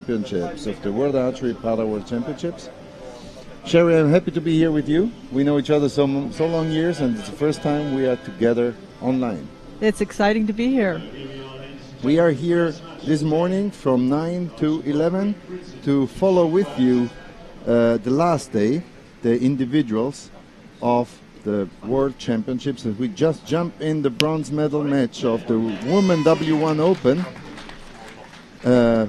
Championships of the World Archery Para Championships. Sherry, I'm happy to be here with you. We know each other so long years, and it's the first time we are together online. It's exciting to be here. We are here this morning from 9 to 11 to follow with you the last day, the individuals of the World Championships. And we just jump in the bronze medal match of the Women W1 Open.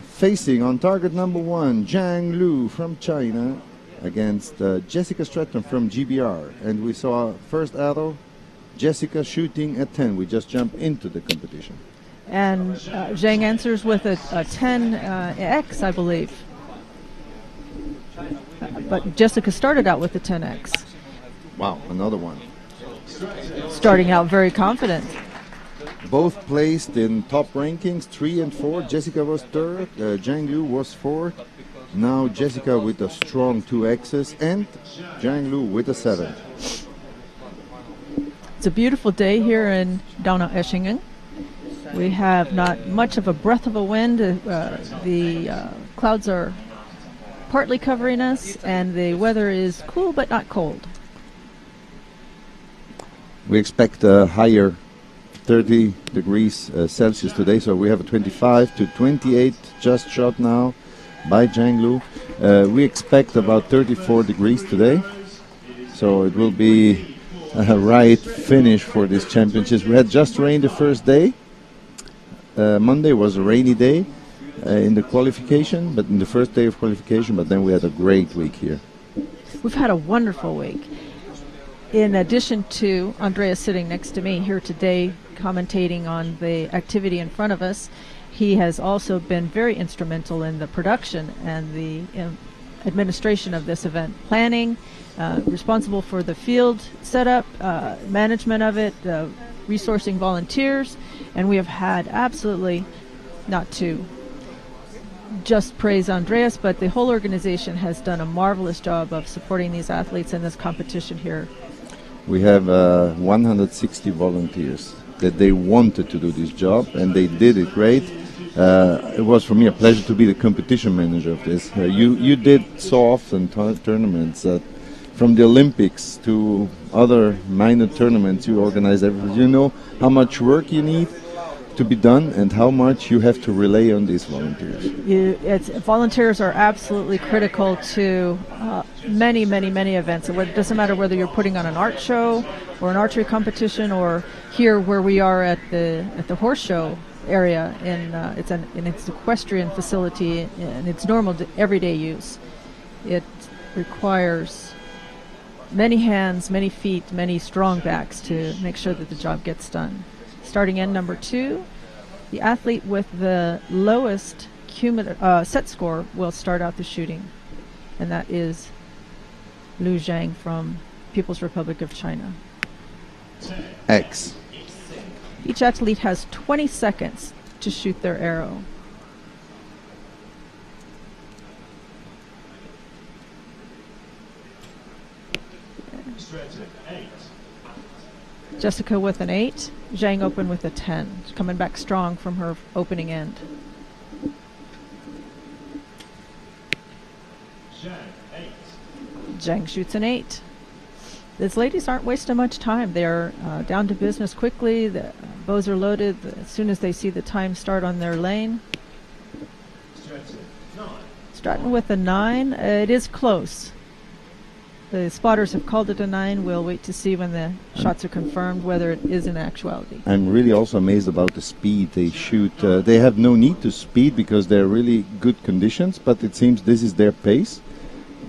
Facing on target number 1, Zhang Lu from China against Jessica Stratton from GBR. And we saw first arrow, Jessica shooting at 10. We just jumped into the competition. And Zhang answers with a 10X, I believe. But Jessica started out with a 10X. Wow, another one. Starting out very confident. Both placed in top rankings, 3 and 4. Jessica was third, Zhang Lu was fourth. Now Jessica with a strong 2Xs and Zhang Lu with a 7. It's a beautiful day here in Donaueschingen. We have not much of a breath of a wind. The clouds are partly covering us, and the weather is cool but not cold. We expect a higher 30 degrees Celsius today, so we have a 25 to 28 just shot now by Zhang Lu. We expect about 34 degrees today, so it will be a right finish for these championships. We had just rain the first day. Monday was a rainy day in the qualification, but in the first day of qualification, but then we had a great week here. We've had a wonderful week. In addition to Andreas sitting next to me here today commentating on the activity in front of us, he has also been very instrumental in the production and the administration of this event. Planning, responsible for the field setup, management of it, resourcing volunteers, and we have had absolutely, not to just praise Andreas, but the whole organization has done a marvelous job of supporting these athletes in this competition here. We have 160 volunteers that they wanted to do this job, and they did it great. It was for me a pleasure to be the competition manager of this. You did so often tournaments, from the Olympics to other minor tournaments. You organize everything. You know how much work you need to be done and how much you have to rely on these volunteers. Volunteers are absolutely critical to many events. It doesn't matter whether you're putting on an art show or an archery competition, or here where we are at the horse show area. It's an equestrian facility and it's normal everyday use. It requires many hands, many feet, many strong backs to make sure that the job gets done. Starting end number 2, the athlete with the lowest set score will start out the shooting, and that is Lu Zhang from People's Republic of China. X. Each athlete has 20 seconds to shoot their arrow. Jessica with an 8, Zhang open with a 10. She's coming back strong from her opening end. Zhang shoots an 8. These ladies aren't wasting much time. They're down to business quickly. The bows are loaded as soon as they see the time start on their lane. Stratton with a 9. It is close. The spotters have called it a 9. We'll wait to see when the shots are confirmed whether it is in actuality. I'm really also amazed about the speed they shoot. They have no need to speed because they're really good conditions, but it seems this is their pace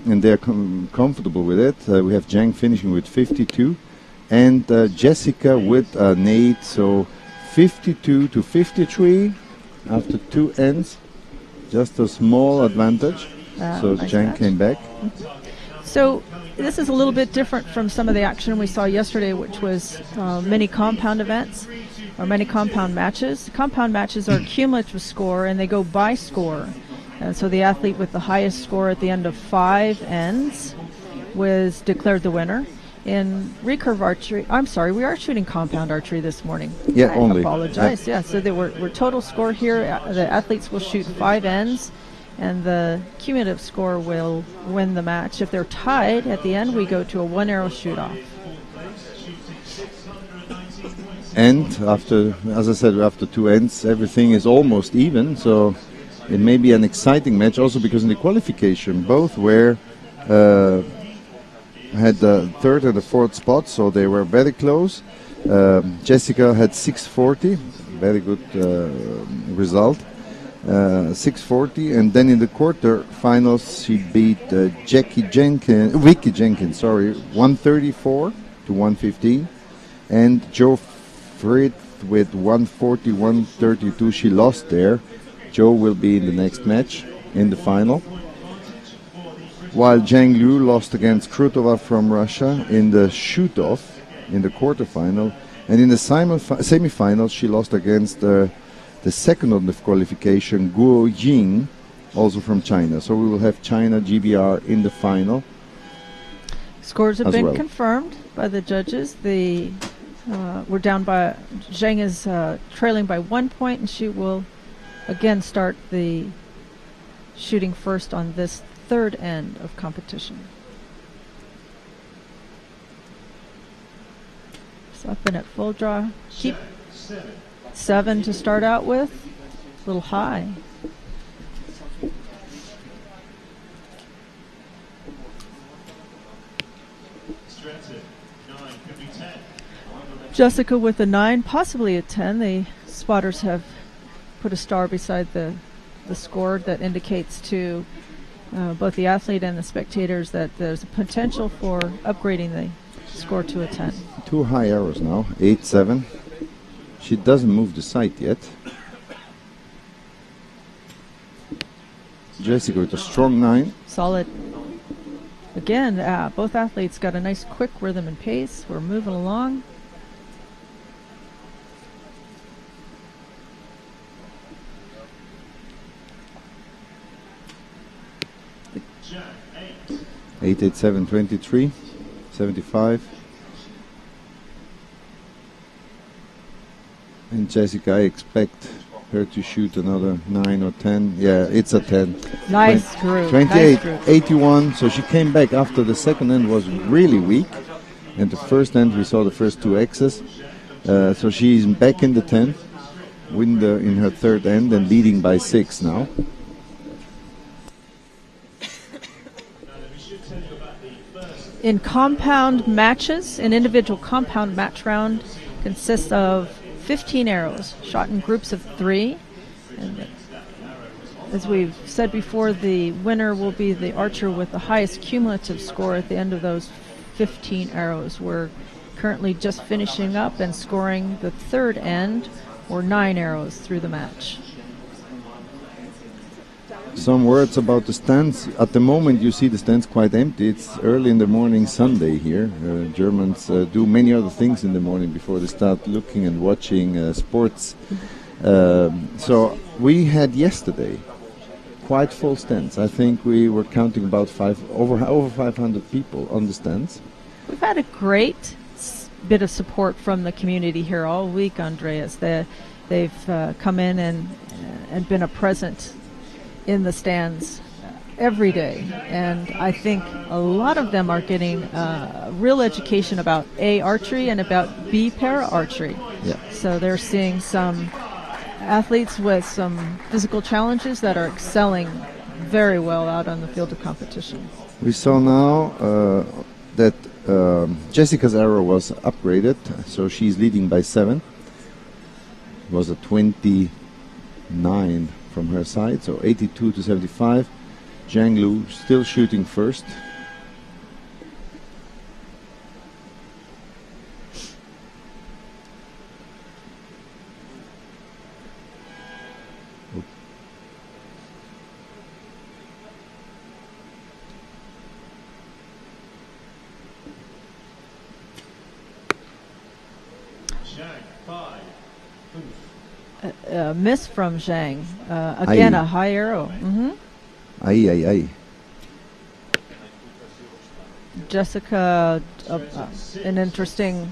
and they're comfortable with it. We have Zhang finishing with 52 and Jessica with an 8, so 52 to 53 after 2 ends. Just a small advantage. So nice Zhang match. came back. So this is a little bit different from some of the action we saw yesterday, which was many compound events or many compound matches. Compound matches are cumulative score and they go by score. And so the athlete with the highest score at the end of 5 ends was declared the winner. In recurve archery, I'm sorry, we are shooting compound archery this morning. Yeah, I only. apologize. Yeah, so there were total score here. The athletes will shoot 5 ends. and the cumulative score will win the match. If they're tied at the end, we go to a one-arrow shoot-off. And after, as I said, after two ends, everything is almost even. So it may be an exciting match, also because in the qualification, both were had the third and the fourth spot, so they were very close. Jessica had 640, very good result. 640, and then in the quarterfinals she beat Vicky Jenkins, 134 to 115, and Joe Frith with 140, 132. She lost there. Joe will be in the next match in the final. While Zhang Liu lost against Krutova from Russia in the shoot-off in the quarterfinal, and in the semi-final she lost against the second on the qualification, Guo Ying, also from China. So we will have China GBR in the final. Scores have been confirmed by the judges. We're down by, Zhang is trailing by 1 point, and she will again start the shooting first on this third end of competition. So up and at full draw. Keep 7 to start out with. A little high. Jessica with a 9, possibly a 10. The spotters have put a star beside the score that indicates to both the athlete and the spectators that there's a potential for upgrading the score to a 10. 2 high arrows now, 8-7. She doesn't move the sight yet. Jessica with a strong 9. Solid. Again, both athletes got a nice quick rhythm and pace. We're moving along. Eight, 8, 7, 23, 75. And Jessica, I expect her to shoot another 9 or 10. Yeah, it's a 10. Nice groove. 28, nice 81. So she came back after the second end was really weak. And the first end, we saw the first 2 X's. So she's back in the 10, in her third end and leading by 6 now. In compound matches, an individual compound match round consists of 15 arrows shot in groups of 3. And as we've said before, the winner will be the archer with the highest cumulative score at the end of those 15 arrows. We're currently just finishing up and scoring the third end, or 9 arrows through the match. Some words about the stands. At the moment you see the stands quite empty. It's early in the morning Sunday here. Germans do many other things in the morning before they start looking and watching sports. So we had yesterday quite full stands. I think we were counting about over 500 people on the stands. We've had a great bit of support from the community here all week, Andreas. They've come in and been a present in the stands every day, and I think a lot of them are getting real education about A, archery, and about B, para archery. Yeah. So they're seeing some athletes with some physical challenges that are excelling very well out on the field of competition. We saw now that Jessica's arrow was upgraded, so she's leading by 7. It was a 29 from her side, so 82 to 75. Zhang Liu still shooting first. Miss from Zhang. Again, a high arrow. Aye. Jessica, an interesting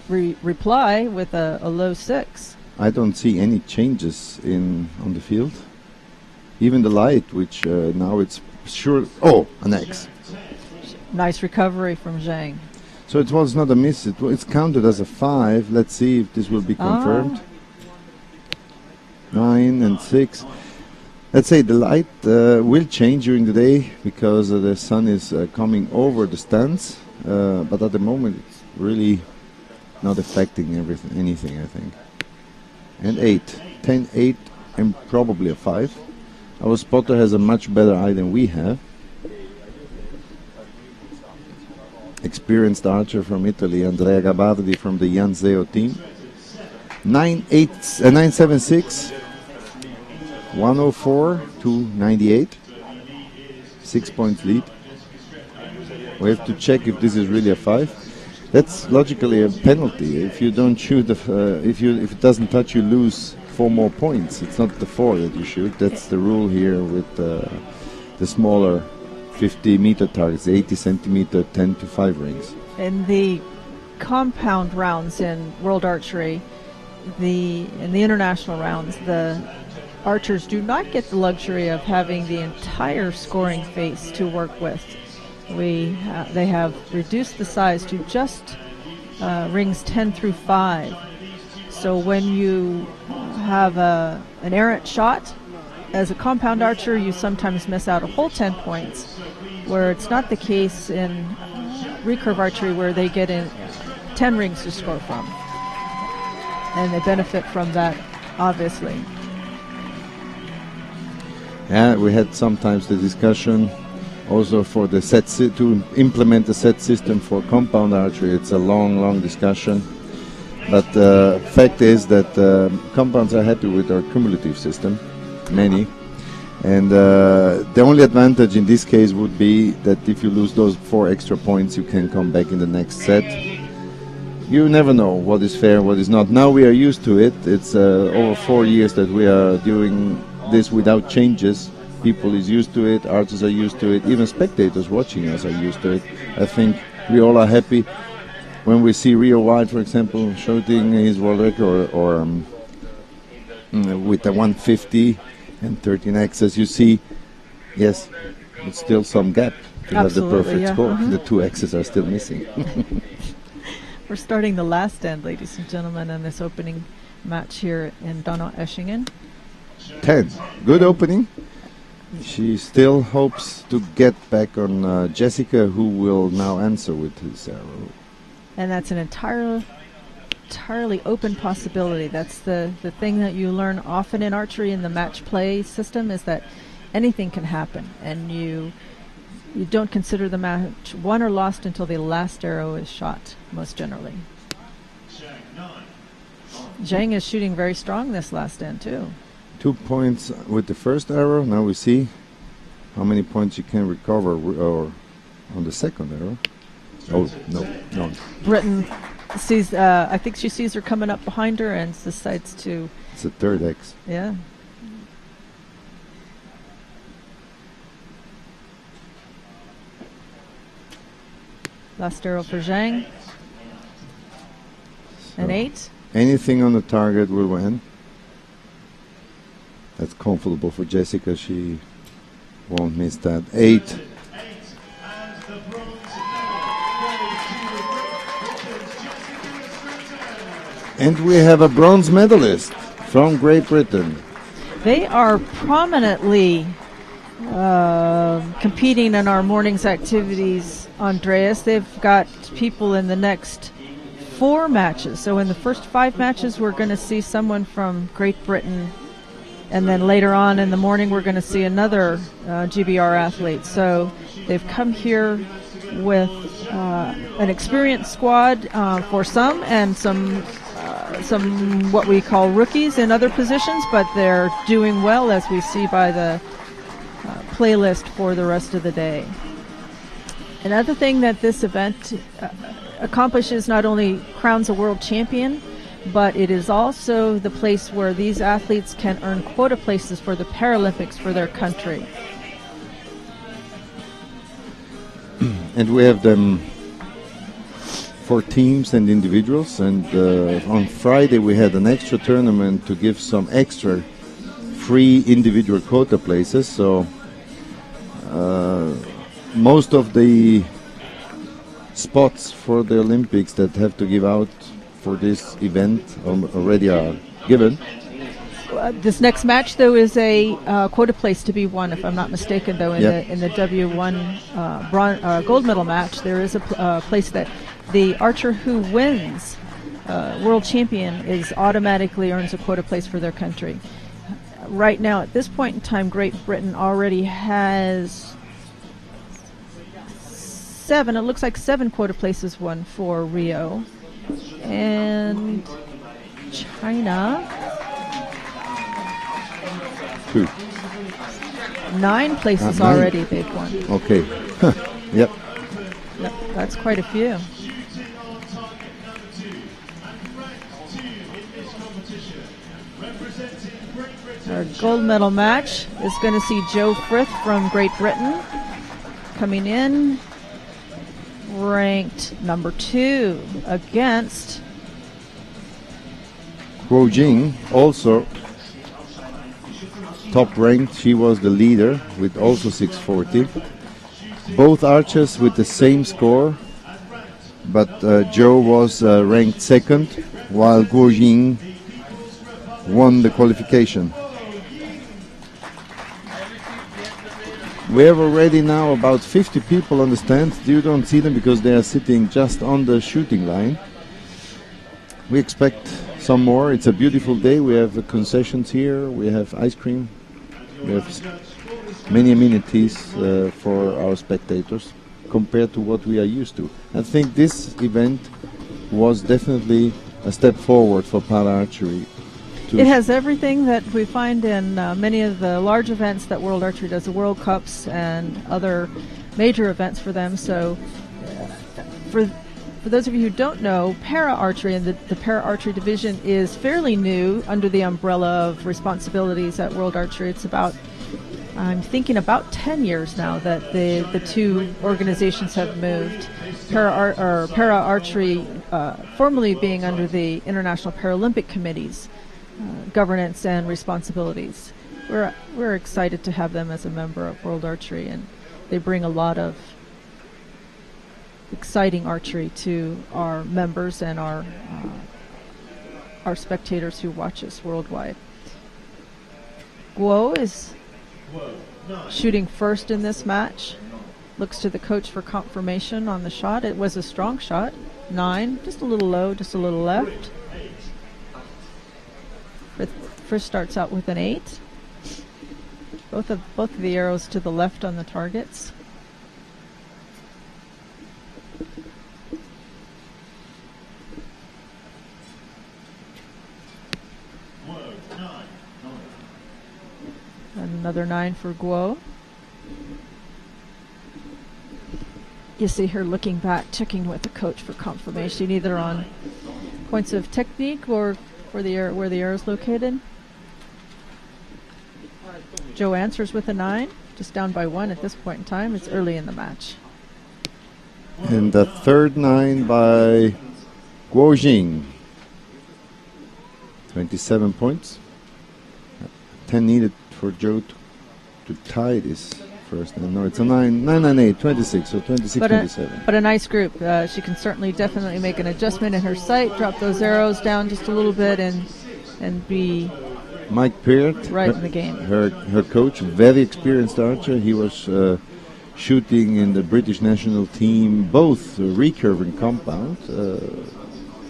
reply with a low 6. I don't see any changes on the field. even the light, which now it's sure. Oh, an X. Nice recovery from Zhang. So it was not a miss. It's counted as a 5. Let's see if this will be confirmed. 9 and 6. Let's say the light will change during the day because the sun is coming over the stands. But at the moment, it's really not affecting anything, I think. And 8. 10, 8, and probably a 5. Our spotter has a much better eye than we have. Experienced archer from Italy, Andrea Gabardi from the Janzeo team. 976, 104 to 98. 6 points lead. We have to check if this is really a 5. That's logically a penalty. If you don't shoot, if it doesn't touch, you lose 4 more points. It's not the 4 that you shoot. That's the rule here with the smaller 50-meter targets, 80 centimeter, 10 to 5 rings. In the compound rounds in World Archery, in the international rounds, the archers do not get the luxury of having the entire scoring face to work with. They have reduced the size to just rings 10 through 5. So when you have an errant shot, as a compound archer, you sometimes miss out a whole 10 points, where it's not the case in recurve archery, where they get in 10 rings to score from. And they benefit from that, obviously. Yeah, we had sometimes the discussion also for the to implement the set system for compound archery. It's a long discussion. But the fact is that compounds are happy with our cumulative system, many. And the only advantage in this case would be that if you lose those 4 extra points, you can come back in the next set. You never know what is fair, what is not. Now we are used to it. It's over 4 years that we are doing this without changes. People is used to it, artists are used to it, even spectators watching us are used to it. I think we all are happy when we see Rio White, for example, shooting his world record or with the 150 and 13 X's. You see, yes, it's still some gap to have the perfect score. The 2 X's are still missing. We're starting the last end, ladies and gentlemen, in this opening match here in Donaueschingen. 10. Good opening. She still hopes to get back on Jessica, who will now answer with his arrow. And that's an entirely open possibility. That's the thing that you learn often in archery in the match play system, is that anything can happen, and you don't consider the match won or lost until the last arrow is shot, most generally. Zhang is shooting very strong this last end too. 2 points with the first arrow. Now we see how many points you can recover or on the second arrow. Oh, no. Britain sees, I think she sees her coming up behind her and decides to... It's a 3rd X. Yeah. Last arrow for Zhang. So An 8. Anything on the target will win. That's comfortable for Jessica. She won't miss that. 8. And we have a bronze medalist from Great Britain. They are prominently competing in our morning's activities, Andreas. They've got people in the next 4 matches. So in the first 5 matches, we're going to see someone from Great Britain. And then later on in the morning, we're going to see another GBR athlete. So they've come here with an experienced squad for some, and some what we call rookies in other positions, but they're doing well, as we see by the playlist for the rest of the day. Another thing that this event accomplishes not only crowns a world champion, but it is also the place where these athletes can earn quota places for the Paralympics for their country. And we have them for teams and individuals, and on Friday we had an extra tournament to give some extra 3 individual quota places. So most of the spots for the Olympics that have to give out for this event already are given. This next match, though, is a quota place to be won, if I'm not mistaken. Though in the W1 gold medal match, there is a place that the archer who wins world champion is automatically earns a quota place for their country. Right now, at this point in time, Great Britain already has 7. It looks like 7 quota places won for Rio, and China. 2. 9 places 9. already they've won. Okay. Yep. That's quite a few. Our gold medal match is going to see Joe Frith from Great Britain coming in, ranked number 2 against Guo Jing, also top ranked. She was the leader with also 640. Both archers with the same score, but Joe was ranked 2nd, while Guo Jing won the qualification. We have already now about 50 people on the stand. You don't see them because they are sitting just on the shooting line. We expect some more. It's a beautiful day. We have concessions here. We have ice cream. We have many amenities for our spectators compared to what we are used to. I think this event was definitely a step forward for para-archery. It has everything that we find in many of the large events that World Archery does, the World Cups and other major events for them. So for those of you who don't know, para-archery and the para-archery division is fairly new under the umbrella of responsibilities at World Archery. It's about, I'm thinking about 10 years now that the 2 organizations have moved. Para-archery formerly being under the International Paralympic Committee's governance and responsibilities. We're excited to have them as a member of World Archery, and they bring a lot of exciting archery to our members and our spectators who watch us worldwide. Guo is shooting first in this match. Looks to the coach for confirmation on the shot. It was a strong shot. 9, just a little low, just a little left. First starts out with an 8. Both of the arrows to the left on the targets. Another 9 for Guo. You see her looking back, checking with the coach for confirmation, either on points of technique or where the arrow is located. Joe answers with a 9, just down by 1 at this point in time. It's early in the match. And the third 9 by Guo Jing. 27 points. 10 needed for Joe to tie this first. No, it's a 9-9-8, 26, so 26-27. But a nice group. She can certainly definitely make an adjustment in her sight, drop those arrows down just a little bit, and be Mike Peart, right in the game. Her coach, very experienced archer. He was shooting in the British national team, both recurve and compound,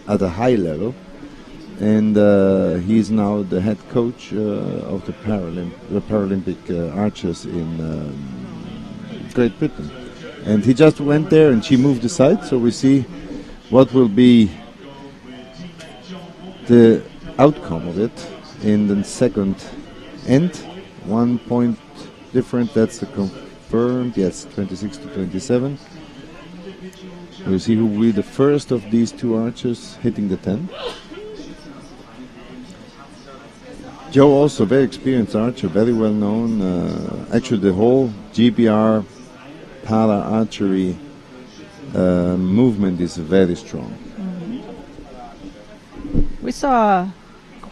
at a high level. And he is now the head coach of the Paralympic archers in Great Britain. And he just went there and she moved aside, so we see what will be the outcome of it in the second end. 1 point different, that's the confirmed, yes, 26-27. We'll see who will be the first of these 2 archers hitting the 10. Joe also very experienced archer, very well known. Actually, the whole GBR para archery movement is very strong. Mm-hmm. We saw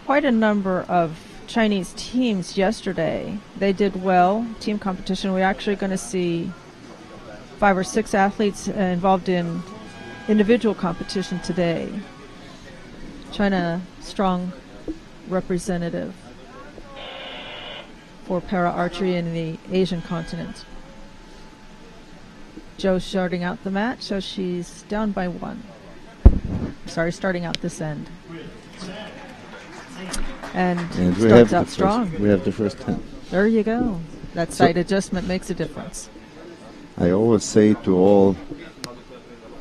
quite a number of Chinese teams yesterday. They did well, team competition. We're actually going to see 5 or 6 athletes involved in individual competition today. China, strong representative for para archery in the Asian continent. Zhou starting out the match, so she's down by 1. Sorry, starting out this end. And we starts have out strong. We have the first 10. There you go. That sight adjustment makes a difference. I always say to all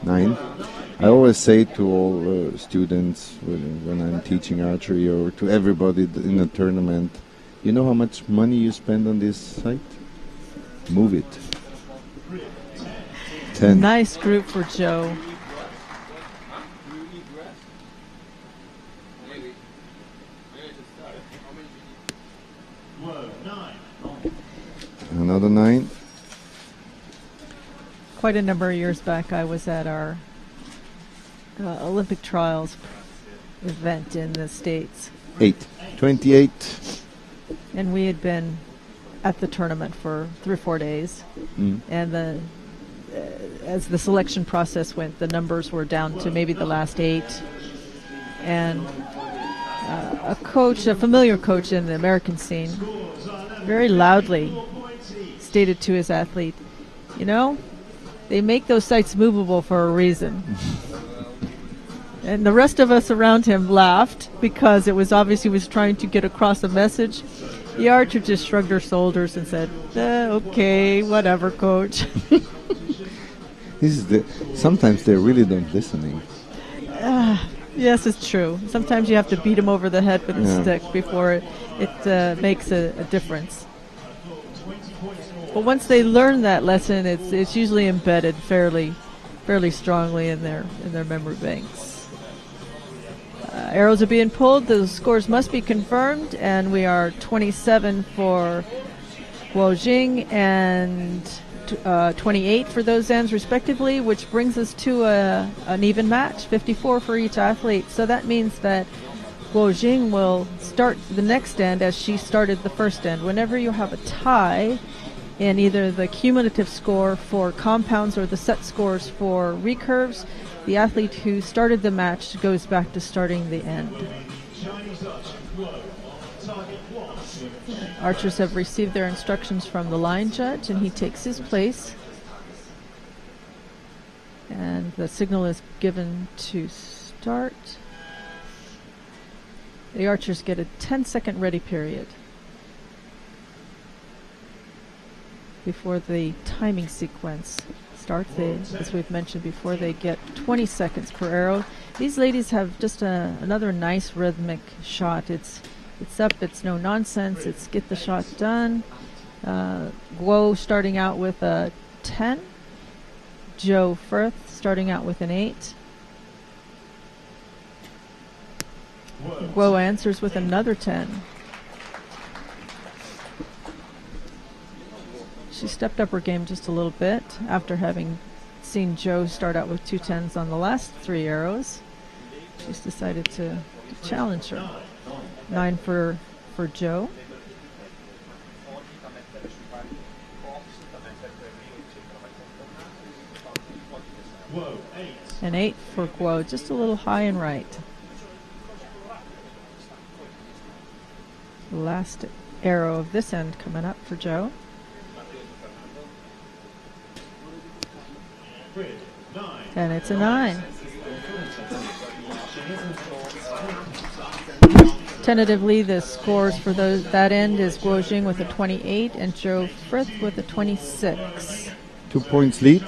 9, I always say to all students when I'm teaching archery, or to everybody in a tournament, you know how much money you spend on this site? Move it. 10. Nice group for Zhou. Another 9. Quite a number of years back, I was at our Olympic trials event in the States. 8. 28. And we had been at the tournament for 3 or 4 days. And as the selection process went, the numbers were down to maybe the last 8. And a coach, a familiar coach in the American scene, very loudly stated to his athlete, you know, they make those sites movable for a reason. And the rest of us around him laughed because it was obvious he was trying to get across a message. The archer just shrugged her shoulders and said, okay, whatever, coach. Sometimes they're really not listening. Yes, it's true. Sometimes you have to beat him over the head with a stick before it makes a difference. But once they learn that lesson, it's usually embedded fairly strongly in their memory banks. Arrows are being pulled. The scores must be confirmed, and we are 27 for Guojing and 28 for those ends respectively, which brings us to an even match, 54 for each athlete. So that means that Guojing will start the next end as she started the first end. Whenever you have a tie in either the cumulative score for compounds or the set scores for recurves, the athlete who started the match goes back to starting the end. Archers have received their instructions from the line judge, and he takes his place. And the signal is given to start. The archers get a 10-second ready period before the timing sequence starts. As we've mentioned before, they get 20 seconds per arrow. These ladies have just another nice rhythmic shot. It's up, it's no nonsense, it's get the shot done. Guo starting out with a 10. Zhou Firth starting out with an 8. Guo answers with another 10. She stepped up her game just a little bit after having seen Zhou start out with 2 10s on the last 3 arrows. She's decided to challenge her. 9 for Zhou. And 8 for Guo, just a little high and right. The last arrow of this end coming up for Zhou. And it's a 9. Tentatively, the scores for that end is Guojing with a 28 and Zhou Frith with a 26. 2 points lead.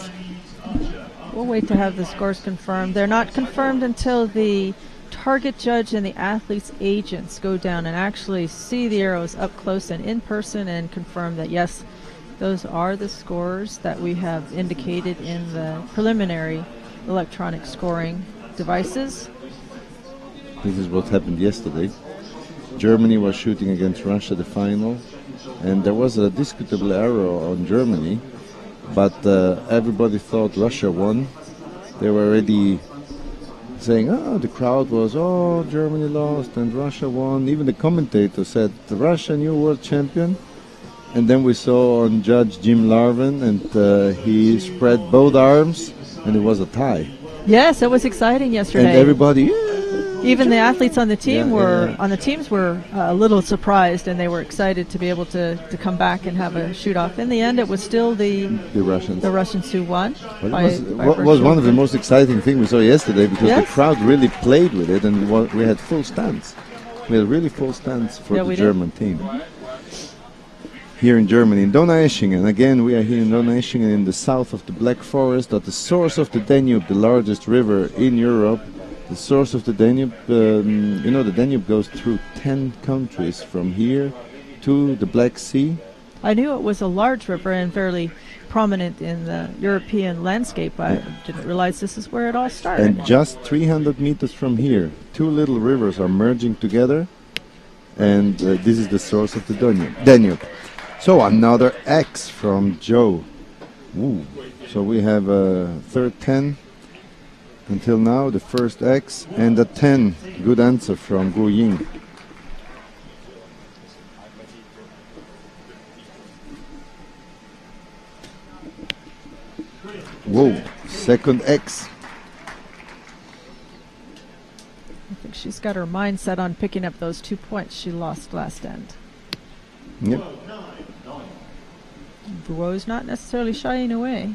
We'll wait to have the scores confirmed. They're not confirmed until the target judge and the athlete's agents go down and actually see the arrows up close and in person and confirm that, yes, those are the scores that we have indicated in the preliminary electronic scoring devices. This is what happened yesterday. Germany was shooting against Russia the final, and there was a disputable arrow on Germany, but everybody thought Russia won. They were already saying, oh, the crowd was, oh, Germany lost and Russia won. Even the commentator said, the Russia new world champion. And then we saw on Judge Jim Larvin, and he spread both arms, and it was a tie. Yes, it was exciting yesterday. And everybody, even the athletes on the team yeah. teams were a little surprised, and they were excited to be able to come back and have a shoot-off. In the end, it was still the Russians who won. What was one of the most exciting things we saw yesterday, because the crowd really played with it, and we had full stands. We had really full stands for the German team. Here in Germany, in Donaueschingen. Again, we are here in Donaueschingen in the south of the Black Forest, at the source of the Danube, the largest river in Europe. The source of the Danube, the Danube goes through 10 countries from here to the Black Sea. I knew it was a large river and fairly prominent in the European landscape. I didn't realize this is where it all started. And just 300 meters from here, two little rivers are merging together, and this is the source of the Danube. So another X from Joe. Ooh. So we have a third 10. Until now, the first X and a 10. Good answer from Guo Ying. Whoa, second X. I think she's got her mind set on picking up those 2 points she lost last end. Yep. Guo's not necessarily shying away.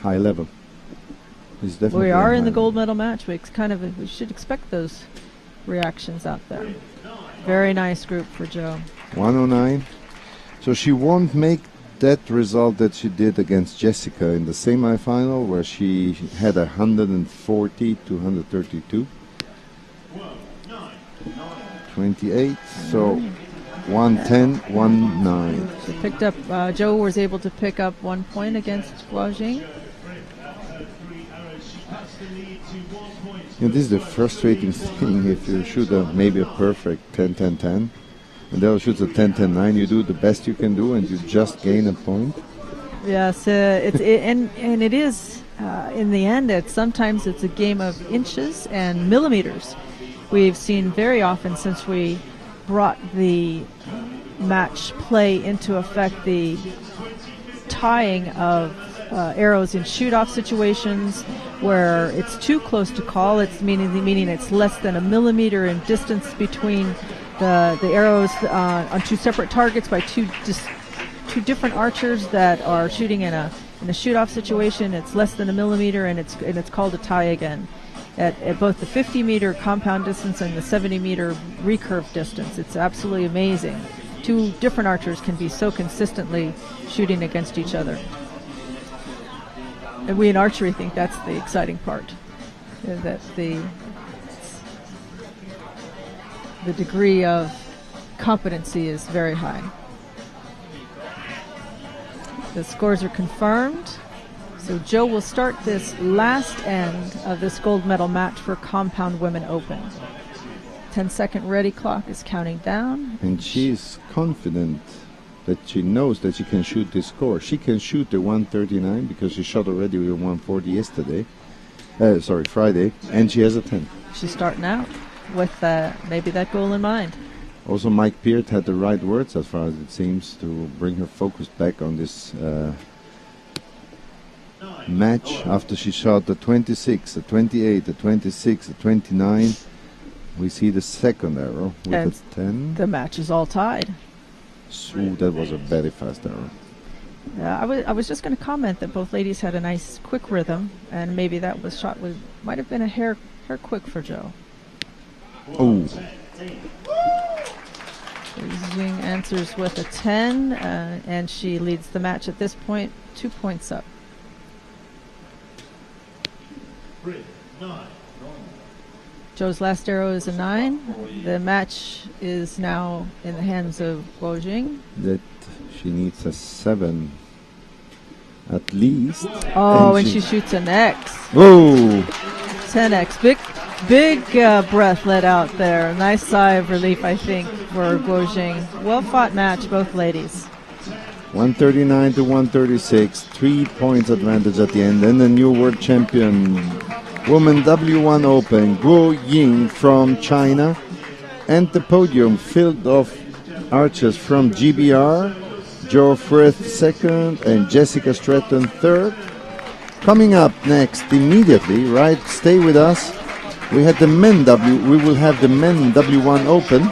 High level. We are in the gold medal match. We should expect those reactions out there. Very nice group for Joe. 109. So she won't make that result that she did against Jessica in the semi-final, where she had 140 to 132. 28. So 110, 19. She picked up. Joe was able to pick up 1 point against Guojing. This is the frustrating thing. If you shoot maybe a perfect 10-10-10, and they'll shoot a 10-10-9, you do the best you can do, and you just gain a point. Yes, and it is in the end. Sometimes it's a game of inches and millimeters. We've seen very often since we brought the match play into effect, the tying of arrows in shoot-off situations where it's too close to call. It's meaning it's less than a millimeter in distance between the arrows on two separate targets by two different archers that are shooting in a shoot-off situation. It's less than a millimeter, and it's called a tie again. At both the 50-meter compound distance and the 70-meter recurve distance, it's absolutely amazing. Two different archers can be so consistently shooting against each other. And we in archery think that's the exciting part, that the degree of competency is very high. The scores are confirmed. So Joe will start this last end of this gold medal match for Compound Women Open. 10-second ready clock is counting down. And she's confident that she knows that she can shoot this score. She can shoot the 139 because she shot already with 140 Friday, and she has a 10. She's starting out with maybe that goal in mind. Also, Mike Peart had the right words, as far as it seems, to bring her focus back on this match after she shot the 26, the 28, the 26, the 29. We see the second arrow with and a 10. The match is all tied. Ooh, that was a very fast arrow. I was just going to comment that both ladies had a nice quick rhythm, and maybe that was shot might have been a hair quick for Joe. Oh. Jing answers with a 10, and she leads the match at this point, 2 points up. Joe's last arrow is a 9. The match is now in the hands of Guo Jing. That she needs a 7 at least. Oh, and she shoots an X. Whoa! 10X. Big breath let out there. Nice sigh of relief, I think, for Guo Jing. Well fought match, both ladies. 139 to 136. 3 points advantage at the end. And the new world champion Women W1 Open, Guo Ying from China, and the podium filled of archers from GBR, Joe Frith second, and Jessica Stratton third. Coming up next, immediately, right? Stay with us. We will have the men W1 Open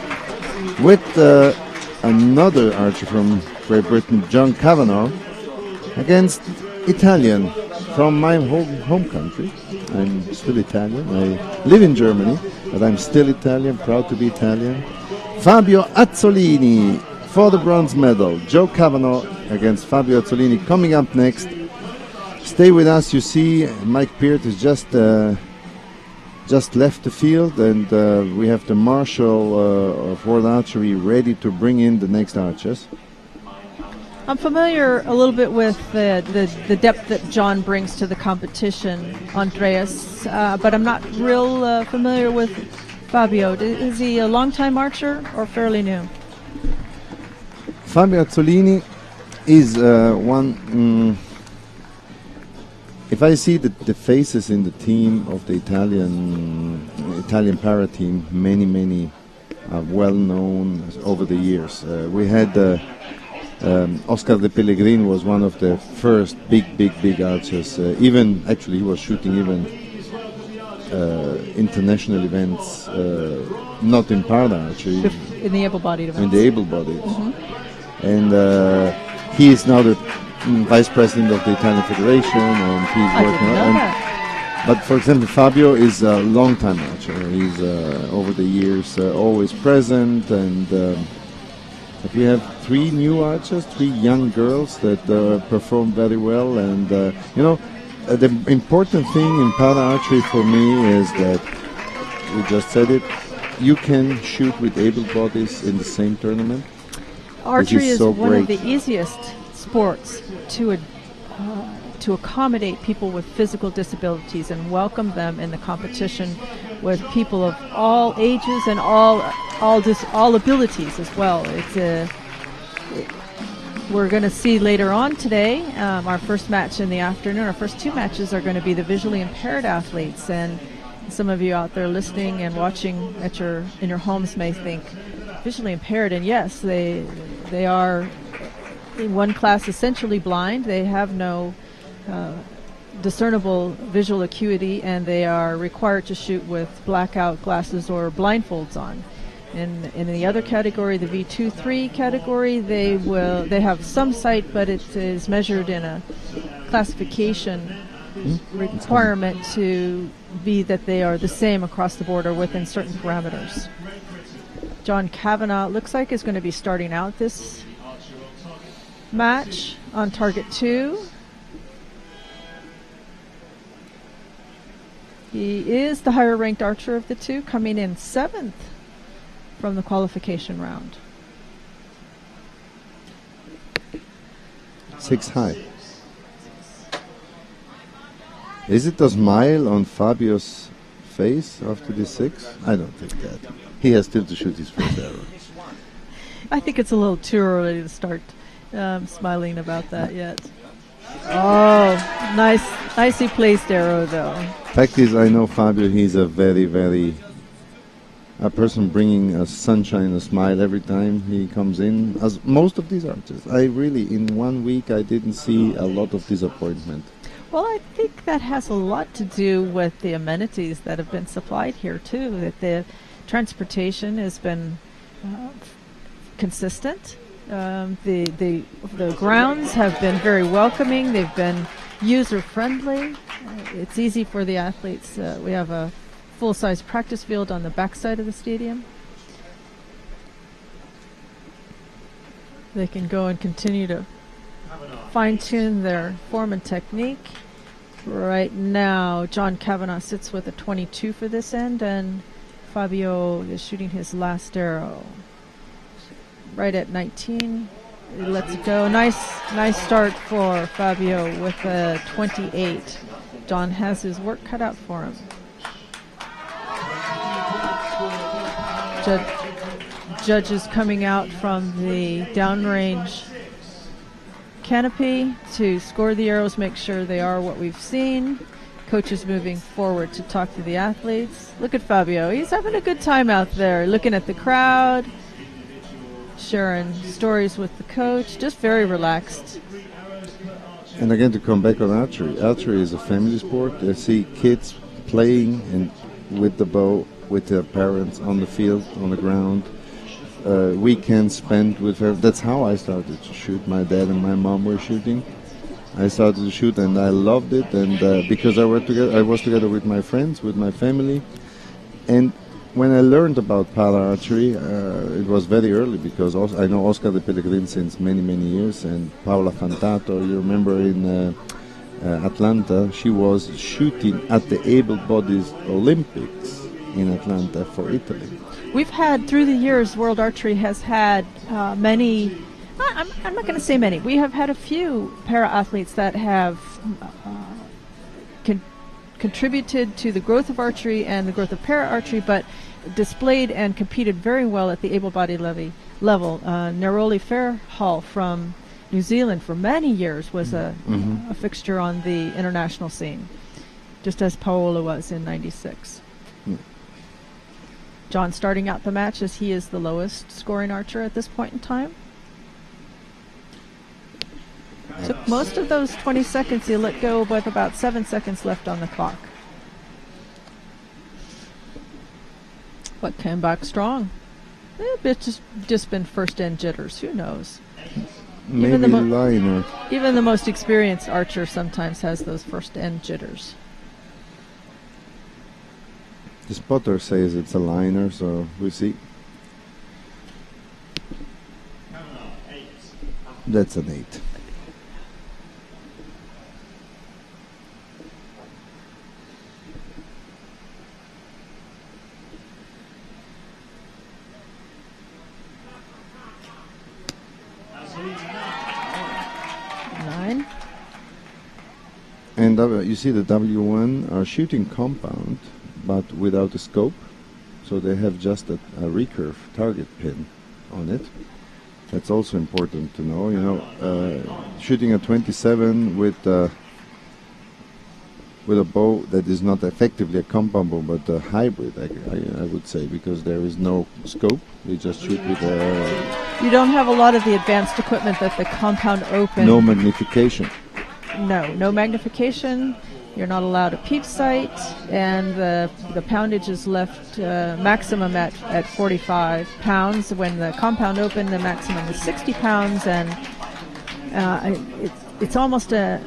with another archer from Great Britain, John Kavanagh, against Italian from my home country. I'm still Italian. I live in Germany, but I'm still Italian, proud to be Italian. Fabio Azzolini for the bronze medal. Joe Kavanagh against Fabio Azzolini coming up next. Stay with us. You see, Mike Peart has just left the field, and we have the marshal of World Archery ready to bring in the next archers. I'm familiar a little bit with the depth that John brings to the competition, Andreas, but I'm not real familiar with Fabio. Is he a long-time archer or fairly new? Fabio Azzolini is one... if I see the faces in the team of the Italian para team, many are well known over the years. We had Oscar de Pellegrin was one of the first big archers. Even actually, he was shooting even international events, not in para archery, in the able-bodied events. In the able-bodied, and he is now the vice president of the Italian Federation, and he's working on. But for example, Fabio is a long-time archer. He's over the years always present, and we have three new archers, three young girls that perform very well. And the important thing in para archery for me is that we just said it. You can shoot with able bodies in the same tournament. Archery is one of the easiest sports to accommodate people with physical disabilities and welcome them in the competition with people of all ages and all abilities as well. We're going to see later on today our first match in the afternoon. Our first two matches are going to be the visually impaired athletes, and some of you out there listening and watching in your homes may think visually impaired, and yes, they are in one class essentially blind. They have no discernible visual acuity, and they are required to shoot with blackout glasses or blindfolds on. In the other category, the V2-3 category, they have some sight, but it is measured in a classification requirement to be that they are the same across the board or within certain parameters. John Kavanagh looks like is going to be starting out this match on target 2. He is the higher ranked archer of the two, coming in 7th from the qualification round. 6 high. Is it a smile on Fabio's face after the 6? I don't think that. He has still to shoot his first arrow. I think it's a little too early to start smiling about that yet. Oh, nicely placed arrow though. Fact is, I know Fabio, he's a very a person bringing a sunshine, a smile every time he comes in, as most of these archers. In 1 week, I didn't see a lot of disappointment. Well, I think that has a lot to do with the amenities that have been supplied here too, that the transportation has been consistent. The grounds have been very welcoming. They've been user-friendly. It's easy for the athletes. We have a full-size practice field on the backside of the stadium. They can go and continue to fine-tune their form and technique. Right now, John Kavanagh sits with a 22 for this end, and Fabio is shooting his last arrow. Right at 19. Let's go. Nice start for Fabio with a 28. John has his work cut out for him. Judges coming out from the downrange canopy to score the arrows, make sure they are what we've seen. Coaches moving forward to talk to the athletes. Look at Fabio. He's having a good time out there, looking at the crowd, sharing stories with the coach, just very relaxed. And again, to come back on archery. Archery is a family sport. I see kids playing and with the bow, with their parents on the field, on the ground. Weekends spent with her. That's how I started to shoot. My dad and my mom were shooting. I started to shoot and I loved it, and because I was together with my friends, with my family. And when I learned about para archery, it was very early, because I know Oscar de Pellegrin since many, many years, and Paola Fantato, you remember in Atlanta, she was shooting at the Able-Bodied Olympics in Atlanta for Italy. We've had, through the years, World Archery has had many, I'm not going to say many, we have had a few para-athletes that have contributed to the growth of archery and the growth of para-archery, but displayed and competed very well at the able-bodied level. Neroli Fairhall from New Zealand for many years was a fixture on the international scene, just as Paola was in '96. John starting out the match as he is the lowest scoring archer at this point in time. Took most of those 20 seconds he let go with about 7 seconds left on the clock. But came back strong. It's just been first end jitters. Who knows? Maybe liner. Even the most experienced archer sometimes has those first end jitters. The spotter says it's a liner, so we'll see. That's an 8. And you see the W1 are shooting compound, but without a scope, so they have just a recurve target pin on it. That's also important to know. You know, shooting a 27 with a bow that is not effectively a compound bow, but a hybrid, I would say, because there is no scope. You just shoot with a... You don't have a lot of the advanced equipment that the compound open... No magnification. No magnification. You're not allowed a peep sight, and the poundage is left maximum at 45 pounds. When the compound open, the maximum is 60 pounds, and it's almost a...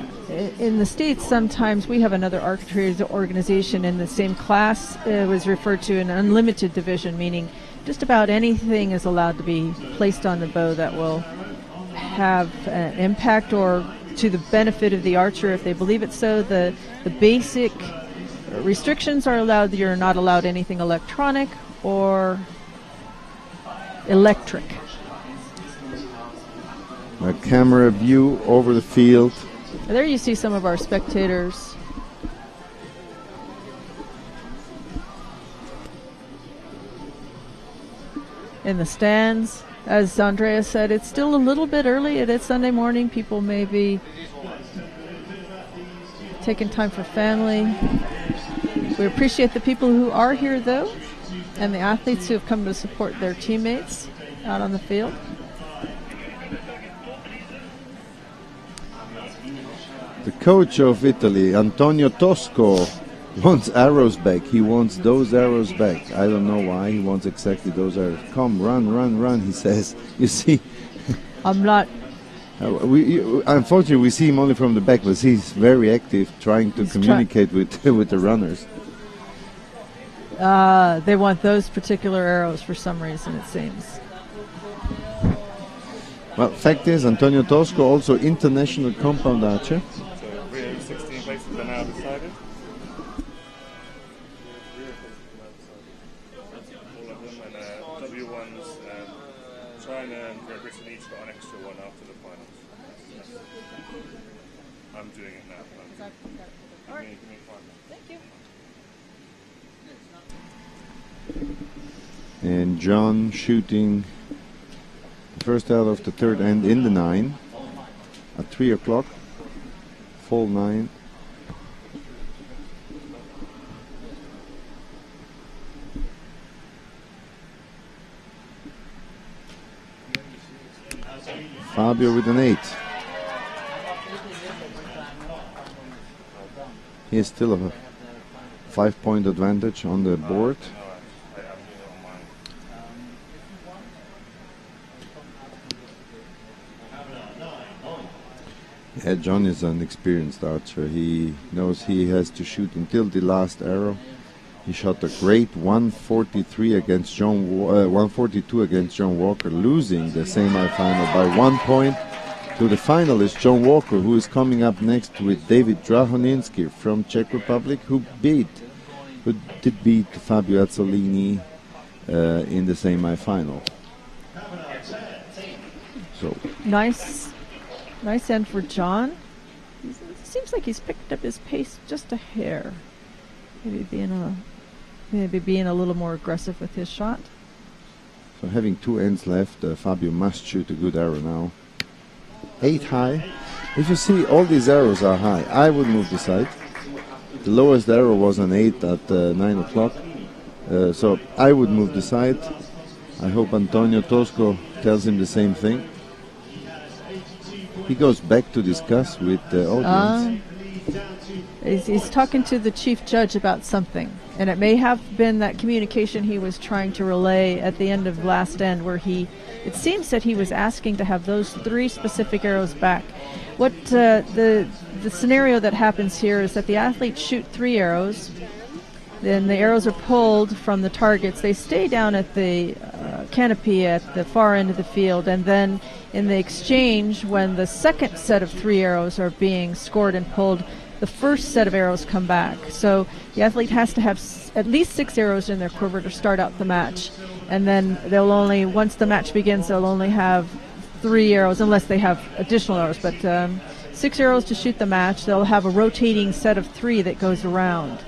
In the States, sometimes we have another archery organization in the same class. It was referred to an unlimited division, meaning just about anything is allowed to be placed on the bow that will have an impact or to the benefit of the archer if they believe it so. The basic restrictions are allowed. You're not allowed anything electronic or electric. A camera view over the field. There you see some of our spectators. In the stands. As Andrea said, it's still a little bit early. It is Sunday morning. People may be taking time for family. We appreciate the people who are here, though, and the athletes who have come to support their teammates out on the field. The coach of Italy, Antonio Tosco, wants arrows back. He wants those arrows back. I don't know why he wants exactly those arrows. Come, run, he says. You see, I'm not... unfortunately, we see him only from the back, but he's very active trying to communicate with the runners. They want those particular arrows for some reason, it seems. Well, fact is, Antonio Tosco, also international compound archer. So we're 16 places are now decided. All of them, and W1s, China and Great Britain each got an extra one after the finals. I'm doing it now. Give me 5 minutes. Thank you. And John shooting the first out of the third end in the 9 at 3 o'clock, full 9. Fabio with an 8. He has still a 5-point advantage on the board. Yeah, John is an experienced archer. He knows he has to shoot until the last arrow. He shot a great 143 against 142 against John Walker, losing the semi-final by 1 point to the finalist John Walker, who is coming up next with David Drahoninski from Czech Republic, who did beat Fabio Azzolini in the semi-final. So nice end for John. It seems like he's picked up his pace just a hair. Maybe being a little more aggressive with his shot. So having 2 ends left, Fabio must shoot a good arrow now. 8 high. If you see, all these arrows are high. I would move the side. The lowest arrow was an 8 at 9 o'clock. So I would move the side. I hope Antonio Tosco tells him the same thing. He goes back to discuss with the audience. He's talking to the chief judge about something, and it may have been that communication he was trying to relay at the end of last end, where it seems that he was asking to have those 3 specific arrows back. What the scenario that happens here is that the athletes shoot 3 arrows, then the arrows are pulled from the targets. They stay down at the canopy at the far end of the field, and then in the exchange, when the second set of 3 arrows are being scored and pulled, the first set of arrows come back. So the athlete has to have at least 6 arrows in their quiver to start out the match. And then once the match begins, they'll only have 3 arrows, unless they have additional arrows. But 6 arrows to shoot the match. They'll have a rotating set of 3 that goes around.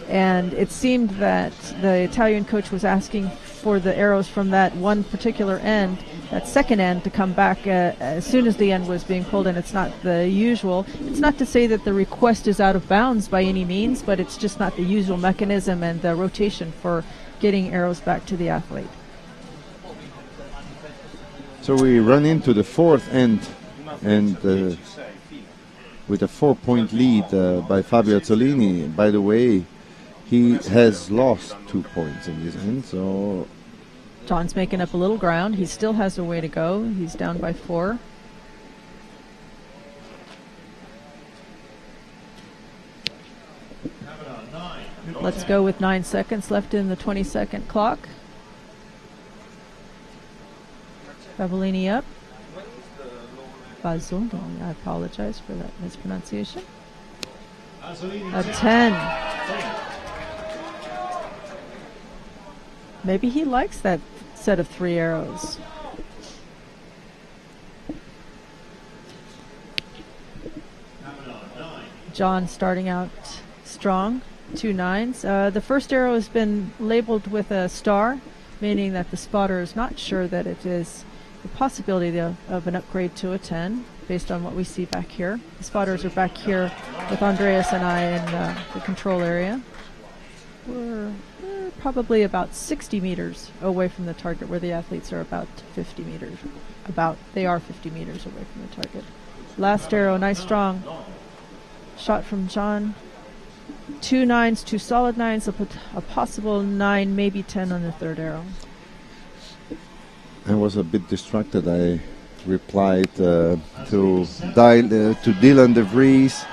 And it seemed that the Italian coach was asking for the arrows from that one particular end, that second end, to come back as soon as the end was being pulled, and it's not the usual. It's not to say that the request is out of bounds by any means, but it's just not the usual mechanism and the rotation for getting arrows back to the athlete. So we run into the 4th end, and with a 4-point lead by Fabio Azzolini. By the way, he has lost 2 points in this end, so John's making up a little ground. He still has a way to go. He's down by 4. Let's go with 9 seconds left in the 20-second clock. Fabellini up. Bazzolini, I apologize for that mispronunciation. A 10. Maybe he likes that set of 3 arrows. John starting out strong, 2 9s. The first arrow has been labeled with a star, meaning that the spotter is not sure that it is the possibility of an upgrade to a 10, based on what we see back here. The spotters are back here with Andreas and I in the control area. We're probably about 60 meters away from the target, where the athletes are about 50 meters. They are 50 meters away from the target. Last arrow, nice strong shot from John. 2 9s, 2 solid 9s, a possible 9, maybe 10 on the 3rd arrow. I was a bit distracted. I replied to Dylan De Vries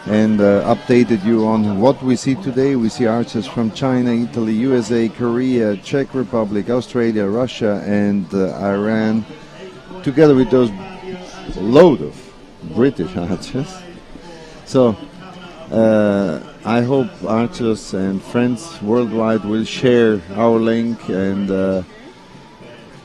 and updated you on what we see today. We see archers from China, Italy, USA, Korea, Czech Republic, Australia, Russia, and Iran, together with those load of British archers. So I hope archers and friends worldwide will share our link and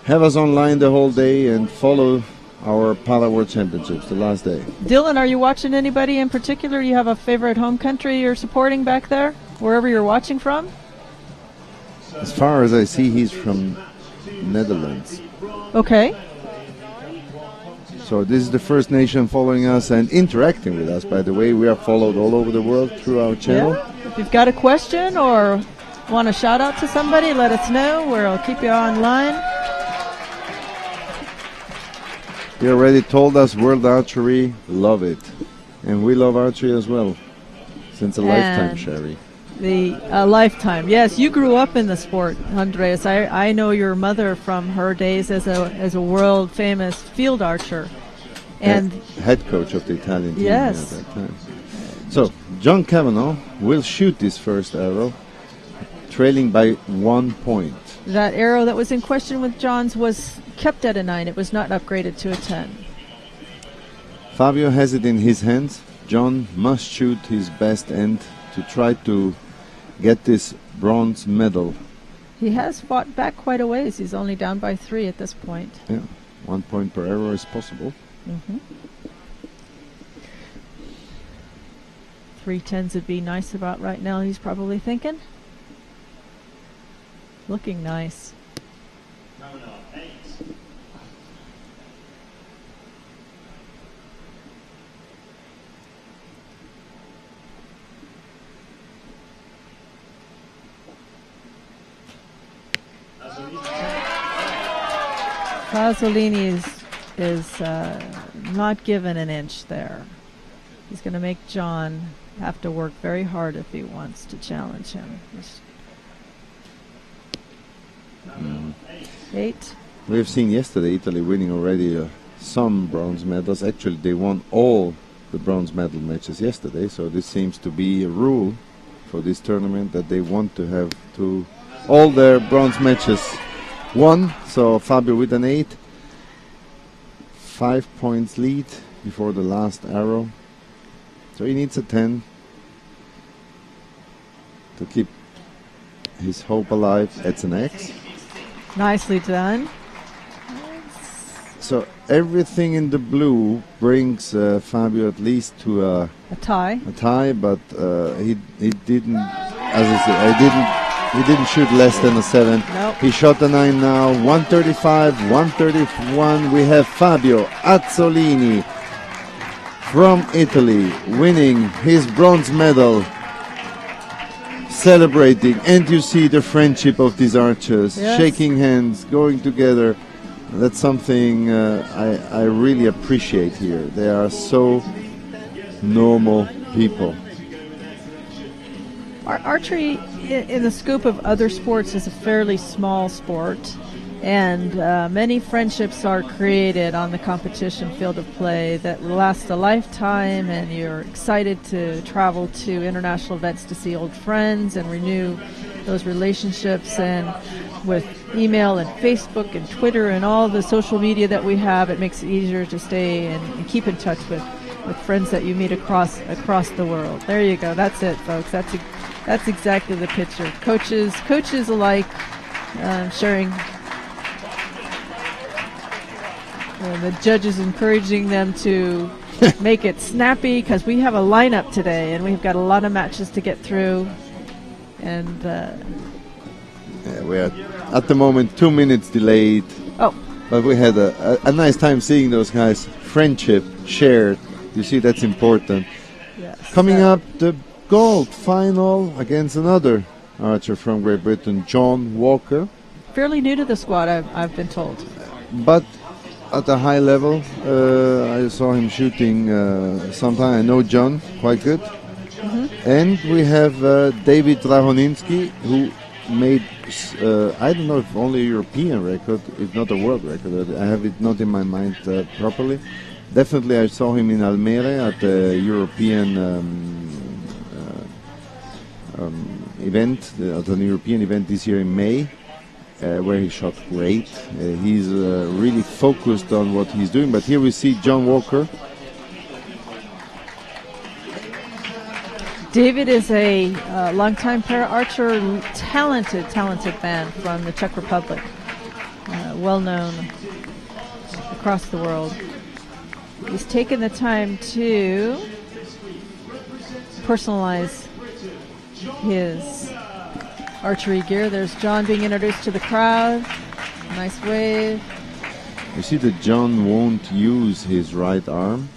have us online the whole day and follow our Para World Championships, the last day. Dylan, are you watching anybody in particular? You have a favorite home country you're supporting back there, wherever you're watching from? As far as I see, he's from Netherlands. Okay. So this is the first nation following us and interacting with us. By the way, we are followed all over the world through our channel. Yeah. If you've got a question or want a shout out to somebody, let us know. We'll keep you online. He already told us World Archery, love it. And we love archery as well, since a lifetime, Sherry. The lifetime. Yes, you grew up in the sport, Andreas. I know your mother from her days as a world famous field archer, and head coach of the Italian team yes. at that time. So John Kavanagh will shoot this first arrow, trailing by 1 point. That arrow that was in question with John's was kept at a 9. It was not upgraded to a 10. Fabio has it in his hands. John must shoot his best end to try to get this bronze medal. He has fought back quite a ways. He's only down by 3 at this point. Yeah, 1 point per arrow is possible. 3 10s would be nice about right now, he's probably thinking. Looking nice. Pasolini is not given an inch there. He's going to make John have to work very hard if he wants to challenge him. 8. We have seen yesterday Italy winning already some bronze medals. Actually, they won all the bronze medal matches yesterday, so this seems to be a rule for this tournament that they want to have all their bronze matches won. So Fabio with an 8. 5 points lead before the last arrow. So he needs a 10 to keep his hope alive. That's an X. Nicely done. So everything in the blue brings Fabio at least to a tie. But he didn't, as I said, he didn't shoot less than a 7. Nope. He shot a 9 now. 135, 131. We have Fabio Azzolini from Italy winning his bronze medal. Celebrating, and you see the friendship of these archers, yes. Shaking hands, going together. That's something I really appreciate here. They are so normal people. Archery, in the scope of other sports, is a fairly small sport, and many friendships are created on the competition field of play that last a lifetime, and you're excited to travel to international events to see old friends and renew those relationships. And with email and Facebook and Twitter and all the social media that we have, it makes it easier to stay and keep in touch with friends that you meet across the world. There you go. That's it, folks. That's exactly the picture. Coaches alike sharing. The judges encouraging them to make it snappy because we have a lineup today and we've got a lot of matches to get through. And we are at the moment 2 minutes delayed. Oh, but we had a nice time seeing those guys. Friendship shared. You see, that's important. yes. Coming up, the gold final against another archer from Great Britain, John Walker. Fairly new to the squad, I've been told. But at a high level, I saw him shooting sometime. I know John quite good. And we have David Rahoninski, who made, I don't know if only a European record, if not a world record. I have it not in my mind properly. Definitely I saw him in Almere at the European event, at an European event this year in May, where he shot great. He's really focused on what he's doing. But here we see John Walker. David is a longtime para archer, talented man from the Czech Republic, well known across the world. He's taken the time to personalize his archery gear. There's John being introduced to the crowd. Nice wave. You see that John won't use his right arm,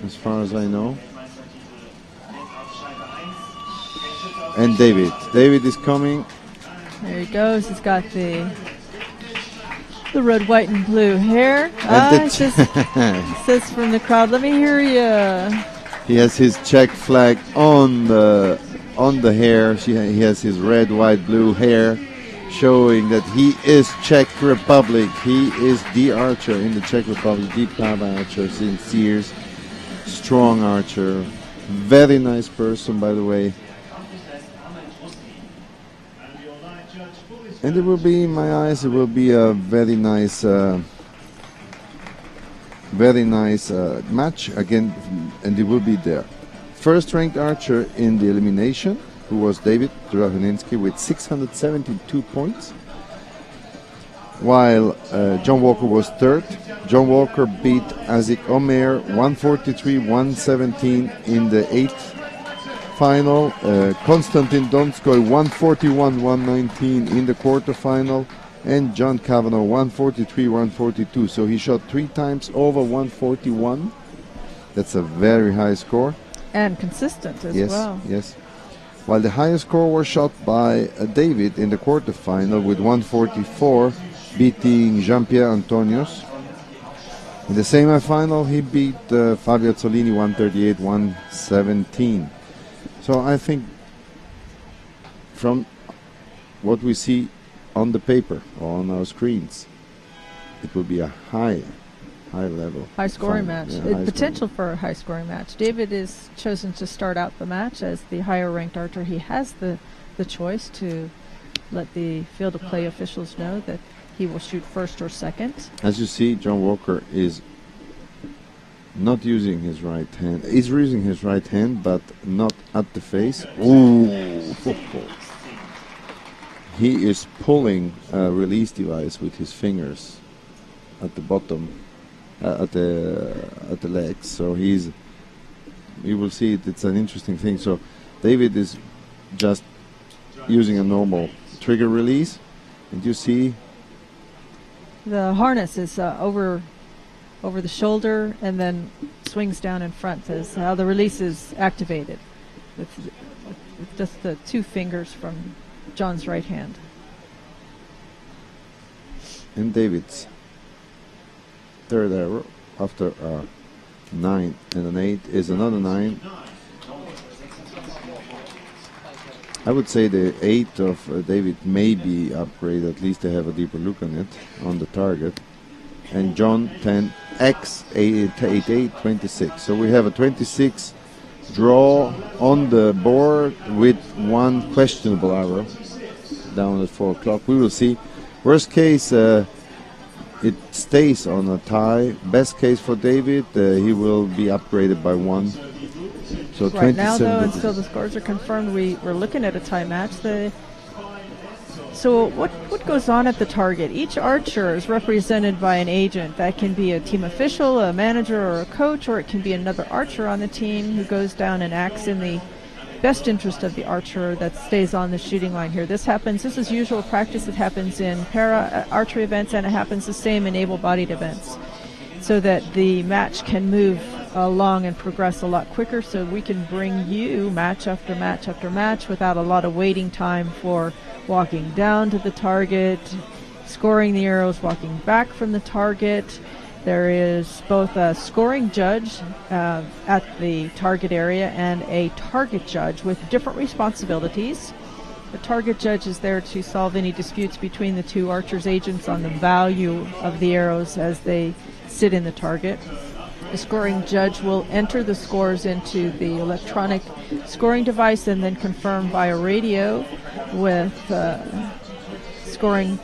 as far as I know. And David is coming. There he goes. He's got the The red, white, and blue hair. It says from the crowd, let me hear you. He has his Czech flag on the hair. He has his red, white, blue hair, showing that he is Czech Republic. He is the archer in the Czech Republic, the para archer since years. Strong archer, very nice person, by the way. And it will be, in my eyes, it will be a very nice match again, and it will be there. First-ranked archer in the elimination, who was David Drahoninski with 672 points, while John Walker was third. John Walker beat Azik Omer 143-117 in the eighth final. Konstantin Donskoy 141-119 in the quarterfinal, and John Kavanagh 143-142. So he shot 3 times over 141. That's a very high score. And consistent as well. Yes. While the highest score was shot by David in the quarterfinal with 144, beating Jean-Pierre Antonius. In the semifinal, he beat Fabio Azzolini 138-117. So I think from what we see on the paper or on our screens, it will be a high level. High scoring match. Yeah, potential for a high scoring match. David is chosen to start out the match as the higher ranked archer. He has the choice to let the field of play officials know that he will shoot first or second. As you see, John Walker is not using his right hand. He's using his right hand, but not at the face. Ooh! He is pulling a release device with his fingers at the bottom, at the legs. So you will see it. It's an interesting thing. So David is just using a normal trigger release, and you see the harness is over the shoulder and then swings down in front. Is how the release is activated with just the 2 fingers from John's right hand. And David's third arrow after a 9 and an 8 is another 9. I would say the 8 of David may be upgraded. At least they have a deeper look on it, on the target. And John 10 X 8 26. So we have a 26 draw on the board with 1 questionable arrow down at 4 o'clock. We will see. Worst case, it stays on a tie. Best case for David, he will be upgraded by 1. So right now, though, until the scores are confirmed, we're looking at a tie match. So what goes on at the target? Each archer is represented by an agent. That can be a team official, a manager, or a coach, or it can be another archer on the team who goes down and acts in the best interest of the archer that stays on the shooting line here. This is usual practice. It happens in para archery events, and it happens the same in able-bodied events, so that the match can move along and progress a lot quicker, so we can bring you match after match after match without a lot of waiting time for walking down to the target, scoring the arrows, walking back from the target. There is both a scoring judge at the target area and a target judge with different responsibilities. The target judge is there to solve any disputes between the 2 archers' agents on the value of the arrows as they sit in the target. The scoring judge will enter the scores into the electronic scoring device and then confirm via radio with scoring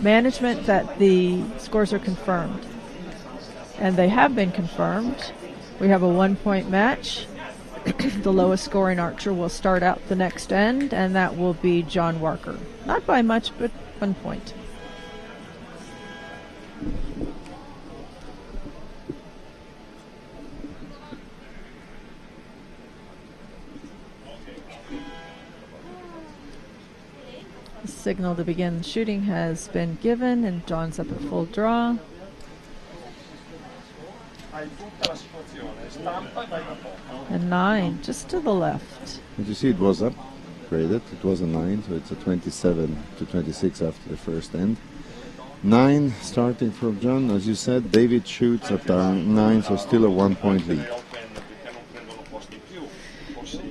management that the scores are confirmed. And they have been confirmed. We have a 1-point match. The lowest scoring archer will start out the next end, and that will be John Walker. Not by much, but 1 point. The signal to begin shooting has been given, and John's up at full draw. And 9, just to the left. As you see, it was upgraded. It was a 9, so it's a 27 to 26 after the first end. 9 starting from John. As you said, David shoots at 9, so still a 1-point lead.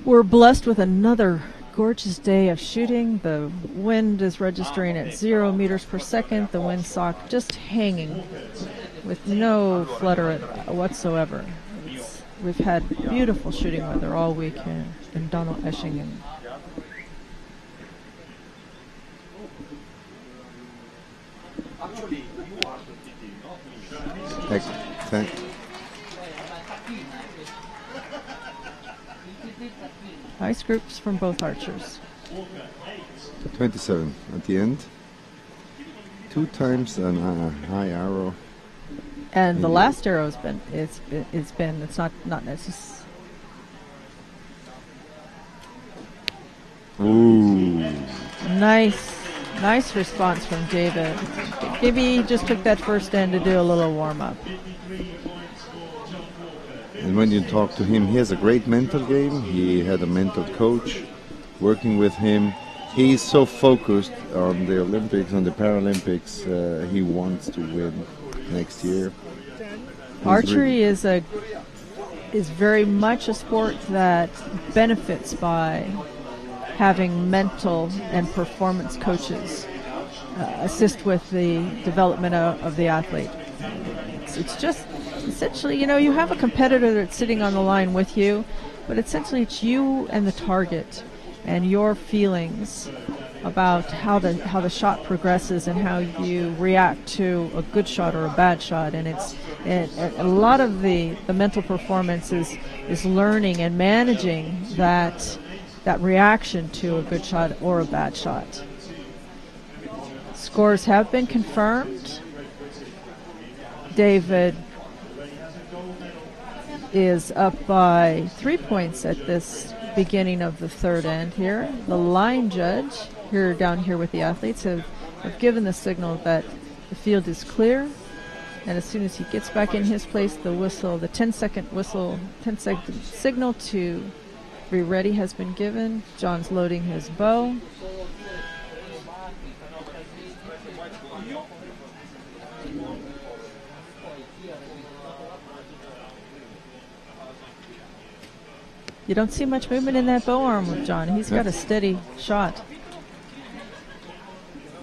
We're blessed with another gorgeous day of shooting. The wind is registering at 0 meters per second. The windsock just hanging with no flutter whatsoever. We've had beautiful shooting weather all weekend in Donaueschingen. Nice groups from both archers. 27 at the end. 2 times a high arrow. And the last arrow has been, it's not necessary. Ooh. Nice response from David. Maybe he just took that first end to do a little warm-up. And when you talk to him, he has a great mental game. He had a mental coach working with him. He's so focused on the Olympics, on the Paralympics. He wants to win next year. Archery is very much a sport that benefits by having mental and performance coaches assist with the development of the athlete. It's just essentially, you have a competitor that's sitting on the line with you, but essentially it's you and the target and your feelings about how the shot progresses and how you react to a good shot or a bad shot. And a lot of the mental performance is learning and managing that reaction to a good shot or a bad shot. Scores have been confirmed. David is up by 3 points at this beginning of the third end here. The line judge down here with the athletes have given the signal that the field is clear, and as soon as he gets back in his place, the 10-second signal to be ready has been given. John's loading his bow. You don't see much movement in that bow arm with John. He's got a steady shot.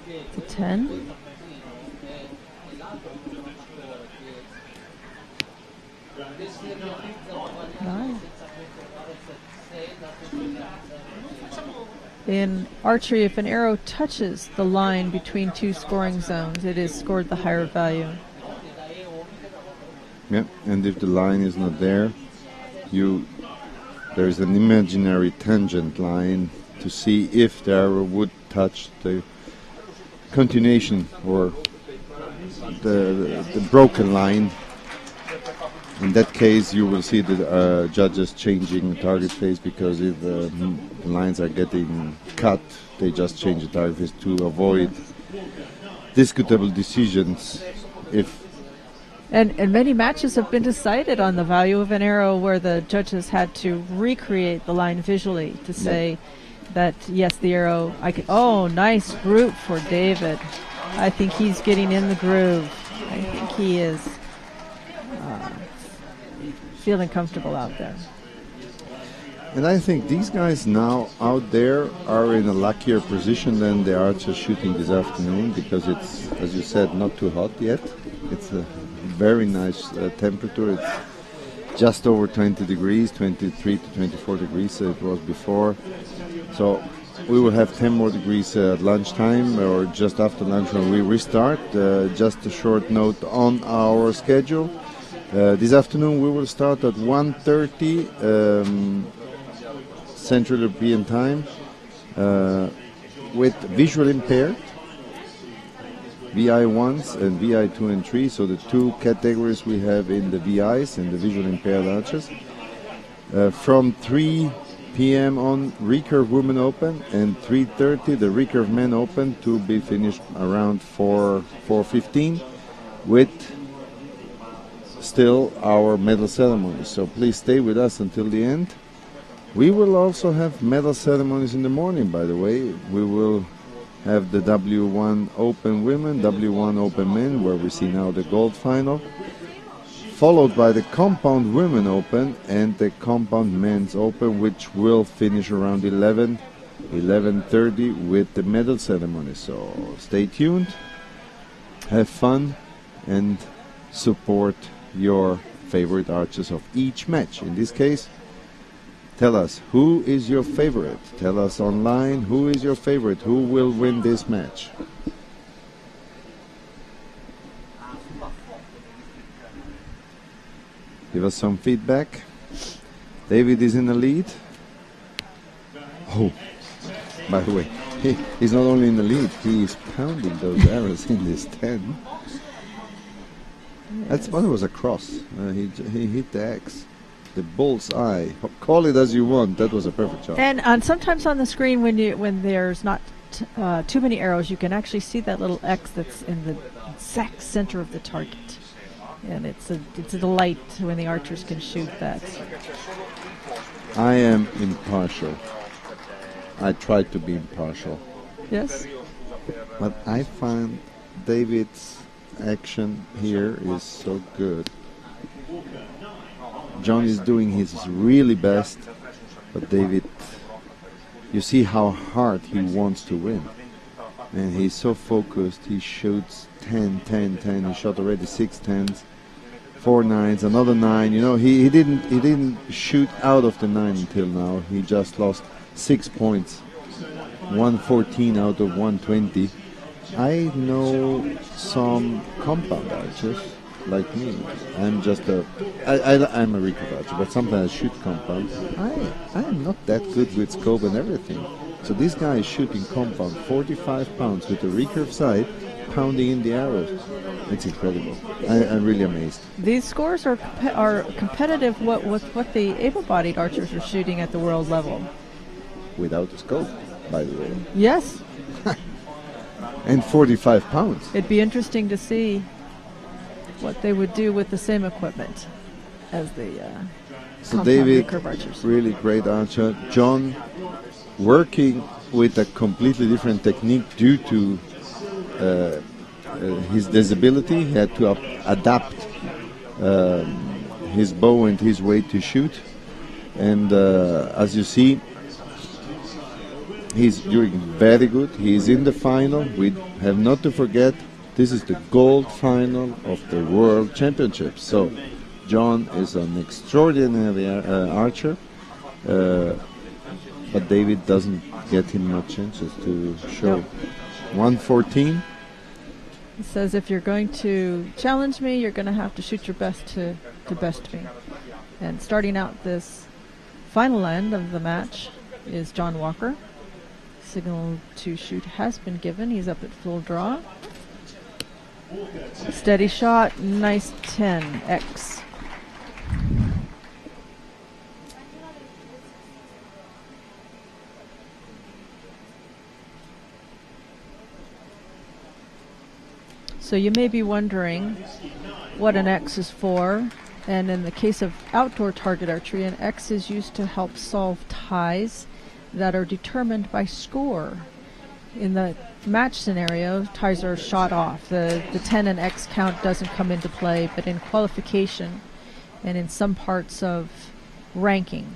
It's a 10. Nine. In archery, if an arrow touches the line between 2 scoring zones, it is scored the higher value. Yeah, and if the line is not there, there's an imaginary tangent line to see if the arrow would touch the continuation or the broken line. In that case, you will see the judges changing target phase, because if the lines are getting cut, they just change the target phase to avoid discutable decisions. And many matches have been decided on the value of an arrow where the judges had to recreate the line visually to say that, yes, the arrow, nice group for David. I think he's getting in the groove. I think he is feeling comfortable out there. And I think these guys now out there are in a luckier position than the archers shooting this afternoon, because it's, as you said, not too hot yet. It's a very nice temperature. It's just over 20 degrees, 23 to 24 degrees it was before. So we will have 10 more degrees at lunchtime or just after lunch when we restart. Just a short note on our schedule. This afternoon we will start at 1:30 Central European Time with visual impaired, VI 1s and VI 2 and 3, so the 2 categories we have in the VIs and the visual impaired archers. From 3 p.m. on, Recurve Women Open, and 3:30 the Recurve Men Open, to be finished around 4:15 with still our medal ceremony. So please stay with us until the end. We will also have medal ceremonies in the morning, by the way. We will have the W1 Open Women, W1 Open Men, where we see now the gold final, followed by the Compound Women Open and the Compound Men's Open, which will finish around 11:30 with the medal ceremony. So stay tuned, have fun, and support your favorite archers of each match. In this case, tell us, who is your favorite? Tell us online, who is your favorite? Who will win this match? Give us some feedback. David is in the lead. Oh, by the way, he's not only in the lead, he is pounding those arrows in this 10. That's what it was a cross. He hit the X. The bull's eye. Call it as you want. That was a perfect shot. And sometimes on the screen, when there's not too many arrows, you can actually see that little X that's in the exact center of the target. And it's a delight when the archers can shoot that. I am impartial. I try to be impartial. Yes. But I find David's action here is so good. John is doing his really best, but David, you see how hard he wants to win. And he's so focused. He shoots 10, 10, 10. He shot already 6 10s, 4 9s, another 9. You know, he didn't shoot out of the 9 until now. He just lost 6 points, 114 out of 120. I know some compound archers like me. I'm just I'm a recurve archer, but sometimes I shoot compound. I am not that good with scope and everything. So this guy is shooting compound 45 pounds with a recurve sight, pounding in the arrows. It's incredible. I'm really amazed. These scores are competitive with what the able-bodied archers are shooting at the world level. Without a scope, by the way. Yes. And 45 pounds. It'd be interesting to see what they would do with the same equipment as the so David, recurve archers. Really great archer. John, working with a completely different technique due to his disability. He had to adapt his bow and his way to shoot. And as you see, he's doing very good. He's in the final. We have not to forget, this is the gold final of the World Championships. So John is an extraordinary archer, but David doesn't get him much chances to show. Nope. 114. He says, if you're going to challenge me, you're going to have to shoot your best to best me. And starting out this final end of the match is John Walker. Signal to shoot has been given. He's up at full draw. Steady shot, nice 10x. So you may be wondering what an X is for, and in the case of outdoor target archery, an X is used to help solve ties that are determined by score. In the match scenario, ties are shot off. The 10 and X count doesn't come into play, but in qualification and in some parts of ranking,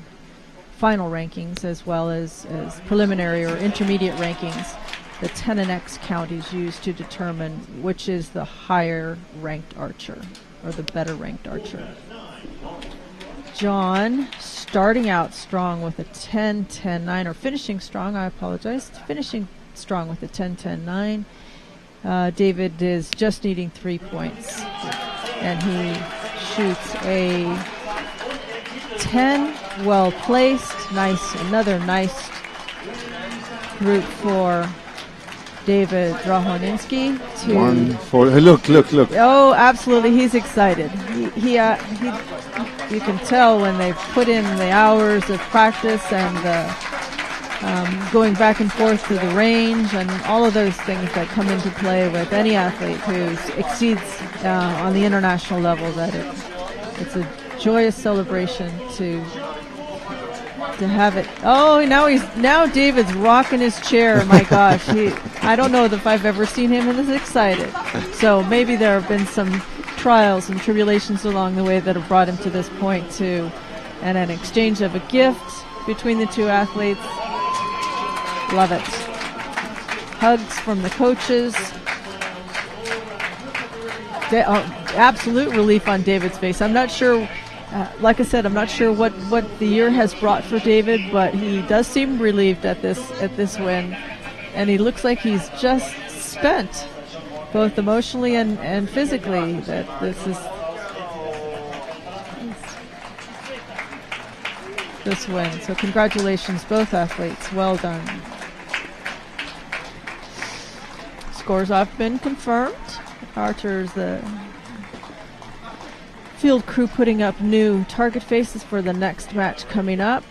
final rankings as well as preliminary or intermediate rankings, the 10 and X count is used to determine which is the higher ranked archer or the better ranked archer. John starting out strong with a 10-10-9, or finishing strong, I apologize, finishing strong with a 10-10-9. David is just needing 3 points, and he shoots a 10, well placed, nice, another nice route for David Drahoninski to 1-4. Look. Oh, absolutely, he's excited. He you can tell when they've put in the hours of practice and going back and forth to the range and all of those things that come into play with any athlete who exceeds on the international level, that it's a joyous celebration to to have it. Oh, now David's rocking his chair. My gosh, I don't know if I've ever seen him this excited. So maybe there have been some trials and tribulations along the way that have brought him to this point too. And an exchange of a gift between the two athletes. Love it. Hugs from the coaches. Absolute relief on David's face. I'm not sure, like I said, I'm not sure what the year has brought for David, but he does seem relieved at this win. And he looks like he's just spent, both emotionally and physically, that this win. So congratulations, both athletes. Well done. Scores have been confirmed. Archers, the field crew putting up new target faces for the next match coming up.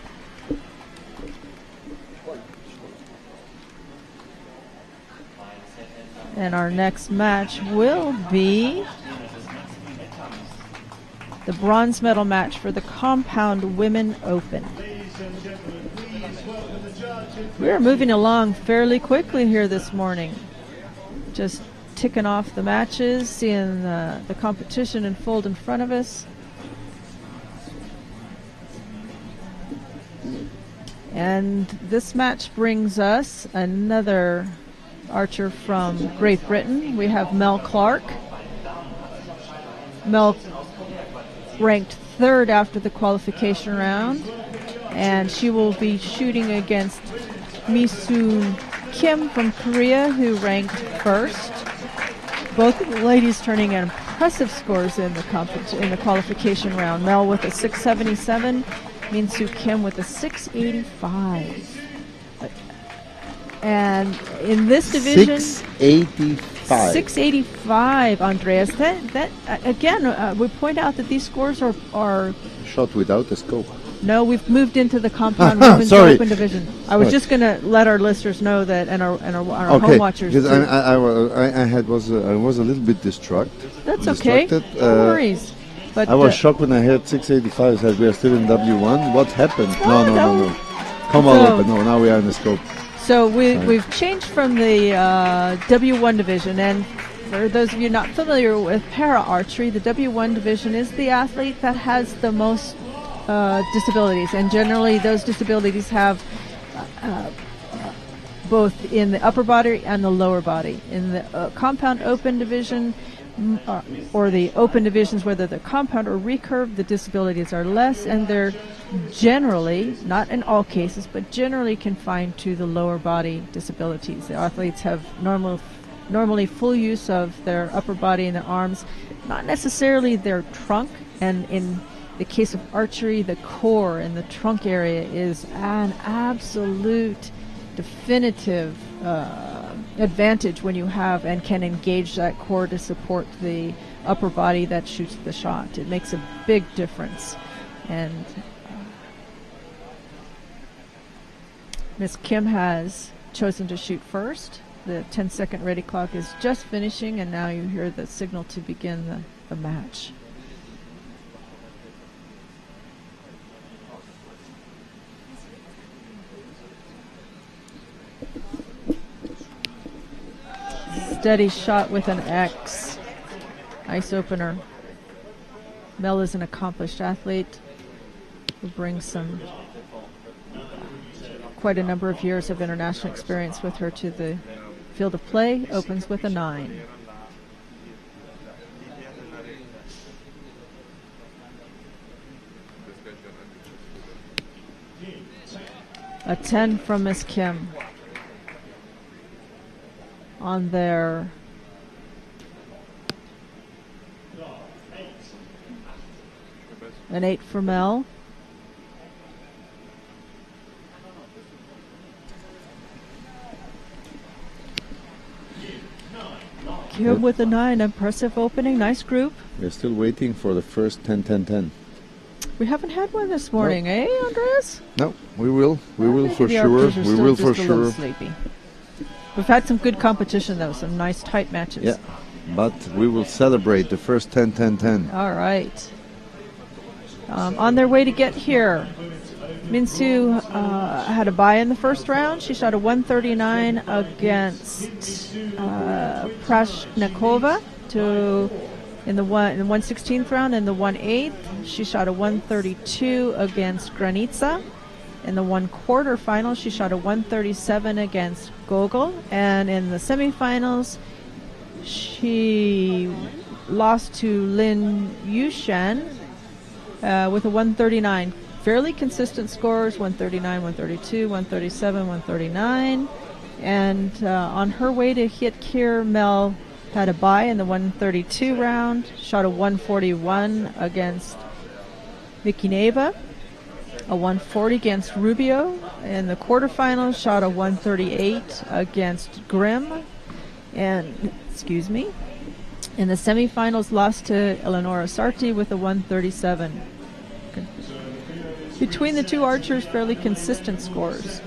And our next match will be the bronze medal match for the Compound Women Open. We are moving along fairly quickly here this morning. Just ticking off the matches, seeing the competition unfold in front of us. And this match brings us another archer from Great Britain. We have Mel Clark. Mel ranked third after the qualification round, and she will be shooting against Misoon Kim from Korea, who ranked first. Both of the ladies turning in impressive scores in the qualification round. Mel with a 677, Min-Soo Kim with a 685. And in this division, 685. 685, Andreas. That again, we point out that these scores are shot without a scope. No, we've moved into the Compound Women's Open division. I was just going to let our listeners know that, and our home watchers. Because I was a little bit distracted. That's okay. No worries. But I was shocked when I heard 685. I said we are still in W1. What happened? No. Come on, but no. Now we are in the scope. So we've changed from the W1 division, and for those of you not familiar with para archery, the W1 division is the athlete that has the most disabilities, and generally those disabilities have both in the upper body and the lower body. In the Compound Open division, or the open divisions, whether they're compound or recurve, the disabilities are less, and they're generally, not in all cases, but generally confined to the lower body disabilities. The athletes have normally full use of their upper body and their arms, not necessarily their trunk, and in the case of archery, the core and the trunk area is an absolute definitive advantage when you have and can engage that core to support the upper body that shoots the shot. It makes a big difference. And Miss Kim has chosen to shoot first. The 10-second ready clock is just finishing, and now you hear the signal to begin the match. Steady shot with an X. Nice opener. Mel is an accomplished athlete who brings quite a number of years of international experience with her to the field of play. Opens with a 9. A 10 from Miss Kim. On their an 8 for Mel. Kim with a 9, impressive opening, nice group. We're still waiting for the first 10-10-10. We haven't had one this morning, eh, Andreas? No, we will. We will for sure. We will for sure. Sleepy. We've had some good competition, though, some nice tight matches. Yeah, but we will celebrate the first 10-10-10. All right. On their way to get here, Minsu had a bye in the first round. She shot a 139 against Prashnikova in the 1/16th round. In the 1/8, she shot a 132 against Granitsa. In the 1/4 final, she shot a 137 against Gogol. And in the semifinals, she lost to Lin Yushan with a 139. Fairly consistent scores, 139, 132, 137, 139. And on her way to hit Kier, Mel had a bye in the 132 round, shot a 141 against Mikineva, a 140 against Rubio. In the quarterfinals, shot a 138 against Grimm. And, in the semifinals, lost to Eleonora Sarti with a 137. Between the two archers, fairly consistent scores.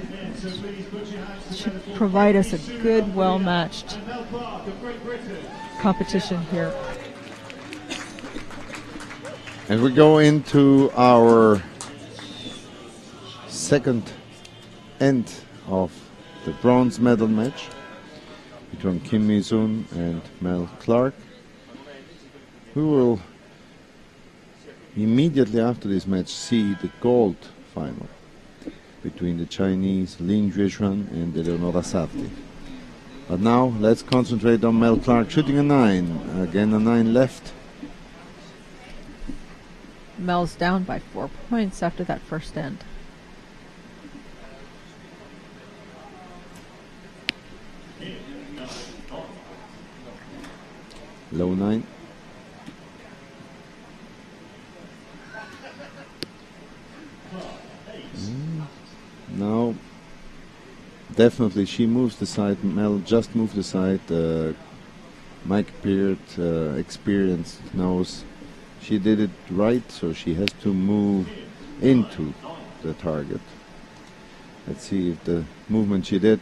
Should provide us a good, well-matched competition here. And we go into our second end of the bronze medal match between Kim Mi-soon and Mel Clark. We will immediately after this match see the gold final between the Chinese Lin Jueshuan and Eleonora Sarti. But now let's concentrate on Mel Clark shooting a 9. Again a 9 left. Mel's down by 4 points after that first end. Low 9. Now, definitely she moves the side. Mel just moved the side. Mike Beard, experienced, knows she did it right, so she has to move into the target. Let's see if the movement she did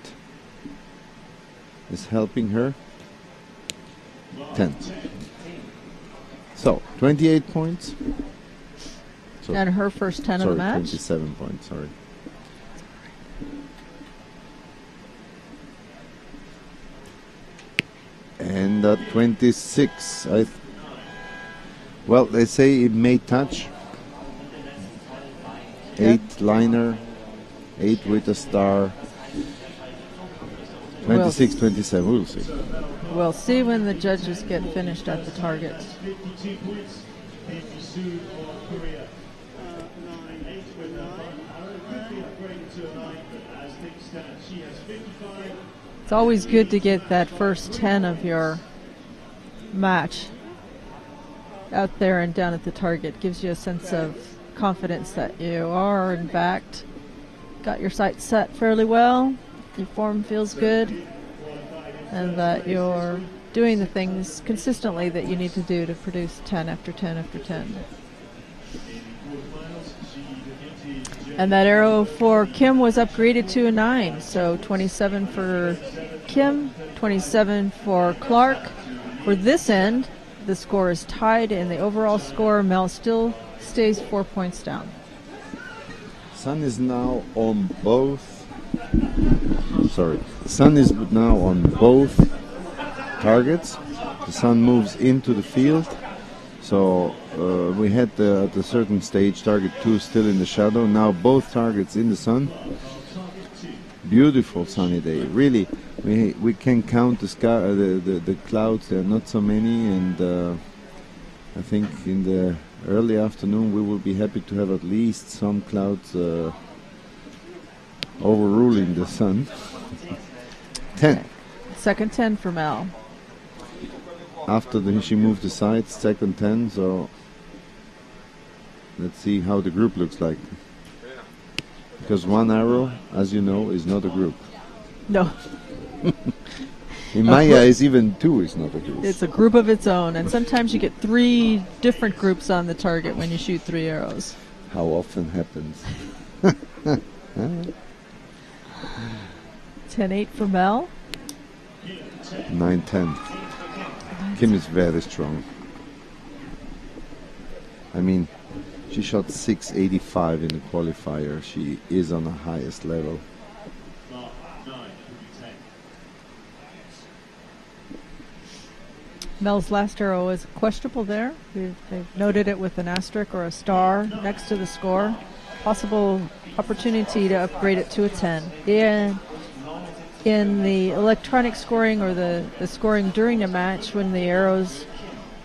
is helping her. 10. So, 28 points. So, and her first 10 of the match. 27 points, sorry. And 26. Well, they say it may touch. 8 liner, 8 with a star. 26, 27, we'll see. We'll see when the judges get finished at the target. It's always good to get that first 10 of your match out there and down at the target. Gives you a sense of confidence that you are, in fact, got your sights set fairly well, your form feels good, and that you're doing the things consistently that you need to do to produce 10 after 10 after 10. And that arrow for Kim was upgraded to a 9, so 27 for Kim, 27 for Clark. For this end, the score is tied, and the overall score, Mel still stays 4 points down. Sun is now on both. Sun is now on both targets. The sun moves into the field. So we had at a certain stage target 2 still in the shadow. Now both targets in the sun. Beautiful sunny day. Really, we can count the sky, the clouds. There are not so many, and I think in the early afternoon we will be happy to have at least some clouds overruling the sun. 10. Second 10 for Mel. After she moved the sides, second 10, so let's see how the group looks like. Because one arrow, as you know, is not a group. No. In my eyes, even 2 is not a group. It's a group of its own, and sometimes you get 3 different groups on the target when you shoot 3 arrows. How often happens? 10-8 for Mel. 9-10. Kim is very strong. I mean, She shot 685 in the qualifier. She is on the highest level. Mel's last arrow is questionable there. They've noted it with an asterisk or a star next to the score. Possible opportunity to upgrade it to a 10. In the electronic scoring or the scoring during a match, when the arrow's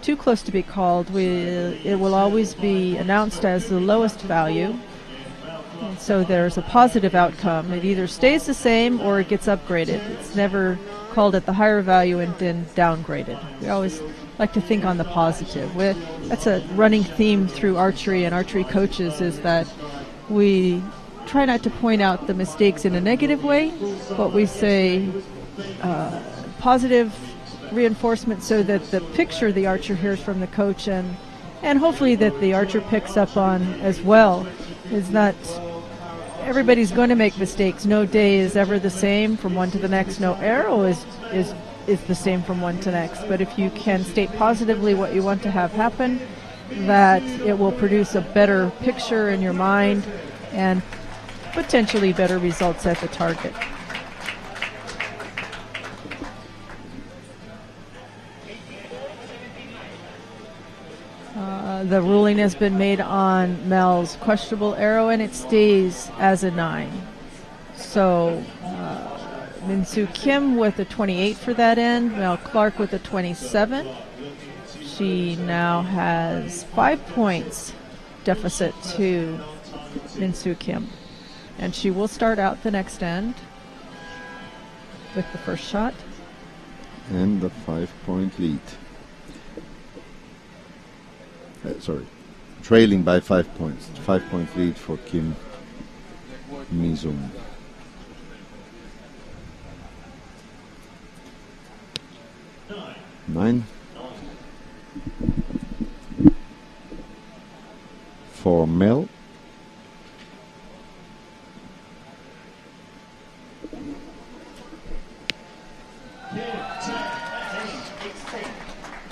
too close to be called, it will always be announced as the lowest value. And so there's a positive outcome. It either stays the same or it gets upgraded. It's never called at the higher value and then downgraded. We always like to think on the positive. That's a running theme through archery and archery coaches, is that we try not to point out the mistakes in a negative way, but we say positive reinforcement so that the picture the archer hears from the coach and hopefully that the archer picks up on as well is not everybody's going to make mistakes. No day is ever the same from one to the next. No arrow is the same from one to next. But if you can state positively what you want to have happen, that it will produce a better picture in your mind and potentially better results at the target. The ruling has been made on Mel's questionable arrow, and it stays as a 9. So Min-Soo Kim with a 28 for that end, Mel Clark with a 27. She now has 5 points deficit to Min-Soo Kim. And she will start out the next end with the first shot. And the 5-point lead. Trailing by 5 points. 5-point lead for Kim Mi-sung. Nine. For Mel.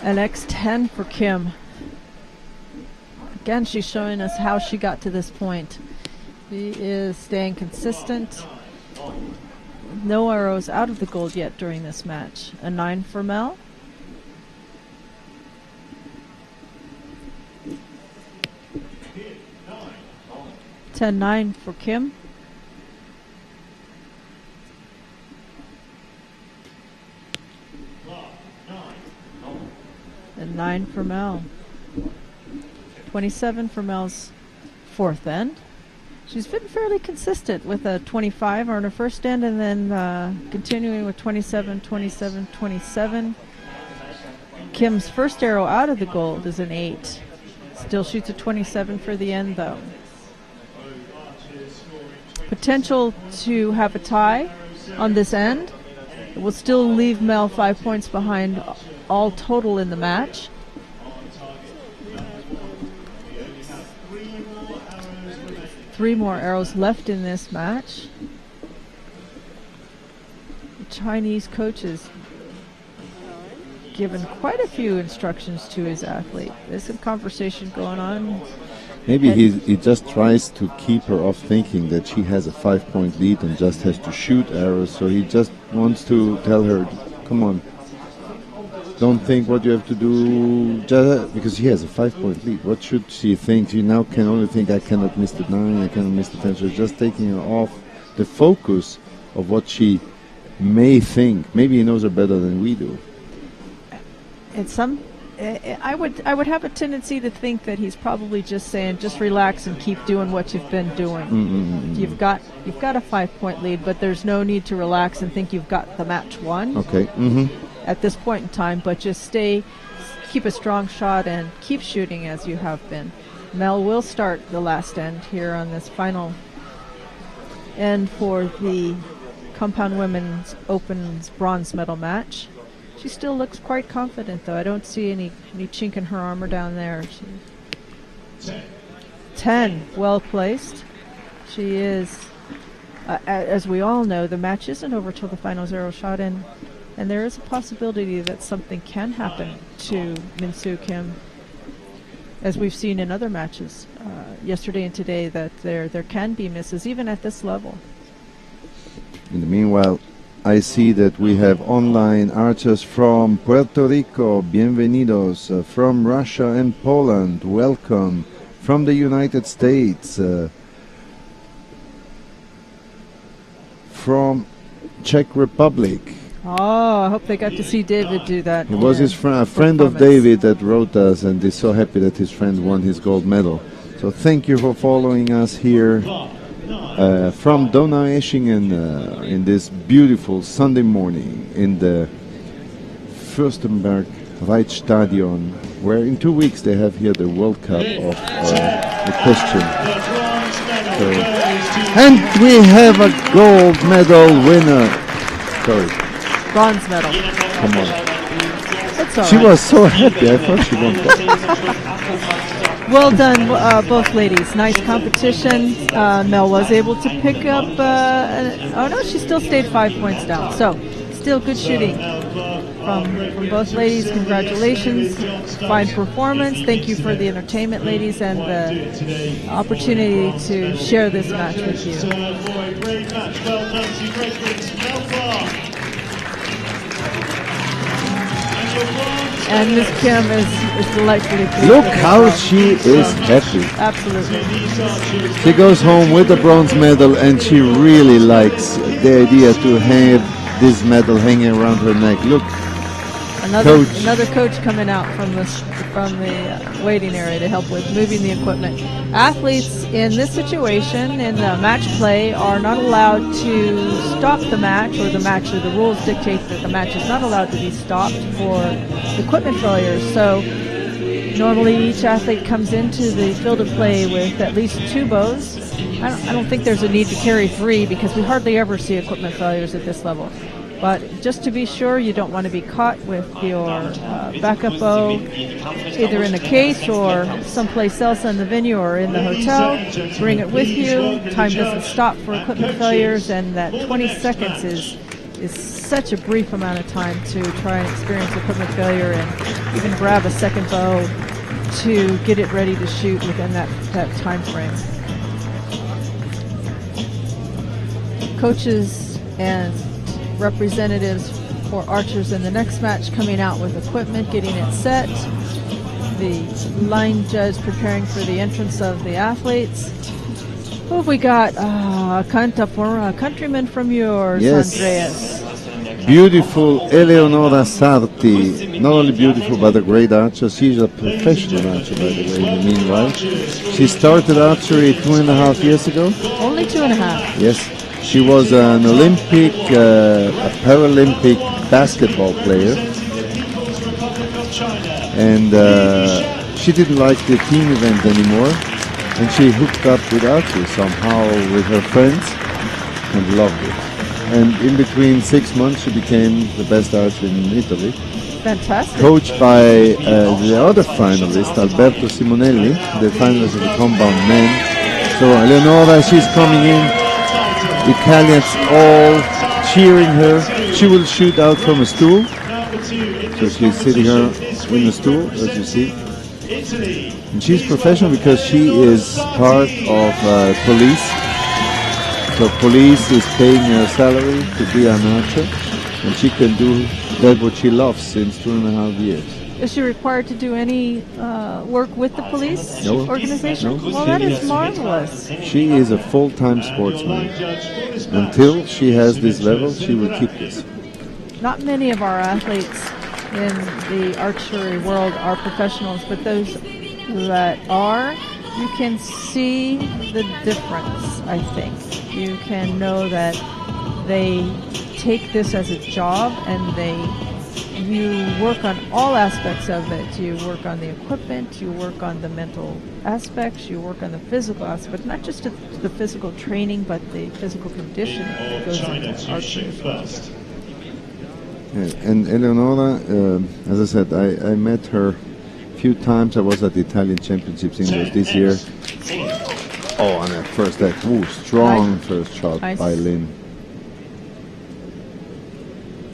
An X10 for Kim. Again, she's showing us how she got to this point. She is staying consistent. No arrows out of the gold yet during this match. A 9 for Mel. (10-9) for Kim. And 9 for Mel. 27 for Mel's fourth end. She's been fairly consistent with a 25 on her first end and then continuing with 27, 27, 27. Kim's first arrow out of the gold is an 8. Still shoots a 27 for the end though. Potential to have a tie on this end. It will still leave Mel 5 points behind all total in the match. Three more arrows left in this match. The Chinese coach has given quite a few instructions to his athlete. There's some conversation going on. Maybe he just tries to keep her off thinking that she has a 5-point lead and just has to shoot arrows. So he just wants to tell her, come on, don't think what you have to do, because she has a 5-point lead. What should she think? She now can only think, I cannot miss the 9, I cannot miss the 10. So it's just taking her off the focus of what she may think. Maybe he knows her better than we do. I would have a tendency to think that he's probably just saying, just relax and keep doing what you've been doing. You've got a 5-point lead, but there's no need to relax and think you've got the match won. Okay. At this point in time, but just keep a strong shot and keep shooting as you have been. Mel will start the last end here on this final end for the Compound Women's Open's bronze medal match. She still looks quite confident, though. I don't see any chink in her armor down there. 10, well placed. She is, as we all know, the match isn't over till the final zero shot in. And there is a possibility that something can happen to Min-Soo Kim. as we've seen in other matches yesterday and today, that there can be misses even at this level. In the meanwhile, I see that we have online archers from Puerto Rico, bienvenidos, from Russia and Poland, welcome, from the United States, from Czech Republic. Oh, I hope they got to see David do that. It was his a friend of David that wrote us, and he's so happy that his friend won his gold medal. So thank you for following us here from Donaueschingen in this beautiful Sunday morning in the Fürstenberg Reitstadion, where in 2 weeks they have here the World Cup of equestrian. So, and we have a gold medal winner. Sorry. Bronze medal. Come on. That's all She right. was so happy. I thought she won that. Well done, both ladies. Nice competition. Mel was able to pick up. Oh no, she still stayed 5 points down. So, still good shooting from both ladies. Congratulations. Fine performance. Thank you for the entertainment, ladies, and the opportunity to share this match with you. And Miss Kim is delightfully pleased. Look with how herself. she is happy. Absolutely. She goes home with the bronze medal, and she really likes the idea to have this medal hanging around her neck. Look, Another coach coming out from the waiting area to help with moving the equipment. Athletes in this situation, in the match play, are not allowed to stop the match, or the rules dictate that the match is not allowed to be stopped for equipment failures. So normally each athlete comes into the field of play with at least 2 bows. I don't think there's a need to carry 3, because we hardly ever see equipment failures at this level. But just to be sure, you don't want to be caught with your backup bow either in a case or someplace else in the venue or in the hotel. Bring it with you. Time doesn't stop for equipment failures, and that 20 seconds is such a brief amount of time to try and experience equipment failure and even grab a second bow to get it ready to shoot within that time frame. Coaches and representatives for archers in the next match coming out with equipment, getting it set. The line judge preparing for the entrance of the athletes. Who have we got? A countryman from yours, Yes. Andreas. beautiful Eleonora Sarti. Not only beautiful, but a great archer. She's a professional archer, by the way, in the meanwhile. She started archery 2.5 years ago. Only 2.5. Yes. She was an Olympic, a Paralympic basketball player. And she didn't like the team event anymore. And she hooked up with archery somehow with her friends and loved it. And in between 6 months, she became the best archer in Italy. Fantastic. Coached by the other finalist, Alberto Simonelli, the finalist of the compound men. So Eleonora, she's coming in. Italians all cheering her. She will shoot out from a stool. So she's sitting her in a stool, as you see. And she's professional because she is part of police. So police is paying her salary to be an archer, and she can do that what she loves since 2.5 years. Is she required to do any work with the police No. organization? No. Well, that is marvelous. She is a full-time sportsman. Until she has this level, she will keep this. Not many of our athletes in the archery world are professionals, but those that are, you can see the difference, I think. You can know that they take this as a job, and you work on all aspects of it. You work on the equipment, you work on the mental aspects, you work on the physical aspect, not just the physical training, but the physical conditioning that goes into archery as well. And Eleonora, as I said, I met her a few times. I was at the Italian Championships in this year. Oh, and at first that strong Nice. first shot Nice. by Lynn.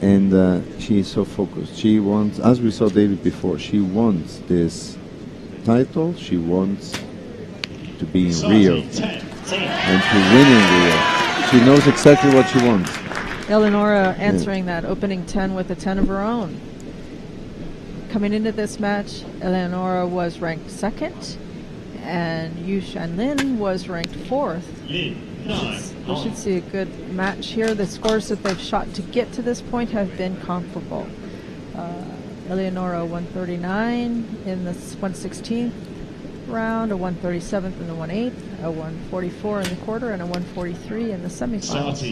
And she is so focused. She wants, as we saw David before, she wants this title. She wants to be in Rio and to win in Rio. She knows exactly what she wants. Eleonora answering that opening 10 with a 10 of her own. Coming into this match, Eleonora was ranked second, and Yu Shanlin was ranked fourth. We should see a good match here. The scores that they've shot to get to this point have been comparable. Eleonora 139 in the 116th round, a 137th in the 1/8, a 144 in the quarter, and a 143 in the semifinals.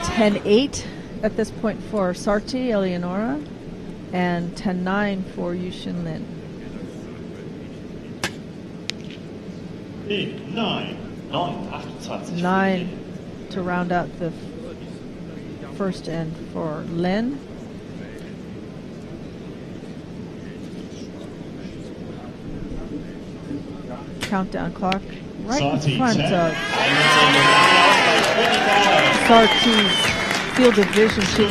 10-8 at this point for Sarti, Eleonora, and 10-9 for Yu Shanlin. 9 to round out the first end for Lin. Countdown clock right in front of Sarti's field of vision. She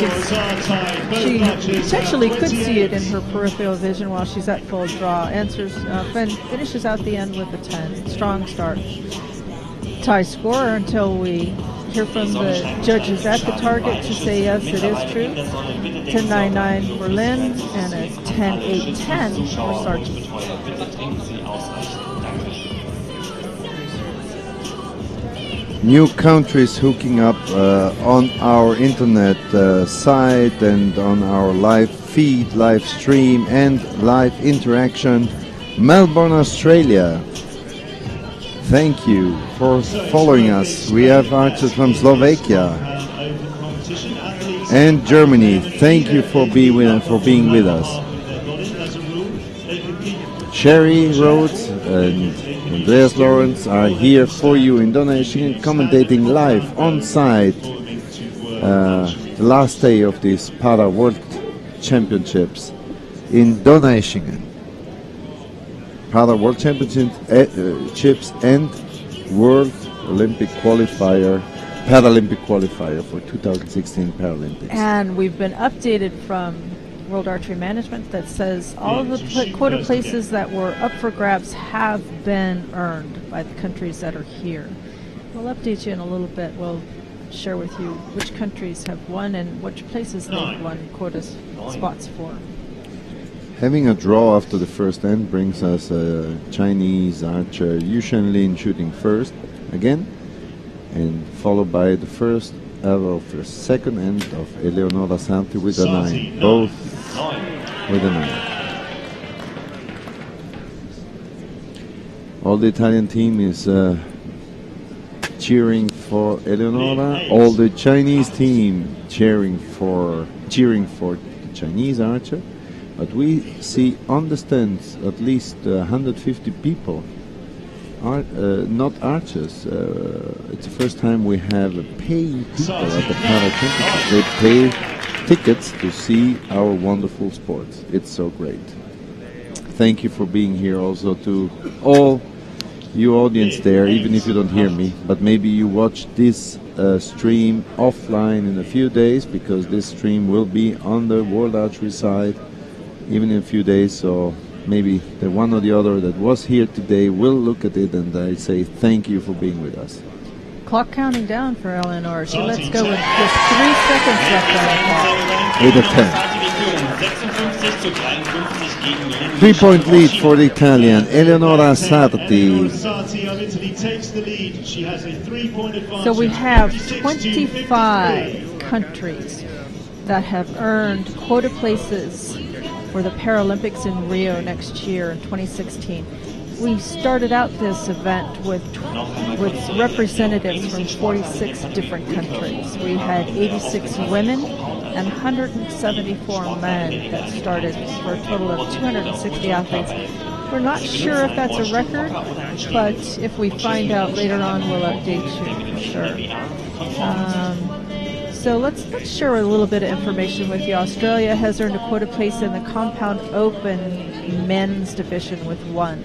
potentially could see it in her peripheral vision while she's at full draw. Finishes out the end with a 10. Strong start. Tie score until we hear from the judges at the target to say yes, it is true. 10-9-9 for Lin and a 10-8-10 for Sarti. New countries hooking up on our internet site and on our live feed, live stream and live interaction. Melbourne, Australia. Thank you for following us. We have archers from Slovakia and Germany. Thank you for being with us. Sherry Rhodes and Andreas Lawrence are here for you in Donaueschingen, commentating live on site the last day of these Para World Championships in Donaueschingen. Para World Championships and World Olympic qualifier, Paralympic qualifier for 2016 Paralympics. And we've been updated from World Archery Management that says all of the quota places that were up for grabs have been earned by the countries that are here. We'll update you in a little bit. We'll share with you which countries have won and which places they've won quota spots for. Having a draw after the first end brings us a Chinese archer Yu Shanlin shooting first again, and followed by the first of the second end of Eleonora Sarti with a 9, both with a 9. All the Italian team is cheering for Eleonora. All the Chinese team cheering for the Chinese archer. But we see on the stands at least 150 people, not archers. It's the first time we have paying people at the Para Championships. They pay tickets to see our wonderful sports. It's so great. Thank you for being here also to all you audience there, even if you don't hear me. But maybe you watch this stream offline in a few days, because this stream will be on the World Archery site even in a few days, so maybe the one or the other that was here today will look at it, and I say thank you for being with us. Clock counting down for Eleonora. She lets go with just 3 seconds left on the clock. With a 10. 3-point lead for the Italian, Eleonora Sarti. So we have 25 countries that have earned quota places for the Paralympics in Rio next year in 2016. We started out this event with representatives from 46 different countries. We had 86 women and 174 men that started, for a total of 260 athletes. We're not sure if that's a record, but if we find out later on, we'll update you for sure. So let's share a little bit of information with you. Australia has earned a quota place in the Compound Open men's division with 1.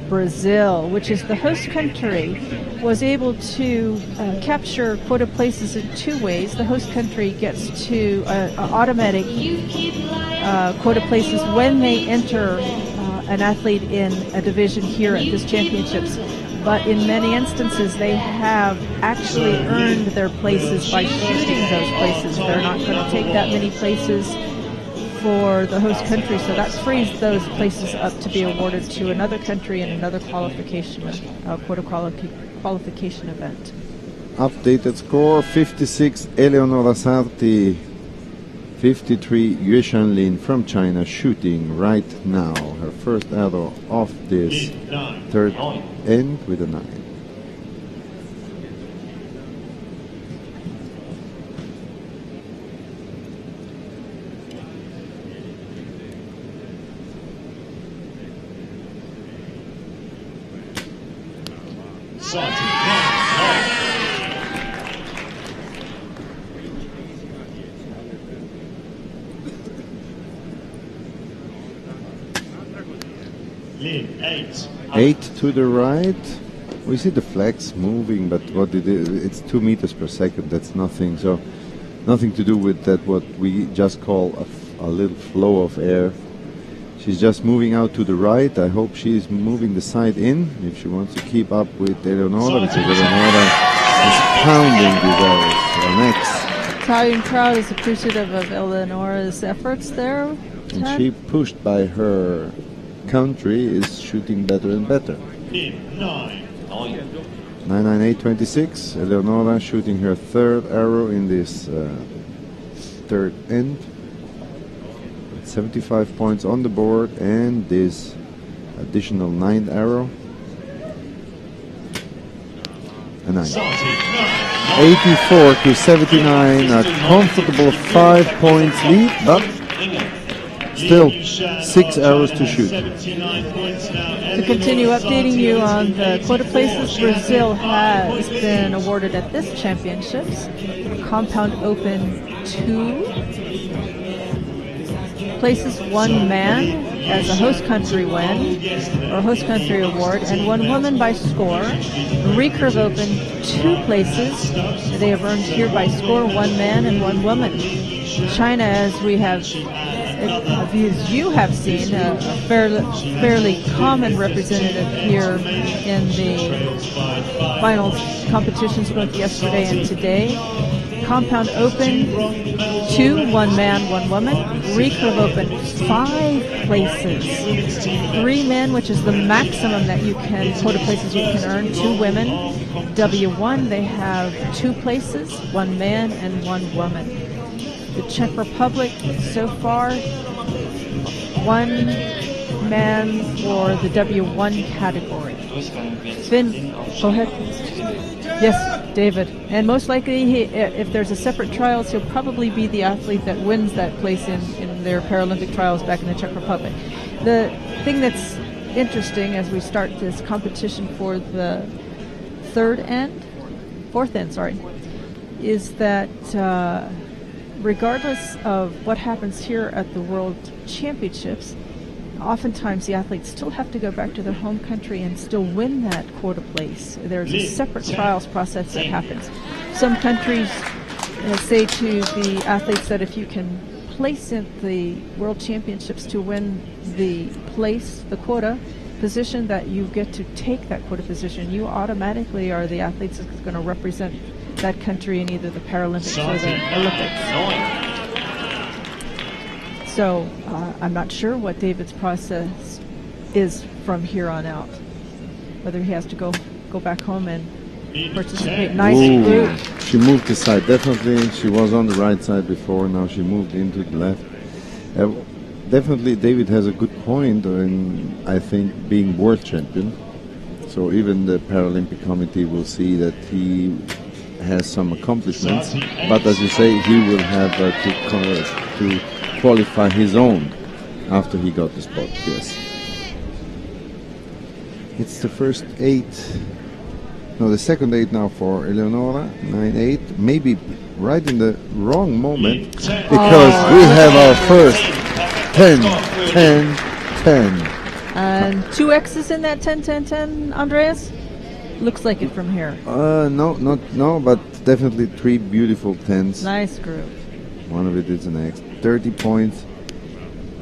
Brazil, which is the host country, was able to capture quota places in two ways. The host country gets to automatic quota places when they enter an athlete in a division here at this championships. But in many instances, they have actually earned their places by shooting those places. They're not going to take that many places for the host country, so that frees those places up to be awarded to another country in another qualification, quota qualification event. Updated score: 56 Eleonora Sarti, 53 Yue Shanlin from China, shooting right now her first arrow off this third end with a 9. Eight to the right. We see the flags moving, but what it is, it's 2 meters per second. That's nothing. So nothing to do with that. What we just call a little flow of air. She's just moving out to the right. I hope she's moving the side in if she wants to keep up with Eleonora, because Eleonora is pounding these arrows. Next. Italian crowd is appreciative of Eleonora's efforts there. And she, pushed by her country, is shooting better and better. 998.26. Eleonora shooting her third arrow in this third end. 75 points on the board, and this additional 9th arrow. A 9. 84 to 79, a comfortable 5 points lead, but still 6 arrows to shoot. To continue updating you on the quota places, Brazil has been awarded at this championships Compound Open 2 places, 1 man as a host country win or host country award, and 1 woman by score. Recurve Open 2 places. They have earned here by score, 1 man and 1 woman. China, as we have, as you have seen, a fairly common representative here in the finals competitions both yesterday and today. Compound Open 2, 1 man, 1 woman. Recurve Open 5 places, 3 men, which is the maximum that you can, quota places you can earn, 2 women. W1, they have 2 places, 1 man and 1 woman. The Czech Republic, so far, 1 man for the W1 category. Go ahead. Yes, David. And most likely, if there's a separate trials, he'll probably be the athlete that wins that place in their Paralympic trials back in the Czech Republic. The thing that's interesting as we start this competition for the fourth end, is that regardless of what happens here at the World Championships, oftentimes the athletes still have to go back to their home country and still win that quota place. There's a separate trials process that happens. Some countries say to the athletes that if you can place in the World Championships to win the place, the quota position, that you get to take that quota position. You automatically are the athletes that's going to represent that country in either the Paralympics or the Olympics. So I'm not sure what David's process is from here on out. Whether he has to go back home and participate. Nice group. She moved aside, definitely. She was on the right side before, now she moved into the left. Definitely David has a good point in, I think, being world champion. So even the Paralympic Committee will see that he has some accomplishments, but as you say, he will have to qualify his own after he got the spot. Yes, it's the first 8, no, the second 8 now for Eleonora. 9-8, maybe right in the wrong moment, because we have our first 10, 10, 10 And 2 X's in that 10-10-10, Andreas? Looks like it from here. No, but definitely 3 beautiful 10s. Nice group. One of it is an X. 30 points.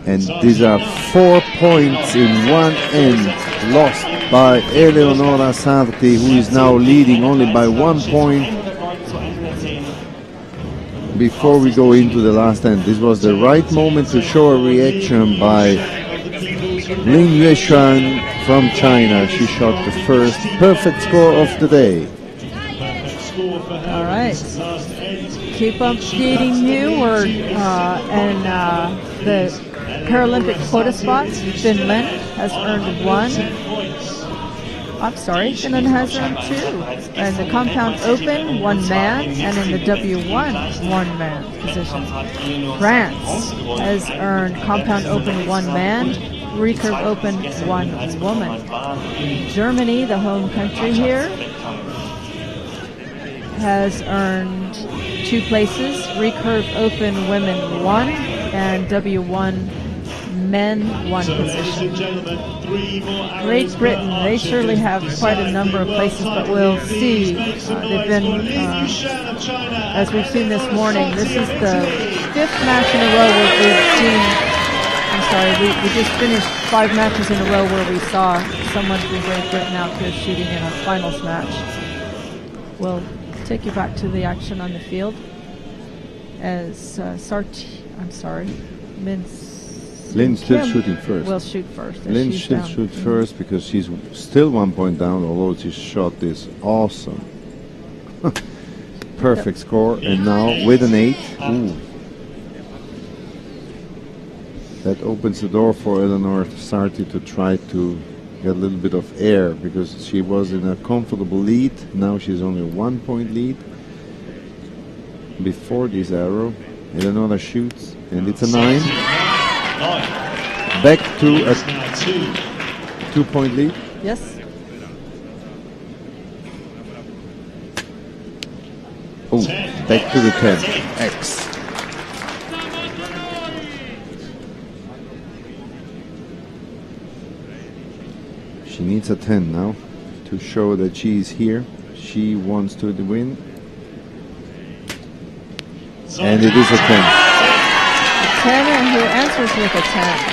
And these are 4 points in one end, lost by Eleonora Sarti, who is now leading only by 1 point. Before we go into the last end, this was the right moment to show a reaction by Lin Yueshuan from China. She shot the first perfect score of the day. All right. Keep updating you. We're the Paralympic quota spots. Finland has earned 1. I'm sorry, Finland has earned 2. And the compound open, 1 man, and in the W1, 1 man position. France has earned compound open, 1 man, recurve open, 1 woman. Germany, the home country here, has earned 2 places, recurve open women 1, and W1 men 1 position. Great Britain, they surely have quite a number of places, but we'll see. They've been, as we've seen this morning, this is the 5th match in a row where we've seen, I'm sorry, we just finished 5 matches in a row where we saw someone from Great Britain out here shooting in a finals match. We'll take you back to the action on the field as Lynn's still shooting first. Will shoot first. Lynn should shoot first because she's still 1 point down, although she shot this awesome. Perfect score, and now with an 8. Ooh. That opens the door for Eleanor Sarti to try to get a little bit of air because she was in a comfortable lead. Now she's only 1 point lead. Before this arrow, Eleonora shoots, and it's a 9. Back to a 2 point lead. Yes. Oh, back to the 10. X. She needs a 10 now to show that she is here. She wants to win. And it is a 10. 10, and who answers with a 10.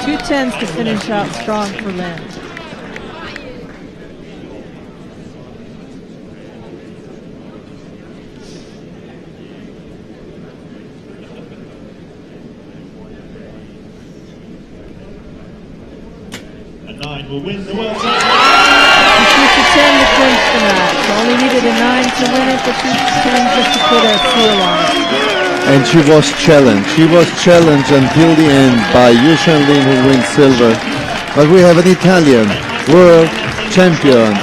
Two 10s to finish out strong for Lynn. A 9 will win the World Archery. She's a 10 to clinch the match. Only needed a 9 to win it, but she's a 10 just to put a seal on it. And she was challenged. She was challenged until the end by Yueshan Lin, who wins silver. But we have an Italian world champion.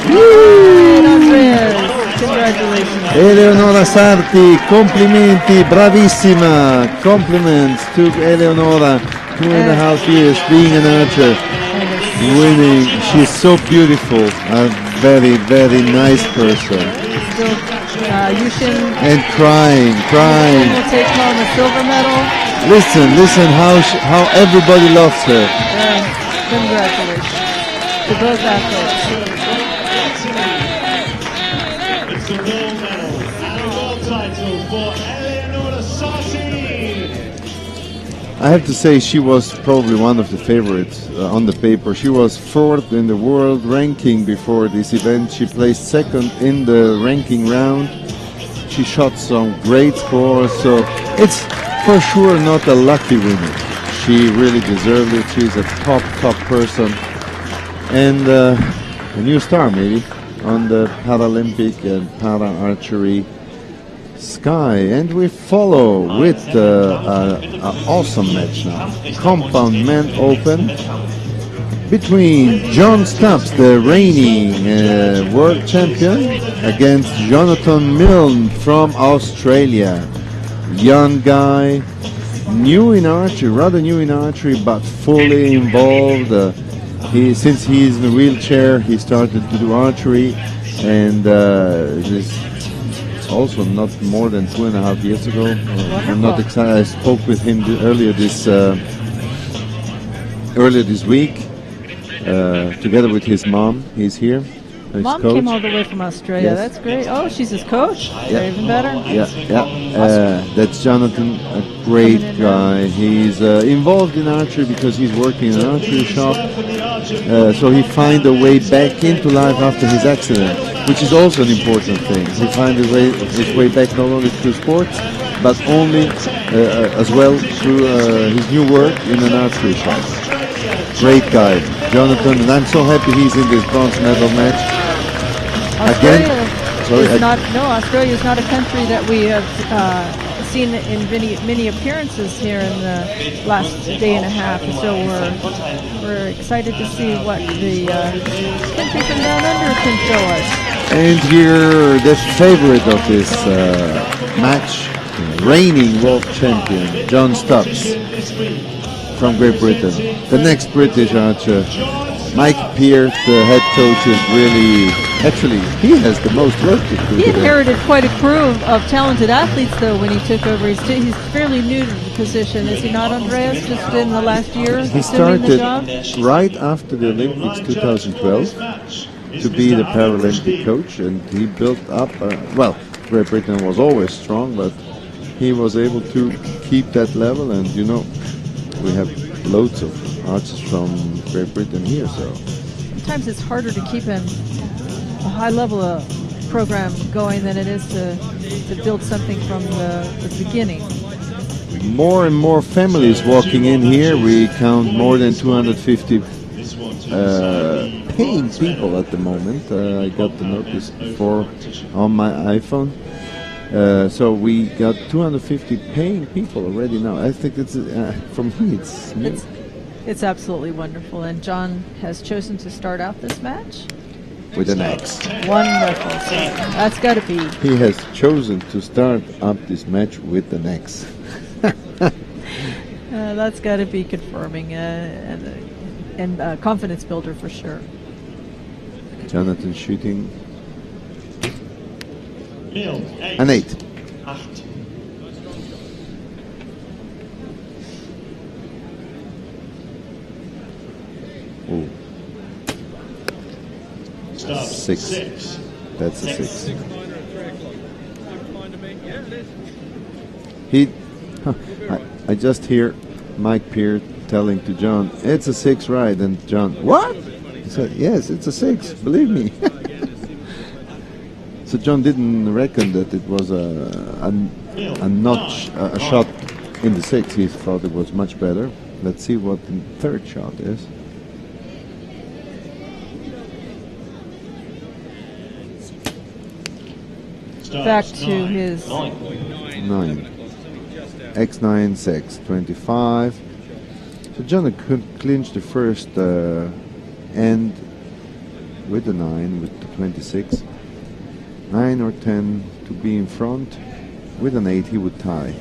Congratulations. Eleonora Sarti, complimenti, bravissima. Compliments to Eleonora, 2.5 years being an archer, winning. She's so beautiful, a very, very nice person. Yushin And crying. will take home a silver medal. Listen how everybody loves her. Congratulations to both athletes. It's a gold medal and a world title for Eleonora Sarti. I have to say she was probably one of the favorites on the paper. She was 4th in the world ranking before this event. She placed 2nd in the ranking round. She shot some great scores, so it's for sure not a lucky winner. She really deserved it. She's a top person and a new star maybe on the Paralympic and Para Archery sky. And we follow with an awesome match now. Compound Men Open between John Stubbs, the reigning world champion, against Jonathan Milne from Australia. Young guy, new in archery, rather new in archery, but fully involved. Since he's in a wheelchair, he started to do archery, and is also not more than 2.5 years ago. I'm not Wonderful. excited. I spoke with him earlier this week, together with his mom. He's here. His Mom coach. came all the way from Australia. Yes. That's great. Oh, she's his coach. Yeah. Even better. Yeah. That's Jonathan, a great Coming in now. guy. He's involved in archery because he's working in an archery shop. So he find a way back into life after his accident, which is also an important thing. He find his way back not only through sports, but only as well through his new work in an archery shop. Great guy, Jonathan, and I'm so happy he's in this bronze medal match. Australia Sorry, Australia is not a country that we have seen in many appearances here in the last day and a half. So we're excited to see what the country from down under can show us. And here, the favorite of this match, reigning world champion, John Stubbs from Great Britain. The next British archer, Mike Pearce, the head coach, is really, actually, he has the most work to do. He inherited quite a crew of talented athletes, though, when he took over. He's fairly new to the position, is he not, Andreas? Just in the last year, He assuming the started job? right after the Olympics 2012 to be the Paralympic coach, and he built up, well, Great Britain was always strong, but he was able to keep that level, and you know, we have loads of archers from Great Britain here, so. Sometimes it's harder to keep a high level of program going than it is to build something from the beginning. More and more families walking in here. We count more than 250 paying people at the moment. I got the notice before on my iPhone. So we got 250 paying people already now. I think it's for me it's new. It's absolutely wonderful, and John has chosen to start out this match With an X. Wonderful. So that's got to be. He has chosen to start up this match with an X. That's got to be confirming and confidence builder for sure. Jonathan shooting Neil, an 8. Oh, Stop. 6. That's a 6. I just hear Mike Pearce telling to John, "It's a 6, right?" And John, "What?" He said, "Yes, it's a 6. Believe me." So John didn't reckon that it was a notch, a shot in the 6. He thought it was much better. Let's see what the third shot is. Back to his 9. X9, 6, 25. So John could clinch the first end with the 9, with the 26. 9 or 10 to be in front. With an 8 he would tie.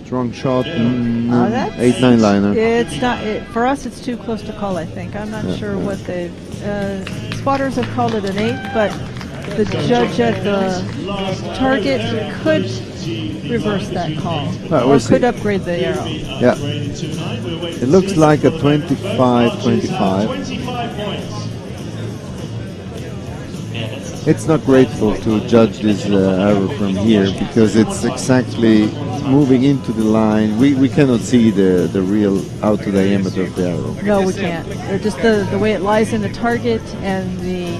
Strong shot, 8-9 liner. It's not for us. It's too close to call. I think I'm not sure what the spotters have called it an 8, but the judge at the target could reverse that call or could upgrade the arrow. Yeah, it looks like a 25-25. It's not grateful to judge this arrow from here because it's exactly moving into the line. We cannot see the real outer diameter of the arrow. No, we can't. Just the way it lies in the target and the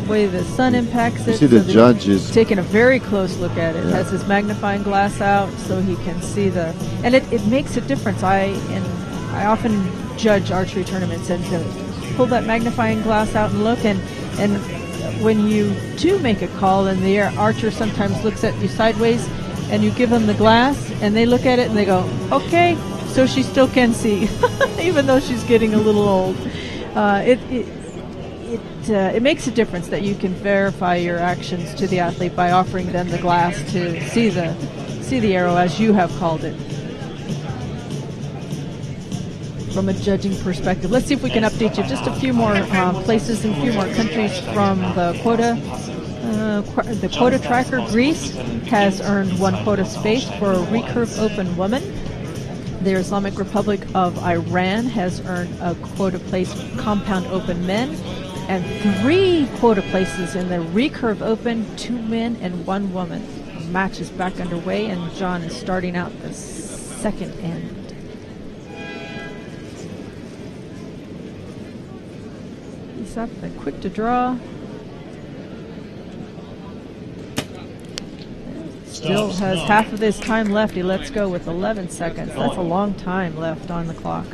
way the sun impacts it. You see the judge is taking a very close look at it. Has his magnifying glass out so he can see and it makes a difference. I often judge archery tournaments and pull that magnifying glass out and look, and when you do make a call and the archer sometimes looks at you sideways and you give them the glass and they look at it and they go, okay, so she still can see even though she's getting a little old. It makes a difference that you can verify your actions to the athlete by offering them the glass to see the arrow as you have called it. from a judging perspective. Let's see if we can update you. Just a few more places and a few more countries from the quota. The quota tracker. Greece has earned 1 quota space for a recurve open woman. The Islamic Republic of Iran has earned a quota place for compound open men, and 3 quota places in the recurve open, 2 men and 1 woman. The match is back underway, and John is starting out the second end. He's up and quick to draw. Still has half of his time left. He lets go with 11 seconds. That's a long time left on the clock.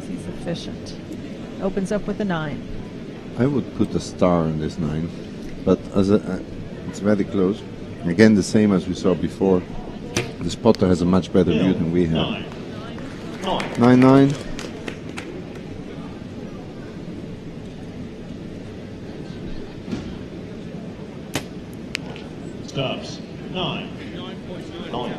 He's efficient. Opens up with a 9. I would put a star on this 9, but it's very close. Again, the same as we saw before. The spotter has a much better view than we have. 9-9. Stops. 9. 9.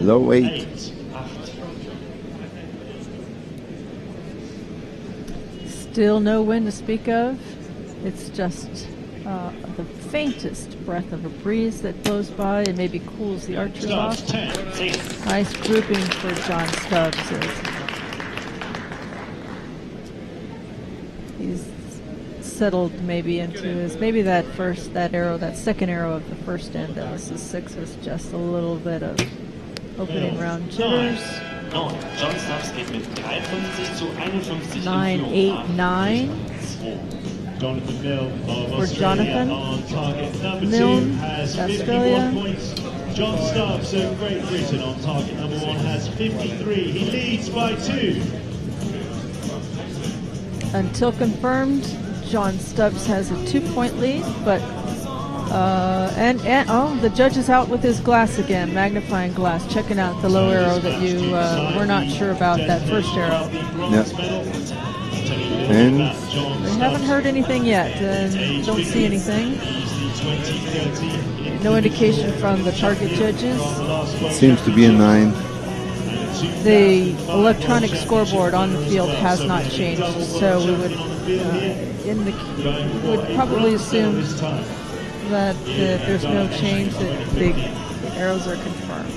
Low 8. Still no wind to speak of. It's just the faintest breath of a breeze that blows by and maybe cools the archers off. Nice grouping for John Stubbs. He's settled maybe into his, maybe that second arrow of the first end. This is 6 is just a little bit of opening round jitters. 9-8-9. Jonathan Milne For Jonathan on target number 2 Milne, has Australia. 51 points. John Stubbs of Great Britain on target number 1 has 53. He leads by 2. Until confirmed, John Stubbs has a 2-point lead, but the judge is out with his glass again, magnifying glass, checking out the low arrow that you were not sure about, that first arrow. Yep. And We haven't heard anything yet, and don't see anything. No indication from the target judges. it seems to be a 9. The electronic scoreboard on the field has not changed, so we would probably assume that if there's no change, that the arrows are confirmed.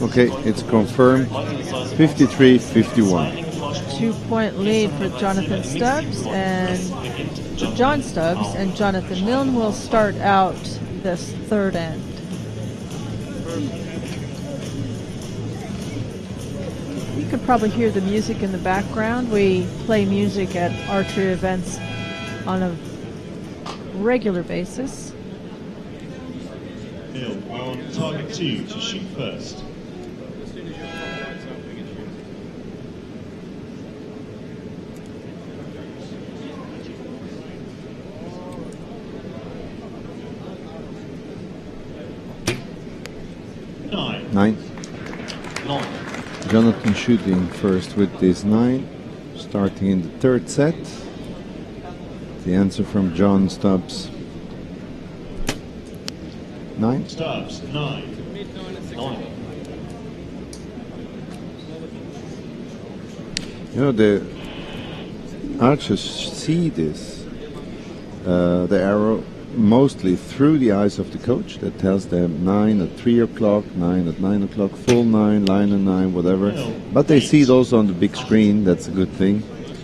Okay, it's confirmed. 53-51. 2-point lead for Jonathan Stubbs and John Stubbs, and Jonathan Milne will start out this third end. You can probably hear the music in the background. We play music at archery events on a regular basis. Milne on target 2 to shoot first. Nine. Jonathan shooting first with this 9, starting in the third set. The answer from John Stubbs. 9. Stubbs, 9. You know, the archers see this, the arrow, mostly through the eyes of the coach that tells them 9 at 3 o'clock, 9 at 9 o'clock, full 9, line and 9, whatever. But they see those on the big screen. That's a good thing.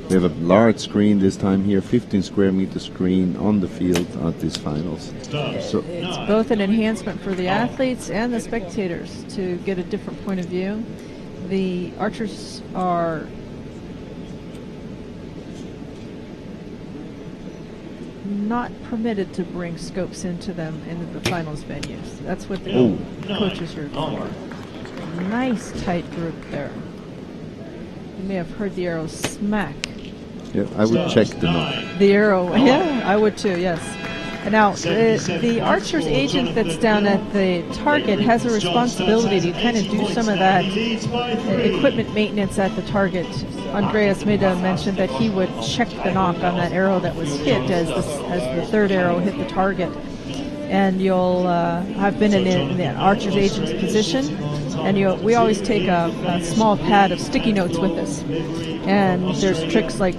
We have a large screen this time here, 15 square meter screen on the field at these finals. So It's both an enhancement for the athletes and the spectators to get a different point of view. The archers are not permitted to bring scopes into the finals venues. That's what the coaches are for. Nice tight group there. You may have heard the arrow smack Yeah, I would check the knock. The arrow, yeah, I would too, yes. And now, the archer's agent that's down at the target has a responsibility to kind of do some of that equipment maintenance at the target. Andreas Mida mentioned that he would check the knock on that arrow that was hit as the third arrow hit the target. And you'll, I've been in the archer's agent's position, and we always take a small pad of sticky notes with us. And there's tricks like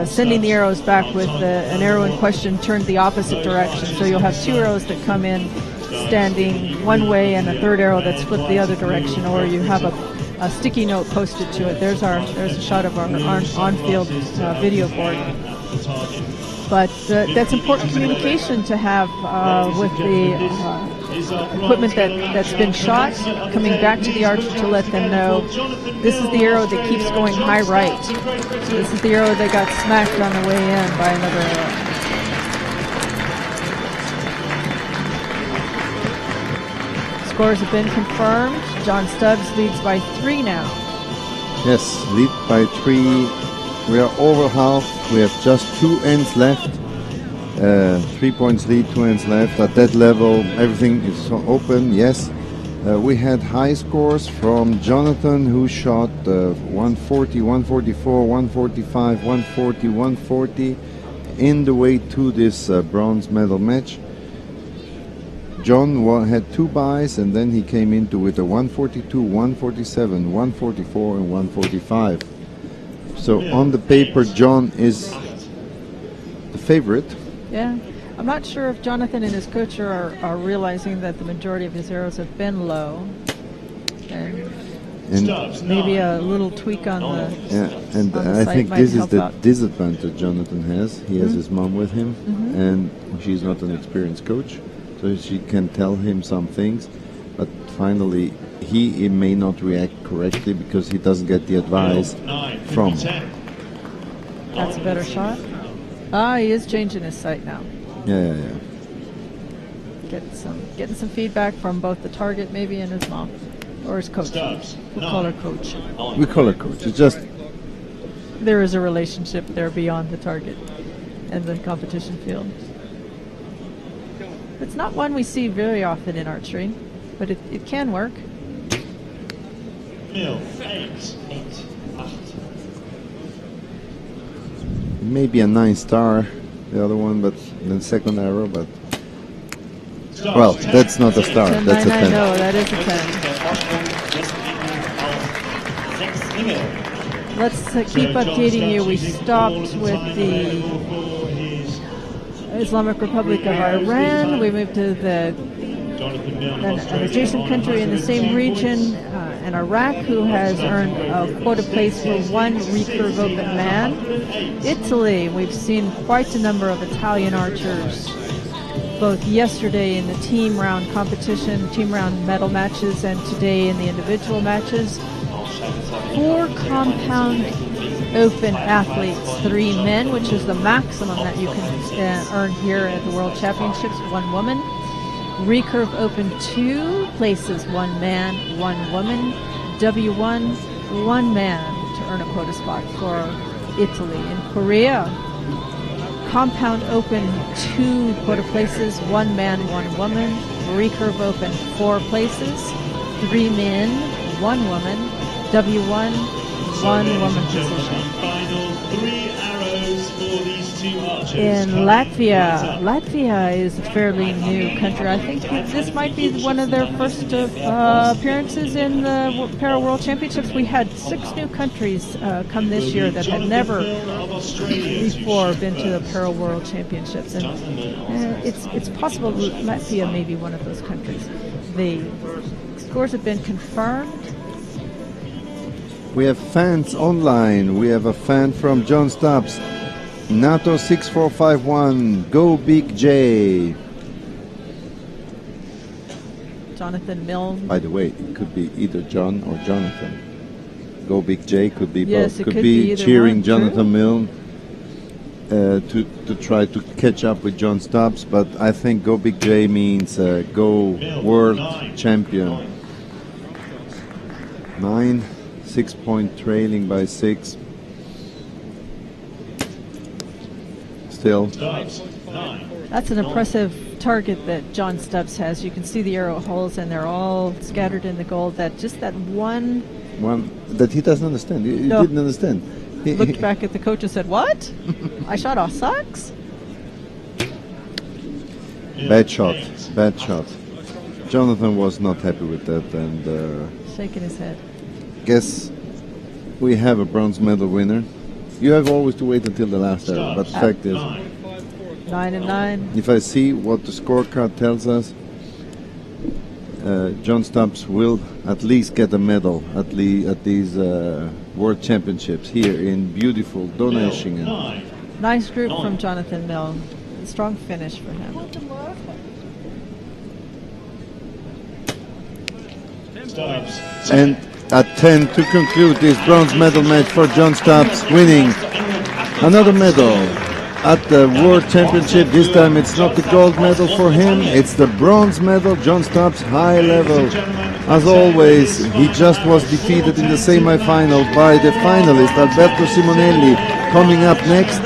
sending the arrows back with an arrow in question turned the opposite direction. So you'll have two arrows that come in standing one way and a third arrow that's flipped the other direction, or you have a sticky note posted to it. There's a shot of our on-field video board. But that's important communication to have with the equipment that's been shot, coming back to the archer to let them know this is the arrow that keeps going high right. This is the arrow that got smacked on the way in by another arrow. Scores have been confirmed. John Stubbs leads by 3 now. Yes, lead by 3. We are over half. We have just 2 ends left. 3 points lead, 2 ends left. At that level, everything is open. Yes, we had high scores from Jonathan, who shot 140, 144, 145, 140, 140 in the way to this bronze medal match. John had 2 buys, and then he came into with a 142, 147, 144, and 145. So on the paper, John is the favorite. Yeah, I'm not sure if Jonathan and his coach are realizing that the majority of his arrows have been low, and maybe a little tweak on the I think this is the disadvantage Jonathan has. He has his mom with him, and she's not an experienced coach, so she can tell him some things, but finally he may not react correctly because he doesn't get the advice from. That's a better shot. He is changing his sight now. Yeah. Getting some feedback from both the target maybe and his mom or his coach. We'll call her coach. We call her coach. It's just there is a relationship there beyond the target and the competition field. It's not one we see very often in archery, but it can work. Maybe a 9-star, the other one, but the second arrow, but well, that's not a star, that's a 10. No, that is a 10. Let's keep updating you. We stopped with the Islamic Republic of Iran. We moved to an adjacent country in the same region, and Iraq, who has earned a quota place for 1 recurve open man. Italy, we've seen quite a number of Italian archers, both yesterday in the team round competition, team round medal matches, and today in the individual matches. 4 compound open athletes, 3 men, which is the maximum that you can earn here at the World Championships, 1 woman. Recurve open 2 places, 1 man, 1 woman. W1, 1 man to earn a quota spot for Italy. In Korea, compound open 2 quota places, 1 man, 1 woman. Recurve open 4 places, 3 men, 1 woman. W1, 1 woman position. In Latvia is a fairly new country. I think this might be one of their first appearances in the Para World Championships. We had 6 new countries come this year that had never before been to the Para World Championships, and it's possible Latvia may be one of those countries. The scores have been confirmed. We have fans online. We have a fan from John Stubbs. NATO 6451, go Big J. Jonathan Milne. By the way, it could be either John or Jonathan. Go Big J could be yes, both. It could be either cheering one, Jonathan Milne to try to catch up with John Stubbs, but I think Go Big J means go world champion. 9, 6 point trailing by 6. still. That's an impressive target that John Stubbs has. You can see the arrow holes, and they're all scattered in the gold. That one that he doesn't understand. He No. didn't understand. He looked back at the coach and said, "What? I shot off socks?" Bad shot. Bad shot. Jonathan was not happy with that, and Shaking his head. guess we have a bronze medal winner. You have always to wait until the last arrow, but the fact is, 9 and 9. if I see what the scorecard tells us, John Stubbs will at least get a medal at these World Championships here in beautiful Donaueschingen. Nice group from Jonathan Mill. Strong finish for him. And at 10 to conclude this bronze medal match for John Stubbs, winning another medal at the World Championship. This time it's not the gold medal for him, it's the bronze medal. John Stubbs, high level. As always, he just was defeated in the semi-final by the finalist Alberto Simonelli. Coming up next,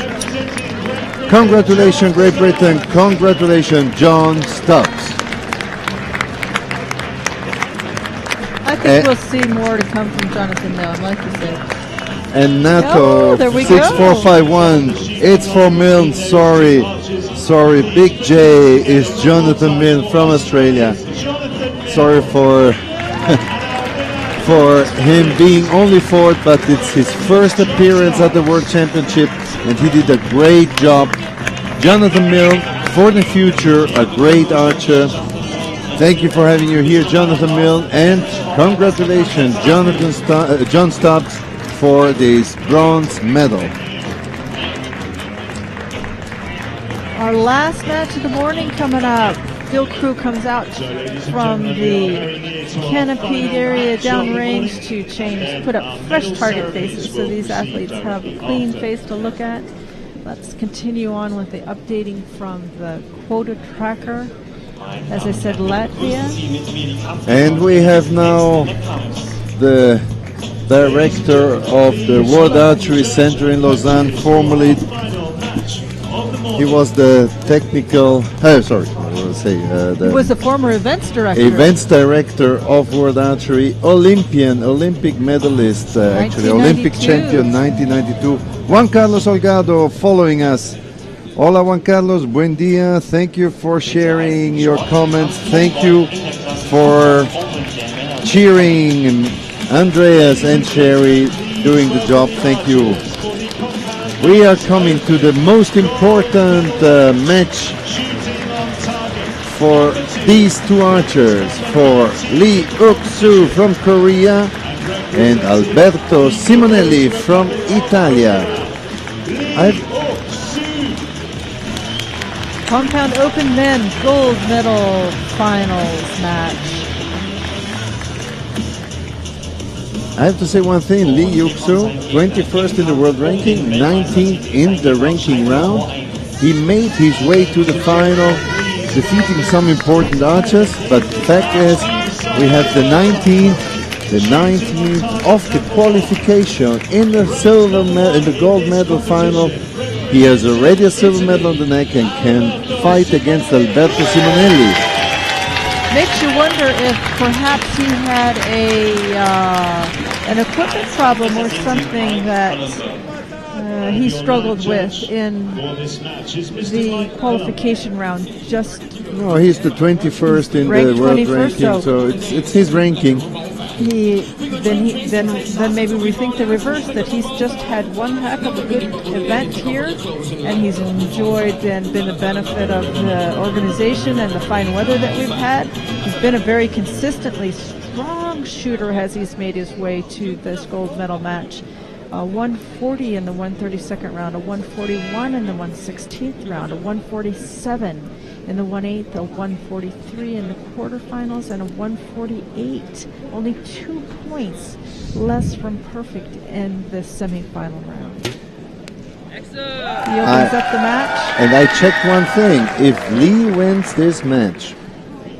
congratulations Great Britain, congratulations John Stubbs. I think we'll see more to come from Jonathan Mill, like you said. And NATO Oh, there we 6451. It's for Milne. Sorry. Big J is Jonathan Milne from Australia. Sorry for for him being only fourth, but it's his first appearance at the World Championship, and he did a great job. Jonathan Milne, for the future, a great archer. Thank you for having you here, Jonathan Milne, and congratulations, John Stubbs, for this bronze medal. Our last match of the morning coming up. Field crew comes out from the canopied area downrange to put up fresh target faces so these athletes have a clean face to look at. Let's continue on with the updating from the quota tracker. As I said, Latvia. And we have now the director of the World Archery Center in Lausanne, formerly he was the technical, He was the former events director of World Archery, Olympic medalist, actually Olympic champion 1992. Juan Carlos Olgado following us. Hola Juan Carlos, buen dia. Thank you for sharing your comments. Thank you for cheering Andreas and Sherry doing the job. Thank you. We are coming to the most important match for these two archers, for Lee Uk-soo from Korea and Alberto Simonelli from Italia. Compound Open Men gold medal finals match. I have to say one thing, Lee Uk-soo, 21st in the world ranking, 19th in the ranking round. He made his way to the final, defeating some important archers, but the fact is, we have the 19th of the qualification in the in the gold medal final. He has already a silver medal on the neck and can fight against Alberto Simonelli. Makes you wonder if perhaps he had an equipment problem or something that he struggled with in the qualification round. No, he's the 21st in the world ranking, so it's his ranking. Then maybe we think the reverse, that he's just had one heck of a good event here, and he's enjoyed and been a benefit of the organization and the fine weather that we've had. He's been a very consistently strong shooter as he's made his way to this gold medal match. 140 in the 132nd round, a 141 in the 116th round, a 147 in the 1/8, a 143 in the quarterfinals, and a 148. Only 2 points less from perfect in the semifinal round. He opens up the match. And I checked one thing. If Lee wins this match,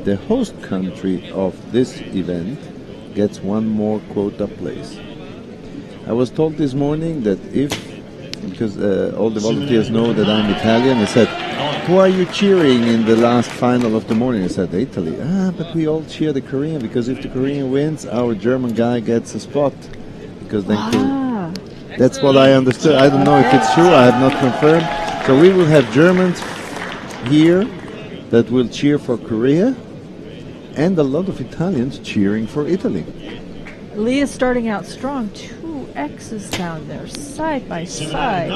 the host country of this event gets one more quota place. I was told this morning that if because all the volunteers know that I'm Italian. They said, "Who are you cheering in the last final of the morning?" I said, "Italy." But we all cheer the Korean, because if the Korean wins, our German guy gets a spot. Because then that's what I understood. I don't know if it's true. I have not confirmed. So we will have Germans here that will cheer for Korea, and a lot of Italians cheering for Italy. Lee is starting out strong. 2 X's down there, side by side.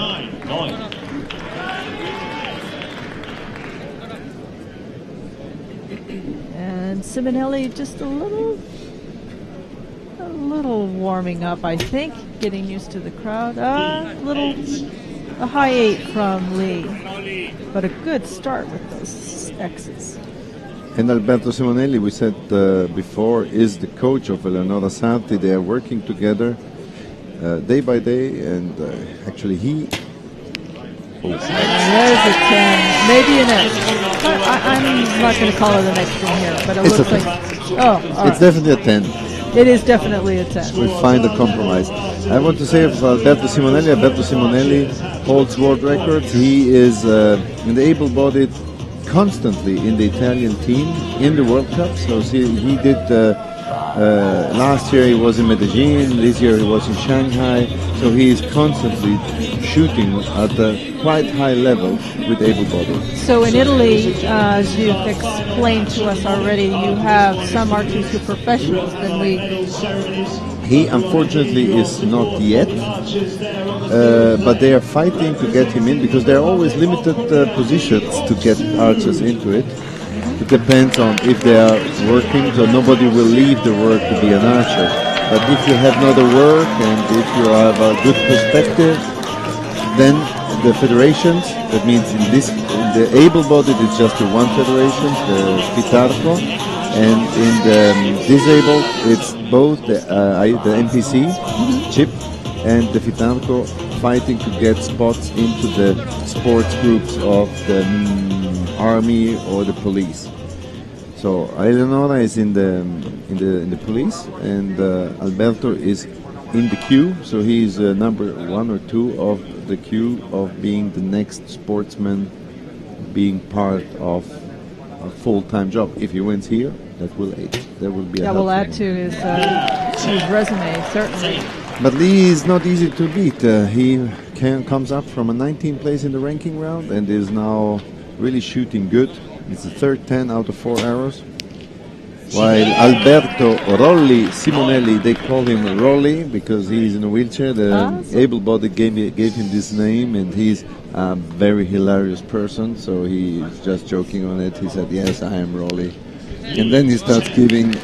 And Simonelli just a little warming up, I think, getting used to the crowd. A high 8 from Lee, but a good start with those X's. And Alberto Simonelli, we said before, is the coach of Eleonora Sarti. They are working together day by day, and actually he... There's a 10, maybe an X. I'm not going to call it an X from here, but it looks like... Oh, all it's right. definitely a 10. It is definitely a 10. We find a compromise. I want to say of Alberto Simonelli holds world records. He is in the able-bodied constantly in the Italian team in the World Cup. So he did last year he was in Medellin, this year he was in Shanghai. So he is constantly shooting at a quite high level with able-bodied. So in Italy, as you've explained to us already, you have some archers who are professionals. Then He unfortunately is not yet, but they are fighting to get him in, because there are always limited positions to get archers into it. It depends on if they are working, so nobody will leave the work to be an archer. But if you have no other work and if you have a good perspective, then the federations, that means in the able-bodied it's just the one federation, the FITARCO, and in the disabled it's both the NPC, CHIP, and the FITARCO fighting to get spots into the sports groups of the army or the police. So Eleonora is in the police, and Alberto is in the queue. So he is number 1 or 2 of the queue of being the next sportsman, being part of a full-time job. If he wins here, that will be a help will for add him. to his resume, certainly. But Lee is not easy to beat. He comes up from a 19th place in the ranking round and is now really shooting good. It's the third 10 out of 4 arrows. While Alberto Rolli Simonelli, they call him Rolli because he's in a wheelchair. The able-bodied gave him this name, and he's a very hilarious person, so he's just joking on it. He said, "Yes, I am Rolli." And then he starts giving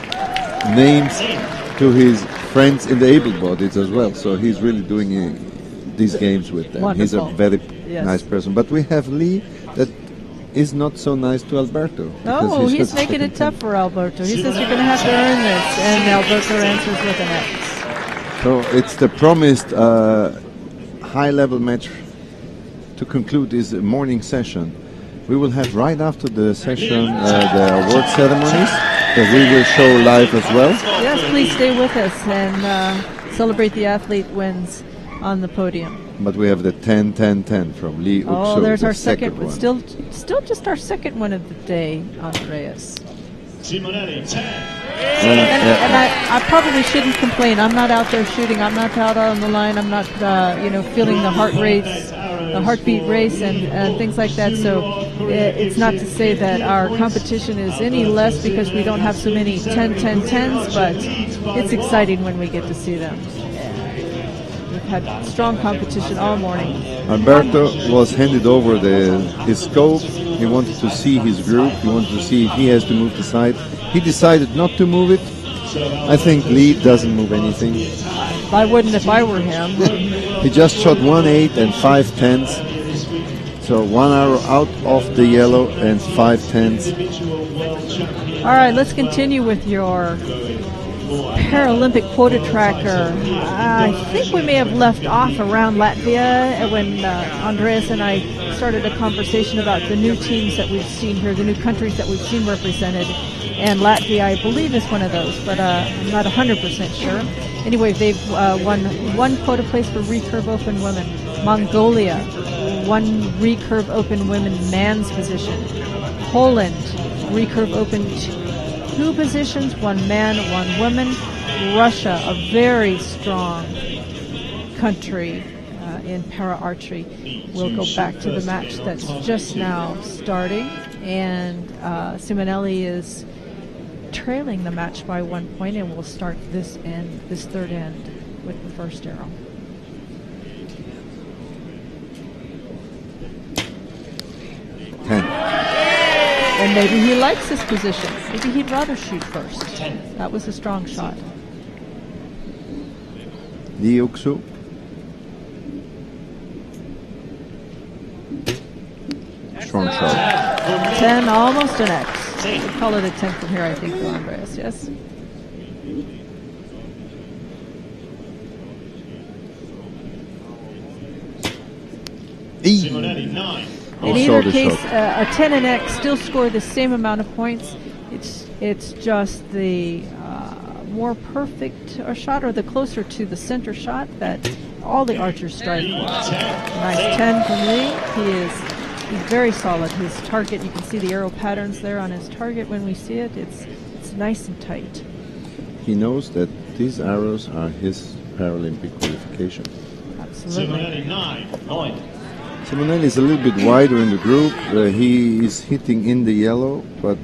names to his friends in the able-bodied as well. So he's really doing these games with them. Wonderful. He's a very nice person. But we have Lee that is not so nice to Alberto. No, he's making it tough for Alberto. He says you're going to have to earn this, and Alberto answers with an X. So it's the promised high-level match to conclude this morning session. We will have right after the session the award ceremonies that we will show live as well. Yes, please stay with us and celebrate the athlete wins on the podium. But we have the 10-10-10 from Lee Ukso. Oh, there's our second one. Still just our second one of the day, Andreas. Simonelli, 10. And I probably shouldn't complain. I'm not out there shooting. I'm not out on the line. I'm not, feeling the heartbeat race and things like that. So it's not to say that our competition is any less because we don't have so many 10-10-10s, but it's exciting when we get to see them. We've had strong competition all morning. Alberto was handed over his scope. He wanted to see his group. He wanted to see if he has to move the side. He decided not to move it. I think Lee doesn't move anything. I wouldn't if I were him. He just shot 1 8 and 5 10s. So 1 arrow out of the yellow and 5 10s. All right, let's continue with your Paralympic quota tracker. I think we may have left off around Latvia when Andreas and I started a conversation about the new teams that we've seen here, the new countries that we've seen represented. And Latvia, I believe, is one of those, but I'm not 100% sure. Anyway, they've won one quota place for recurve open women. Mongolia, one recurve open women man's position. Poland, recurve open two positions, one man, one woman. Russia, a very strong country in para archery. We'll go back to the match that's just now starting, and Simonelli is trailing the match by 1 point, and we'll start this third end with the first arrow. And maybe he likes this position. Maybe he'd rather shoot first. That was a strong shot. Liuksu. Strong shot. 10, almost an X. We'll call it a 10 from here, I think, though, Andreas, yes? Simonetti, 9. In either case, a 10 and X still score the same amount of points. It's just the more perfect shot, or the closer to the center shot that all the archers strive for. Nice 10 from Lee. He's very solid. His target, you can see the arrow patterns there on his target when we see it. It's nice and tight. He knows that these arrows are his Paralympic qualification. Absolutely. Simonetti, 9 point. Simonelli is a little bit wider in the group. He is hitting in the yellow, but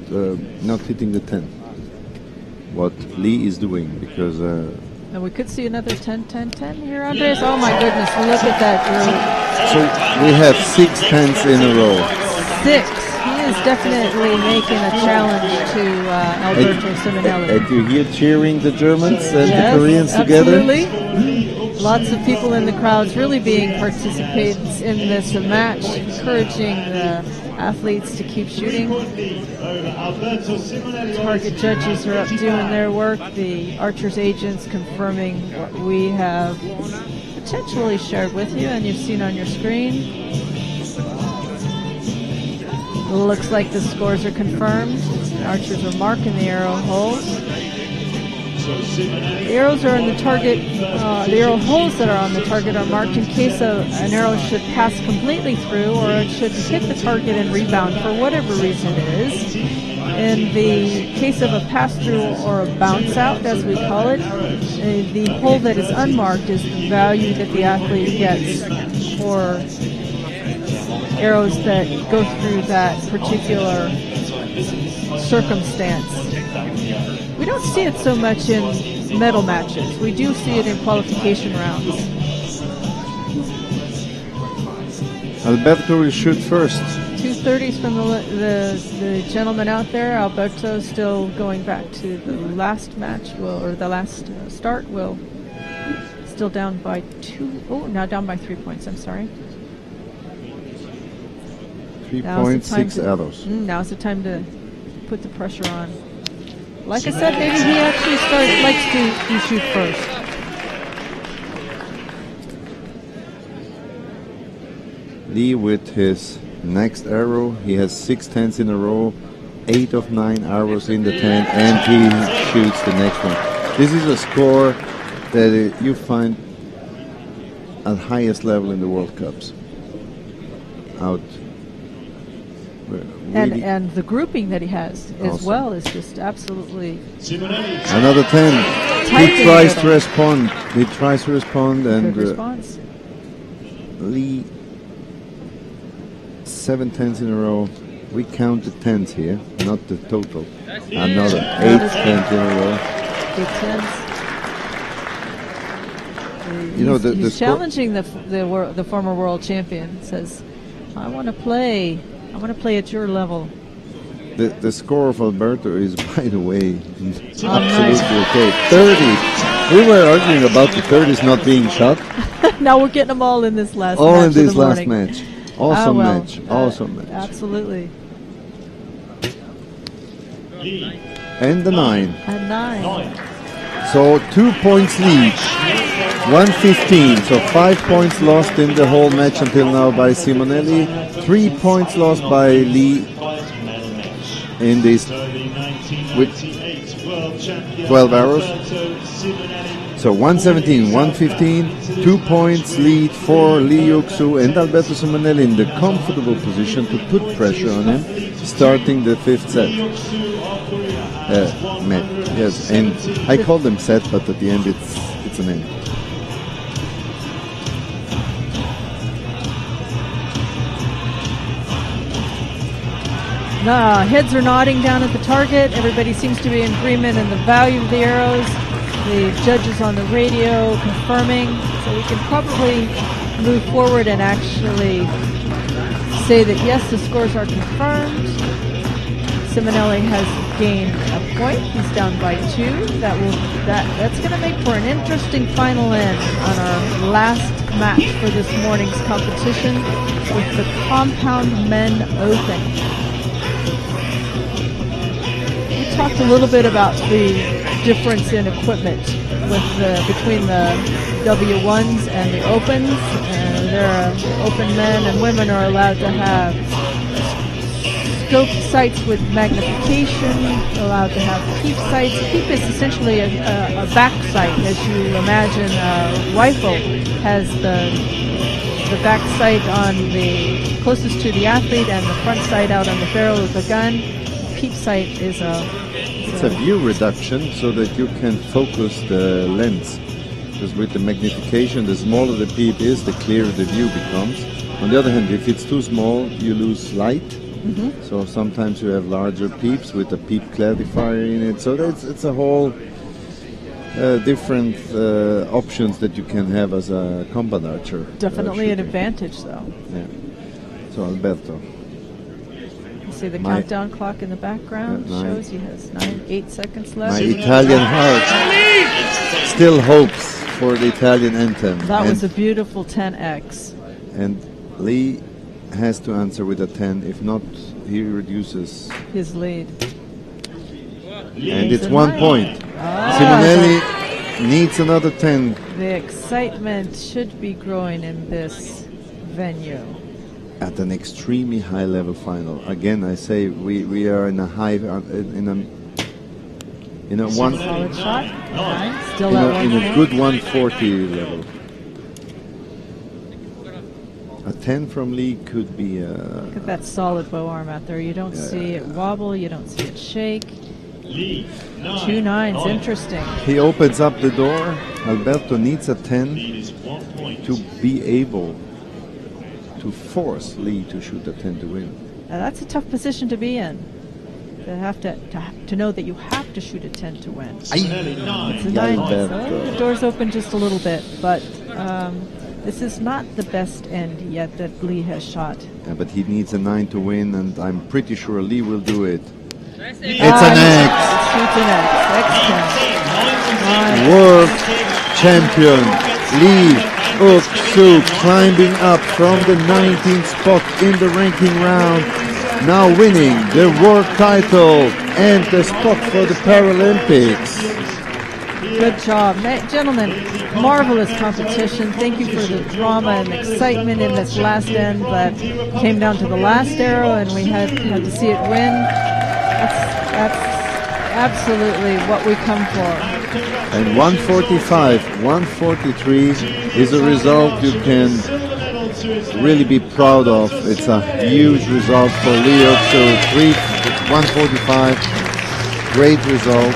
not hitting the 10. What Lee is doing, because... and we could see another 10, 10, 10 here, Andres. Oh my goodness, look at that. So we have 6 10s in a row. 6. He is definitely making a challenge to Alberto Simonelli. And you hear cheering the Germans and Yes, the Koreans together? Absolutely. Lots of people in the crowds really being participants in this match, encouraging the athletes to keep shooting. Target judges are up doing their work. The archers' agents confirming what we have potentially shared with you and you've seen on your screen. Looks like the scores are confirmed. The archers are marking the arrow holes. The arrows are on the target, the arrow holes that are on the target are marked in case an arrow should pass completely through, or it should hit the target and rebound for whatever reason it is. In the case of a pass-through or a bounce-out, as we call it, the hole that is unmarked is the value that the athlete gets for arrows that go through that particular circumstance. We don't see it so much in medal matches. We do see it in qualification rounds. Alberto will shoot first. 230s from the gentleman out there. Alberto still going back to the last match, or the last start. Still down by 2. Oh, now down by 3 points. I'm sorry. 3.6 arrows. Now's the time to put the pressure on. Like I said, maybe he actually likes to shoot first. Lee with his next arrow. He has 6 10s in a row, 8 of 9 arrows in the 10, and he shoots the next one. This is a score that you find at highest level in the World Cups. Out. Really And the grouping that he has as awesome. well is just absolutely... Another 10. He tries to respond. He tries to respond, and good response. Lee, 7 10s in a row. We count the 10s here, not the total. Another 8 10s in a row. 8 10s. You know, he's challenging the former world champion. Says, I want to play at your level. The score of Alberto is, by the way, absolutely okay. 30. We were arguing about the 30s not being shot. Now we're getting them all in this last match. All in this of the last morning. match. Awesome well, match. Awesome match. Absolutely. And the 9. And 9. So 2 points lead, 115. So 5 points lost in the whole match until now by Simonelli. 3 points lost by Lee in this with 12 arrows. So 117, 115, 2 points lead for Lee Yuk-soo and Alberto Simonelli in the comfortable position to put pressure on him, starting the fifth set. Yes, and I call them set, but at the end it's an end. The heads are nodding down at the target. Everybody seems to be in agreement in the value of the arrows. The judges on the radio confirming, so we can probably move forward and actually say that yes, the scores are confirmed. Simonelli has gained a point. He's down by 2. That's going to make for an interesting final end on our last match for this morning's competition with the Compound Men Open. We talked a little bit about the difference in equipment between the W1s and the Opens. There are open men and women are allowed to have scope sights with magnification, allowed to have peep sights. Peep is essentially a back sight, as you imagine a rifle has the back sight on the closest to the athlete and the front sight out on the barrel of the gun. Peep sight is it's a view reduction so that you can focus the lens. Because with the magnification, the smaller the peep is, the clearer the view becomes. On the other hand, if it's too small, you lose light. Mm-hmm. So sometimes you have larger peeps with a peep clarifier in it. So it's a whole different options that you can have as a combat archer. Definitely an advantage, though. Yeah. So Alberto. See the countdown clock in the background shows he has 8 seconds left. My Italian heart still hopes for the Italian anthem. That was a beautiful 10x. And Lee has to answer with a 10. If not, he reduces his lead. And it's 1 point. Simonelli needs another 10. The excitement should be growing in this venue. At an extremely high level final. Again, I say we are in a high in a one solid shot. Still in a good 140 level. A 10 from Lee could be look at that solid bow arm out there. You don't see it wobble, you don't see it shake. 2 nines, interesting. He opens up the door. Alberto needs a 10 to be able to force Lee to shoot a 10 to win. That's a tough position to be in. To have to know that you have to shoot a 10 to win. It's a 9. So the door's open just a little bit, but this is not the best end yet that Lee has shot. Yeah, but he needs a 9 to win, and I'm pretty sure Lee will do it. It's an X. Shoots an X. World champion Lee Yuk-soo climbing up from the 19th spot in the ranking round, now winning the world title and the spot for the Paralympics. Good job. Gentlemen, marvelous competition. Thank you for the drama and excitement in this last end that came down to the last arrow and we had to see it win. That's absolutely what we come for. And 145, 143 is a result you can really be proud of. It's a huge result for Lee Yuk-soo. 145, great result.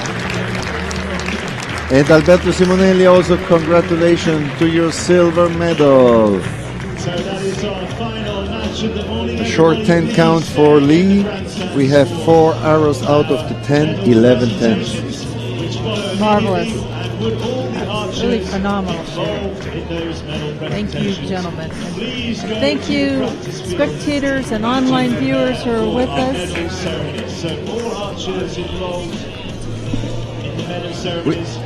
And Alberto Simonelli, also congratulations to your silver medal. So that is our final match of the morning. A short 10 count for Lee. We have 4 arrows out of the 10, 11 10s. Marvelous. Really phenomenal show. Thank you, gentlemen. And thank you, spectators and online viewers who are with us. So more archers involved in the medal ceremonies.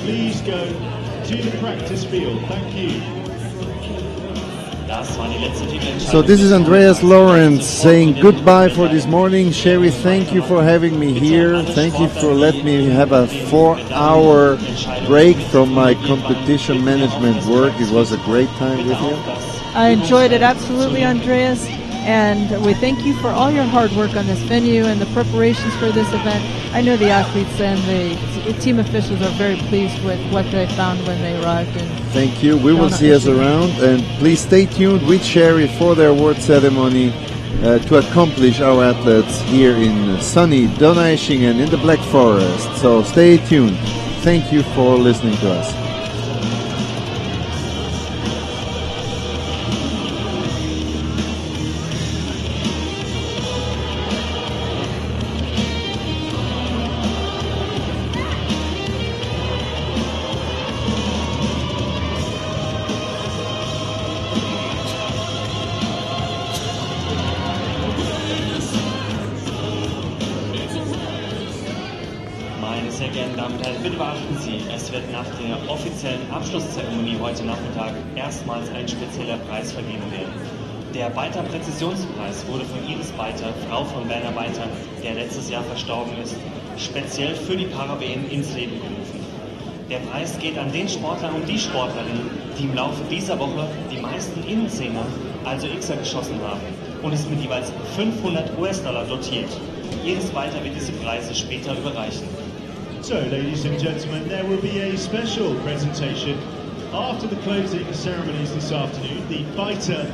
Please go to the practice field. Thank you. Das war die letzte Titelentscheidung. So this is Andreas Lawrence saying goodbye for this morning. Sherry, thank you for having me here. Thank you for letting me have a 4-hour break from my competition management work. It was a great time with you. I enjoyed it absolutely, Andreas, and we thank you for all your hard work on this venue and the preparations for this event. I know the athletes and the team officials are very pleased with what they found when they arrived in. Thank you. We will see us around, and please stay tuned with Sherry for their award ceremony to accomplish our athletes here in sunny Donaueschingen in the Black Forest. So stay tuned. Thank you for listening to us. Meine sehr geehrten Damen und Herren, bitte beachten Sie, es wird nach der offiziellen Abschlusszeremonie heute Nachmittag erstmals ein spezieller Preis vergeben werden. Der Beiter Präzisionspreis wurde von Iris Beiter, Frau von Werner Beiter, der letztes Jahr verstorben ist, speziell für die Para-WM ins Leben gerufen. Der Preis geht an den Sportler und die Sportlerinnen, die im Laufe dieser Woche die meisten Innenzehner, also Xer, geschossen haben und ist mit jeweils 500 US-Dollar dotiert. Iris Beiter wird diese Preise später überreichen. So, ladies and gentlemen, there will be a special presentation after the closing ceremonies this afternoon. The Beiter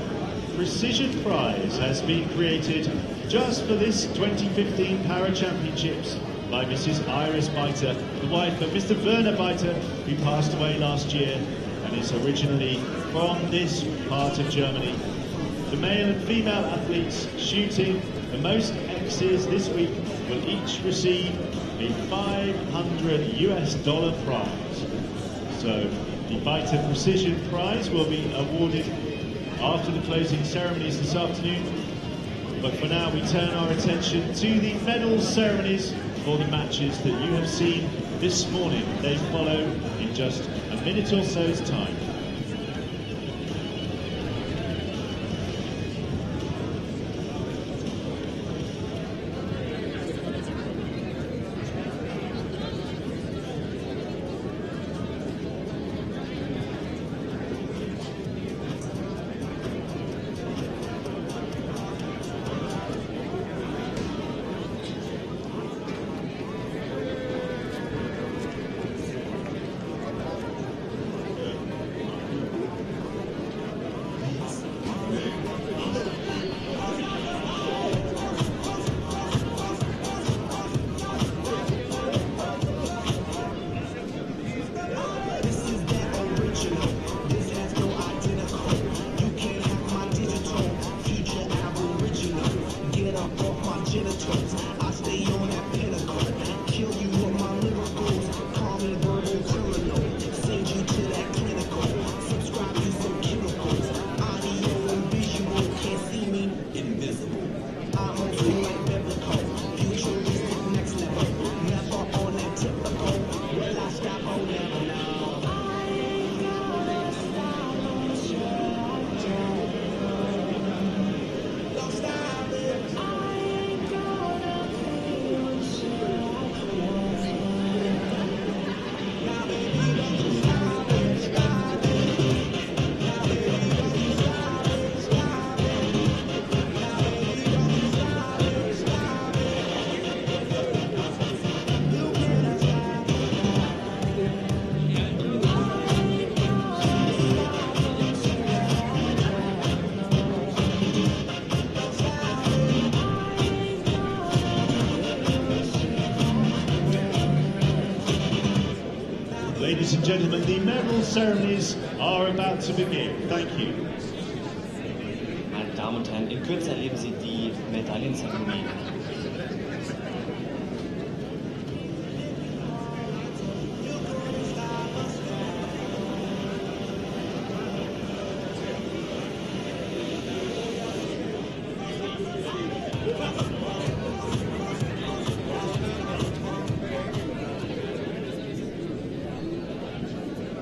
Precision Prize has been created just for this 2015 Para Championships by Mrs. Iris Beiter, the wife of Mr. Werner Beiter, who passed away last year and is originally from this part of Germany. The male and female athletes shooting the most X's this week will each receive a $500 US prize. So the Beiter Precision Prize will be awarded after the closing ceremonies this afternoon. But for now, we turn our attention to the medal ceremonies for the matches that you have seen this morning. They follow in just a minute or so's time. Ladies and gentlemen, the medal ceremonies are about to begin. Thank you. Meine Damen und Herren, in Kürze erleben Sie die Medaillenzeremonie.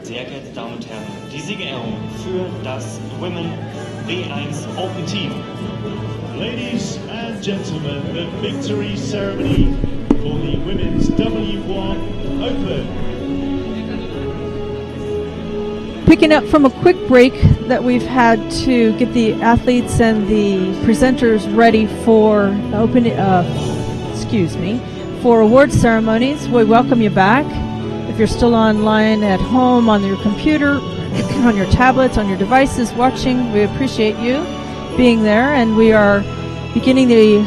Sehr geehrte Damen und Herren, die Siegerehrung für das Women B1 Open Team. Ladies and gentlemen, the victory ceremony for the women's W1 Open. Picking up from a quick break that we've had to get the athletes and the presenters ready for for award ceremonies. We welcome you back. If you're still online at home, on your computer, on your tablets, on your devices watching, we appreciate you being there. And we are beginning the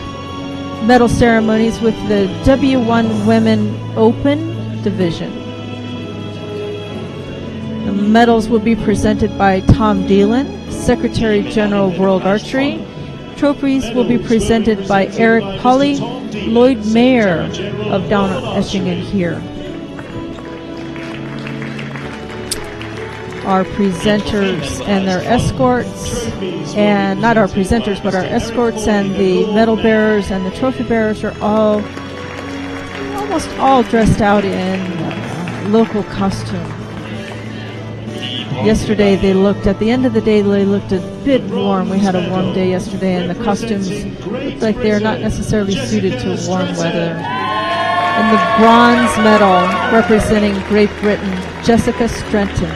medal ceremonies with the W1 Women Open Division. The medals will be presented by Tom Dealin, Secretary General World Archery. Trophies will be presented by Eric Polly, Lloyd Mayer of Donaueschingen here. Our presenters and their escorts, and not our presenters, but our escorts and the medal bearers and the trophy bearers are almost all dressed out in local costume. Yesterday at the end of the day, they looked a bit warm. We had a warm day yesterday, and the costumes looked like they're not necessarily suited to warm weather. And the bronze medal representing Great Britain, Jessica Strenton.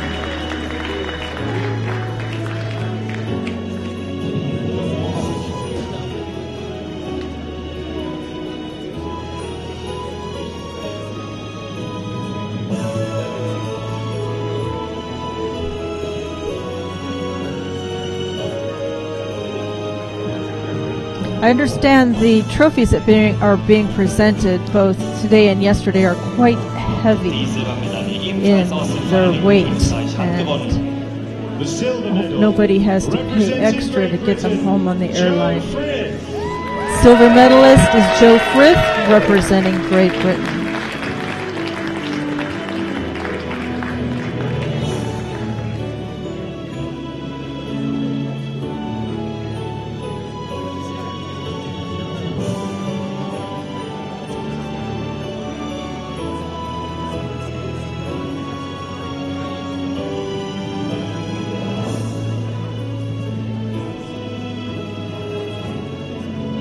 I understand the trophies that are being presented both today and yesterday are quite heavy in their weight, and nobody has to pay extra to get them home on the airline. Silver medalist is Joe Frith, representing Great Britain.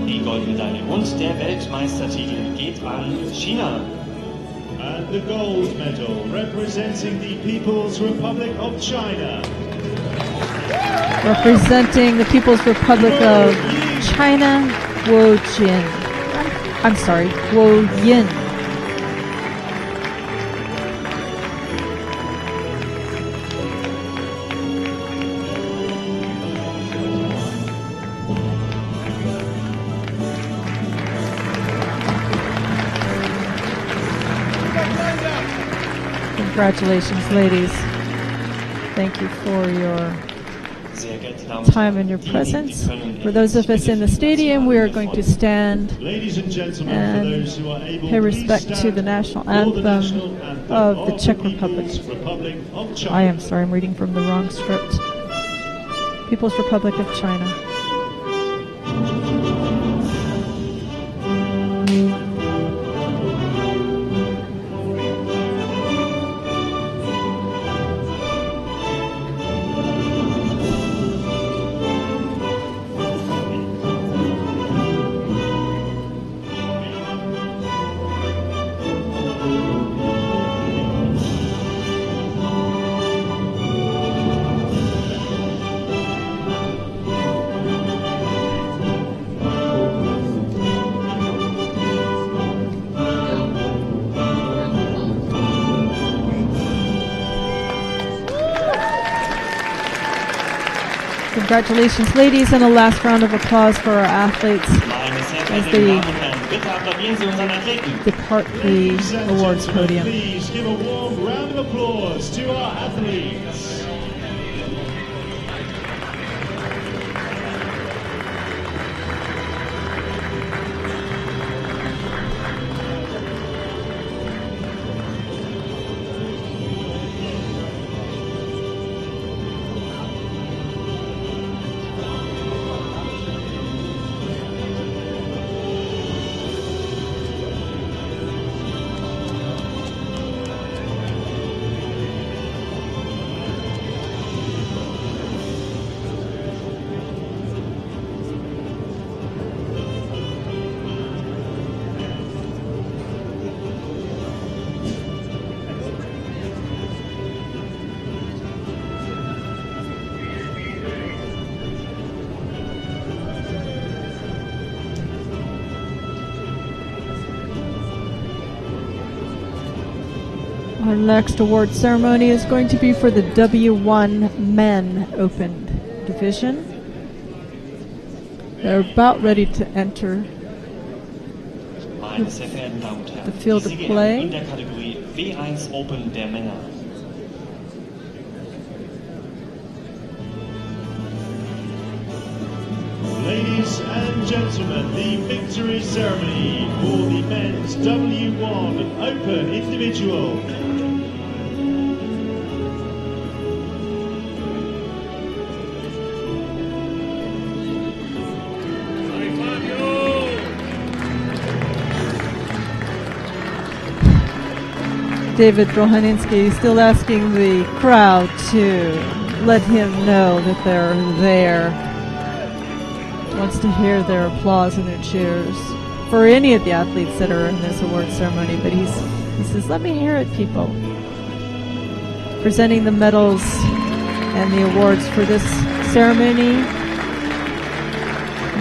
Die Goldmedaille und der Weltmeistertitel geht an China. And the gold medal representing the People's Republic of China. Representing the People's Republic of China, Wo Yin. Congratulations, ladies. Thank you for your time and your presence. For those of us in the stadium, we are going to stand and pay respect to the national anthem of the Czech Republic. I am sorry, I'm reading from the wrong script. People's Republic of China. Congratulations, ladies, and a last round of applause for our athletes as they depart the awards podium. Please give a warm round of applause to our athletes. Our next award ceremony is going to be for the W1 Men Open division. They're about ready to enter Meine sehr verehrten Damen und Herren, the field die of Sieger play. in der Kategorie W1 Open der Männer. Ladies and gentlemen, the victory ceremony for the men's W1 Open Individual. David Drohaninski is still asking the crowd to let him know that they're there. Wants to hear their applause and their cheers for any of the athletes that are in this award ceremony. But he says, let me hear it, people. Presenting the medals and the awards for this ceremony.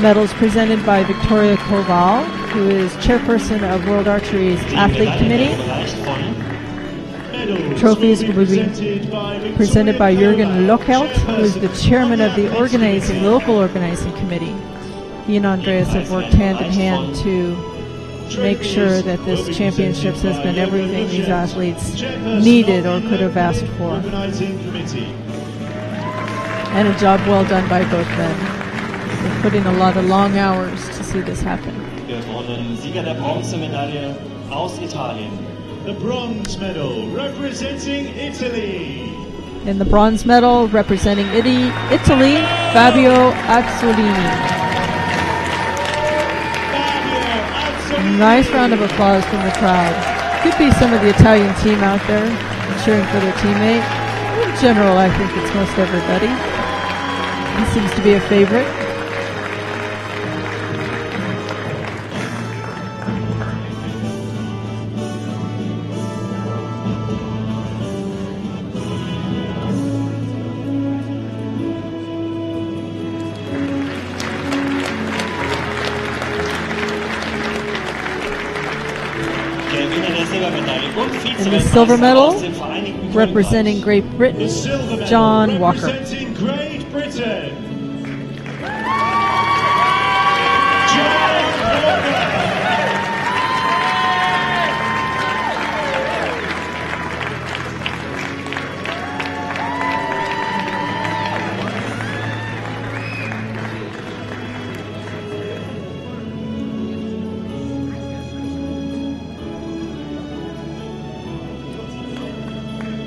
Medals presented by Victoria Koval, who is chairperson of World Archery's Athlete Committee. Trophies will be presented by Jürgen Lochelt, who is the chairman of the local organizing committee. He and Andreas have worked hand in hand to make sure that this championships has been everything these athletes needed or could have asked for. And a job well done by both men. They put in a lot of long hours to see this happen. Gewonnen Sieger der Bronzemedaille aus Italien. The bronze medal representing Italy. In the bronze medal representing Italy, Fabio Azzolini. Nice round of applause from the crowd. Could be some of the Italian team out there cheering for their teammate. In general, I think it's most everybody. He seems to be a favorite. In the silver medal, representing Great Britain, John Walker. Representing Great Britain.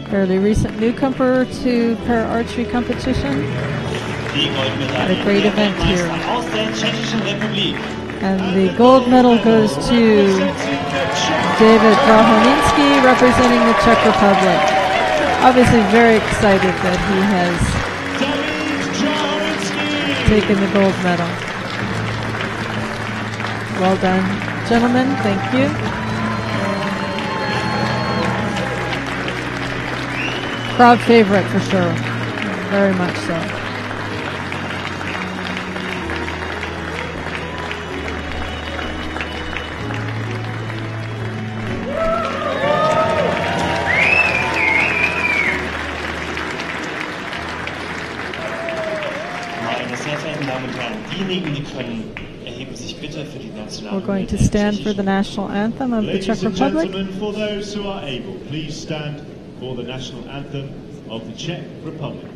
Fairly recent newcomer to para archery competition. Had a great event here. And the gold medal goes to David Drohaninski, representing the Czech Republic. Obviously very excited that he has taken the gold medal. Well done, gentlemen. Thank you. Crowd favorite for sure. Very much so. Meine sehr verehrten Damen und Herren, diejenigen, die können, erheben sich bitte für die nationale. We're going to stand for the national anthem of the Czech Ladies and Republic. gentlemen, for those who are able, please stand for the national anthem of the Czech Republic.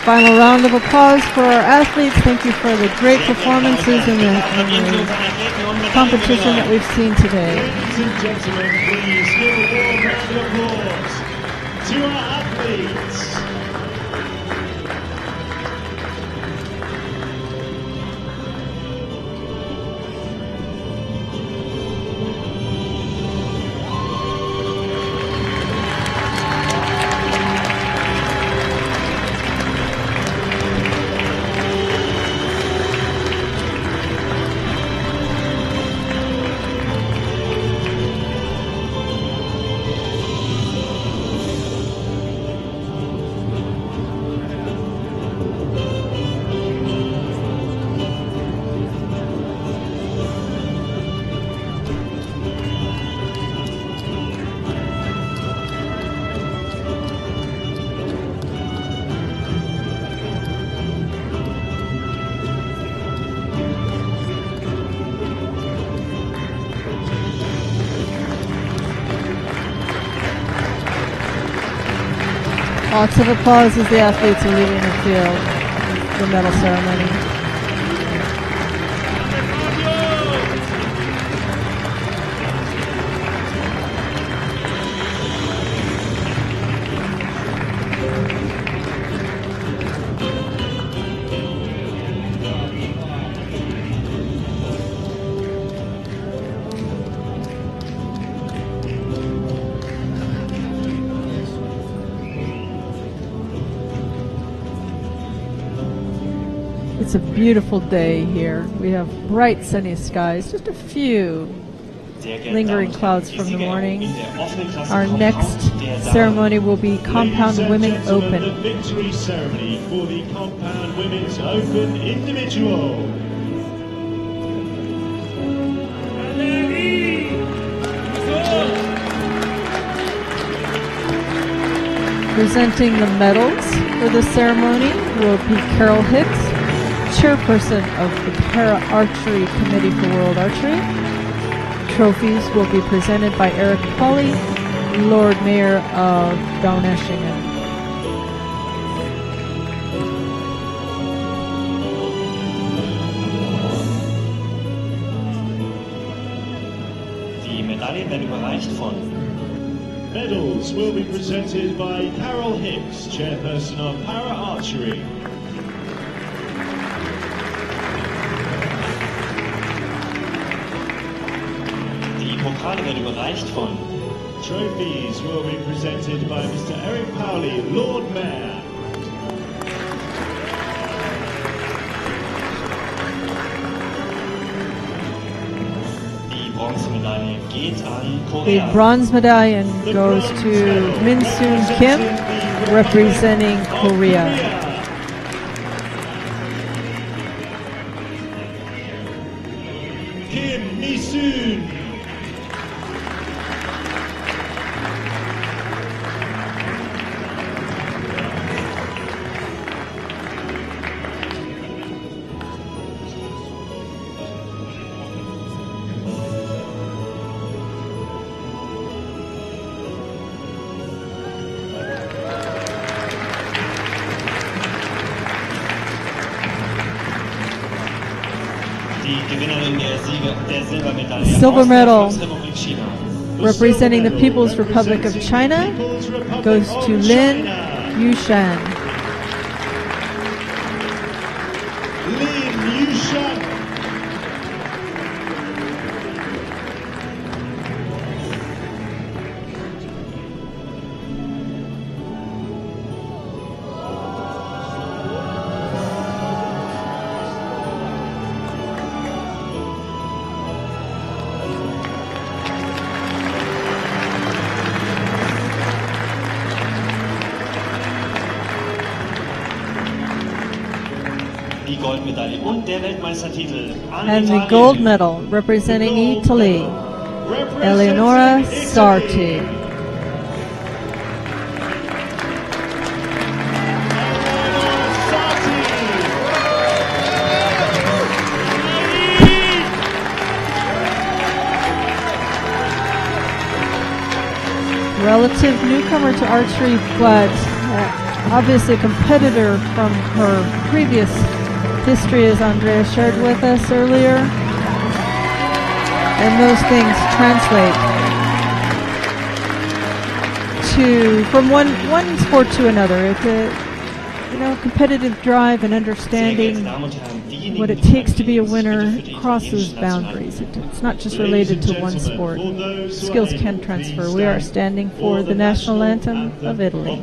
Final round of applause for our athletes. Thank you for the great performances in the competition that we've seen today. Ladies and gentlemen, please give a warm round of applause to our athletes. Lots of applause as the athletes are leaving the field, the medal ceremony. It's a beautiful day here. We have bright sunny skies, just a few lingering clouds from the morning. Our next ceremony will be Compound Women Open. The victory ceremony for the Compound Women's Open Individual. Presenting the medals for the ceremony will be Carol Hicks, chairperson of the Para Archery Committee for World Archery. Trophies will be presented by Eric Pauli, Lord Mayor of Donaueschingen. Die Medaillen werden überreicht von Medals will be presented by Carol Hicks, chairperson of Para Archery. Die Pokale werden überreicht von Trophies will be presented by Mr. Eric Pauli, Lord Mayor. Die Bronzemedaille geht an The Korea. bronze medallion goes to Min Soon Kim, representing Korea. Kim Mi-soon. Die Gewinnerin der Silbermedaille Silver aus medal. der Volksrepublik China. Representing the People's Republic of China goes to Lin Yushan. Lin Yushan. Die Goldmedaille und der Weltmeistertitel an And the Italien. gold medal representing Italy, Eleonora Sarti. Relative newcomer to archery, but obviously a competitor from her previous history, as Andrea shared with us earlier. And those things translate from one sport to another. It's a competitive drive and understanding what it takes to be a winner crosses boundaries. It's not just related to one sport. Skills can transfer. We are standing for the national anthem of Italy.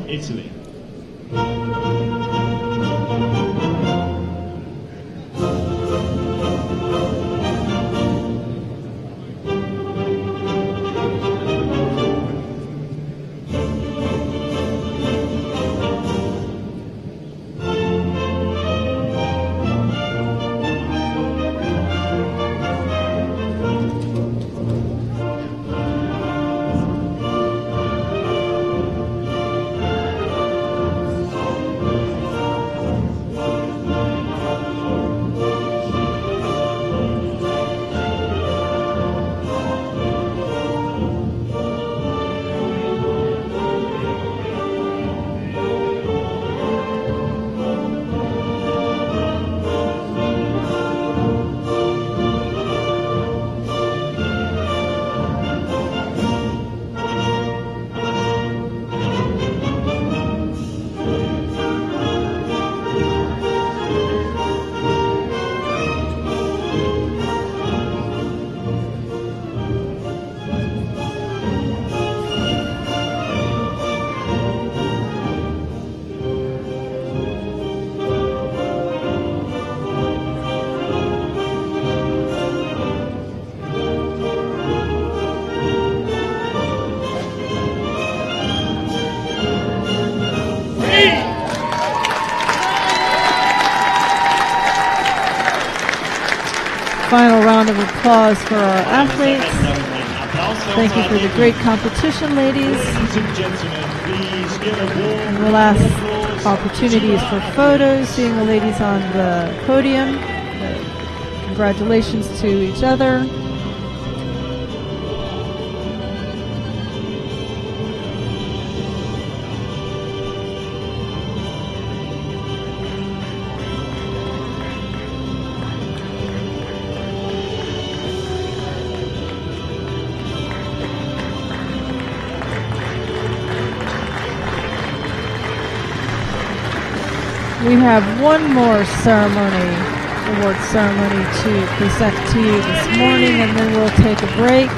Final round of applause for our athletes. Thank you for the great competition, ladies. And we'll ask opportunities for photos, seeing the ladies on the podium. Congratulations to each other. We have one more award ceremony to present to you this morning, and then we'll take a break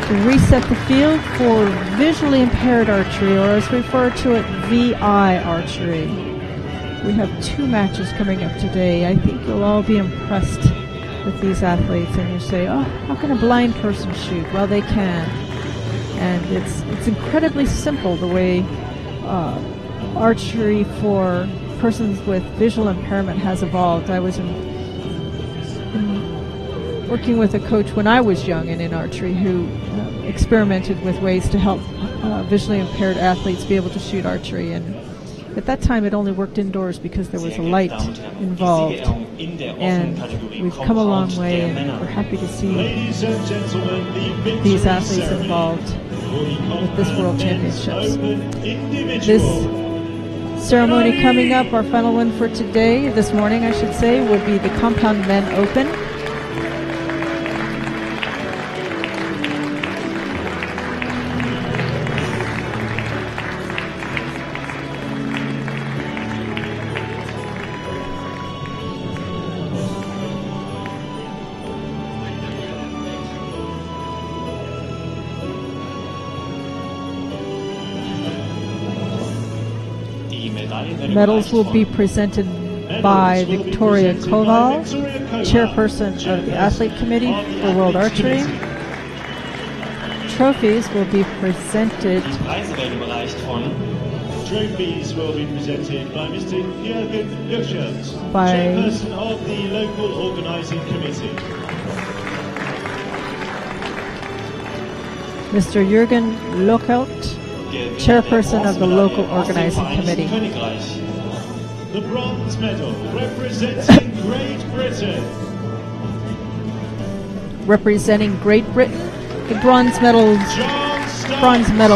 to reset the field for visually impaired archery, or as we refer to it, VI archery. We have 2 matches coming up today. I think you'll all be impressed with these athletes, and you say, oh, how can a blind person shoot? Well, they can. And it's incredibly simple the way archery for persons with visual impairment has evolved. I was working with a coach when I was young and in archery who experimented with ways to help visually impaired athletes be able to shoot archery. And at that time it only worked indoors because there was a light involved. And we've come a long way, and we're happy to see these athletes involved with this World Championships. This ceremony coming up, our final one for today, this morning I should say, would be the Compound Men Open. Medals will be presented by Victoria Koval, chairperson of the Athlete Committee for World Archery. Trophies will be presented by Mr. Jürgen Löchert, by chairperson of the local organising committee. Mr. Jürgen Löchert, chairperson of the local organizing committee. The bronze medal representing Great Britain. Representing Great Britain, the bronze medal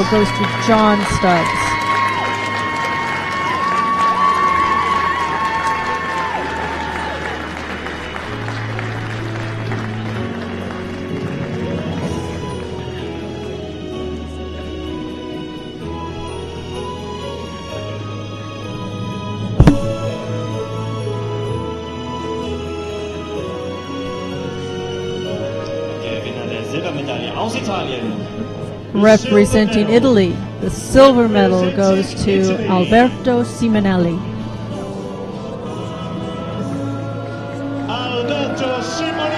goes to John Stubbs. Medaille aus Italien. Representing Italy, the silver medal goes to Alberto Simonelli. Alberto Simonelli.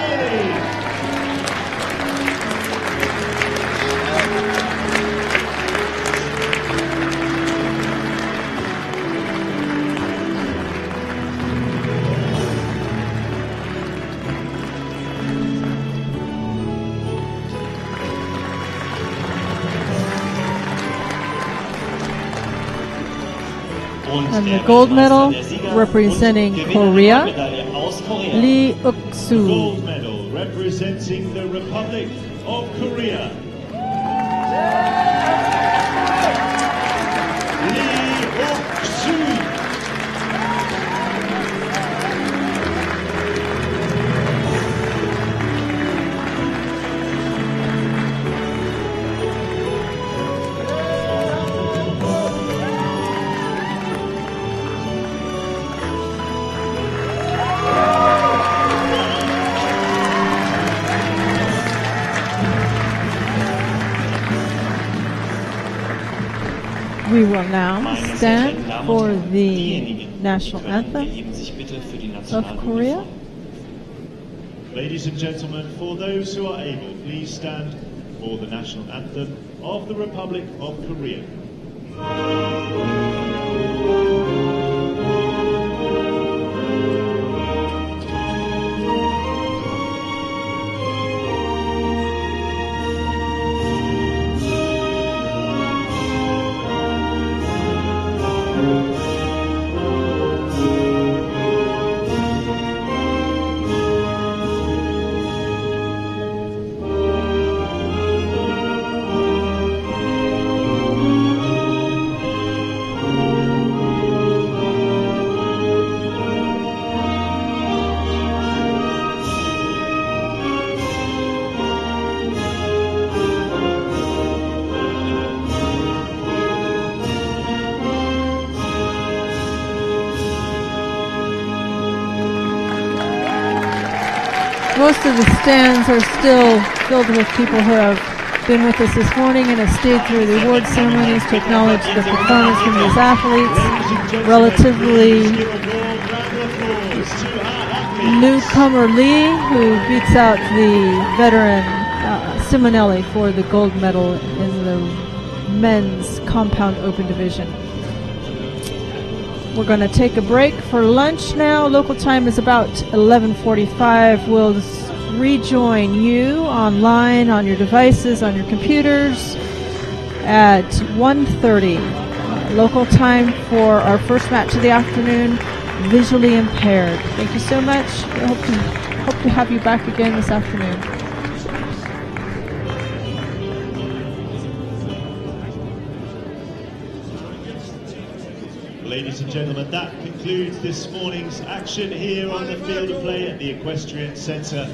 And the gold medal representing Korea, Lee Uk-soo. Gold medal representing the Republic of Korea. Lee Uk-soo. We will now stand for the national anthem of Korea. Ladies and gentlemen, for those who are able, please stand for the national anthem of the Republic of Korea. Most of the stands are still filled with people who have been with us this morning and have stayed through the award ceremonies to acknowledge the performance from these athletes. Relatively newcomer Lee, who beats out the veteran Simonelli for the gold medal in the men's compound open division. We're going to take a break for lunch now. Local time is about 11:45. We'll rejoin you online, on your devices, on your computers at 1:30. Local time for our first match of the afternoon, visually impaired. Thank you so much. I hope to have you back again this afternoon. Ladies and gentlemen, that concludes this morning's action here on the field of play at the Equestrian Centre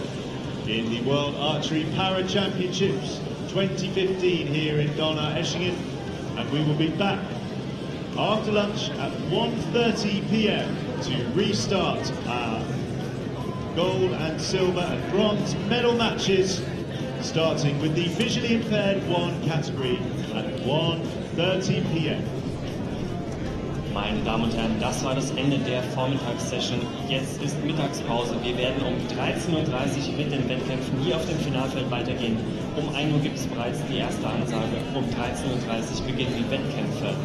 in the World Archery Para Championships 2015 here in Donaueschingen, and we will be back after lunch at 1:30 p.m. to restart our gold and silver and bronze medal matches, starting with the visually impaired 1 category at 1:30 p.m. Meine Damen und Herren, das war das Ende der Vormittagssession. Jetzt ist Mittagspause. Wir werden um 13:30 Uhr mit den Wettkämpfen hier auf dem Finalfeld weitergehen. Um 1 Uhr gibt es bereits die erste Ansage. Um 13:30 Uhr beginnen die Wettkämpfe.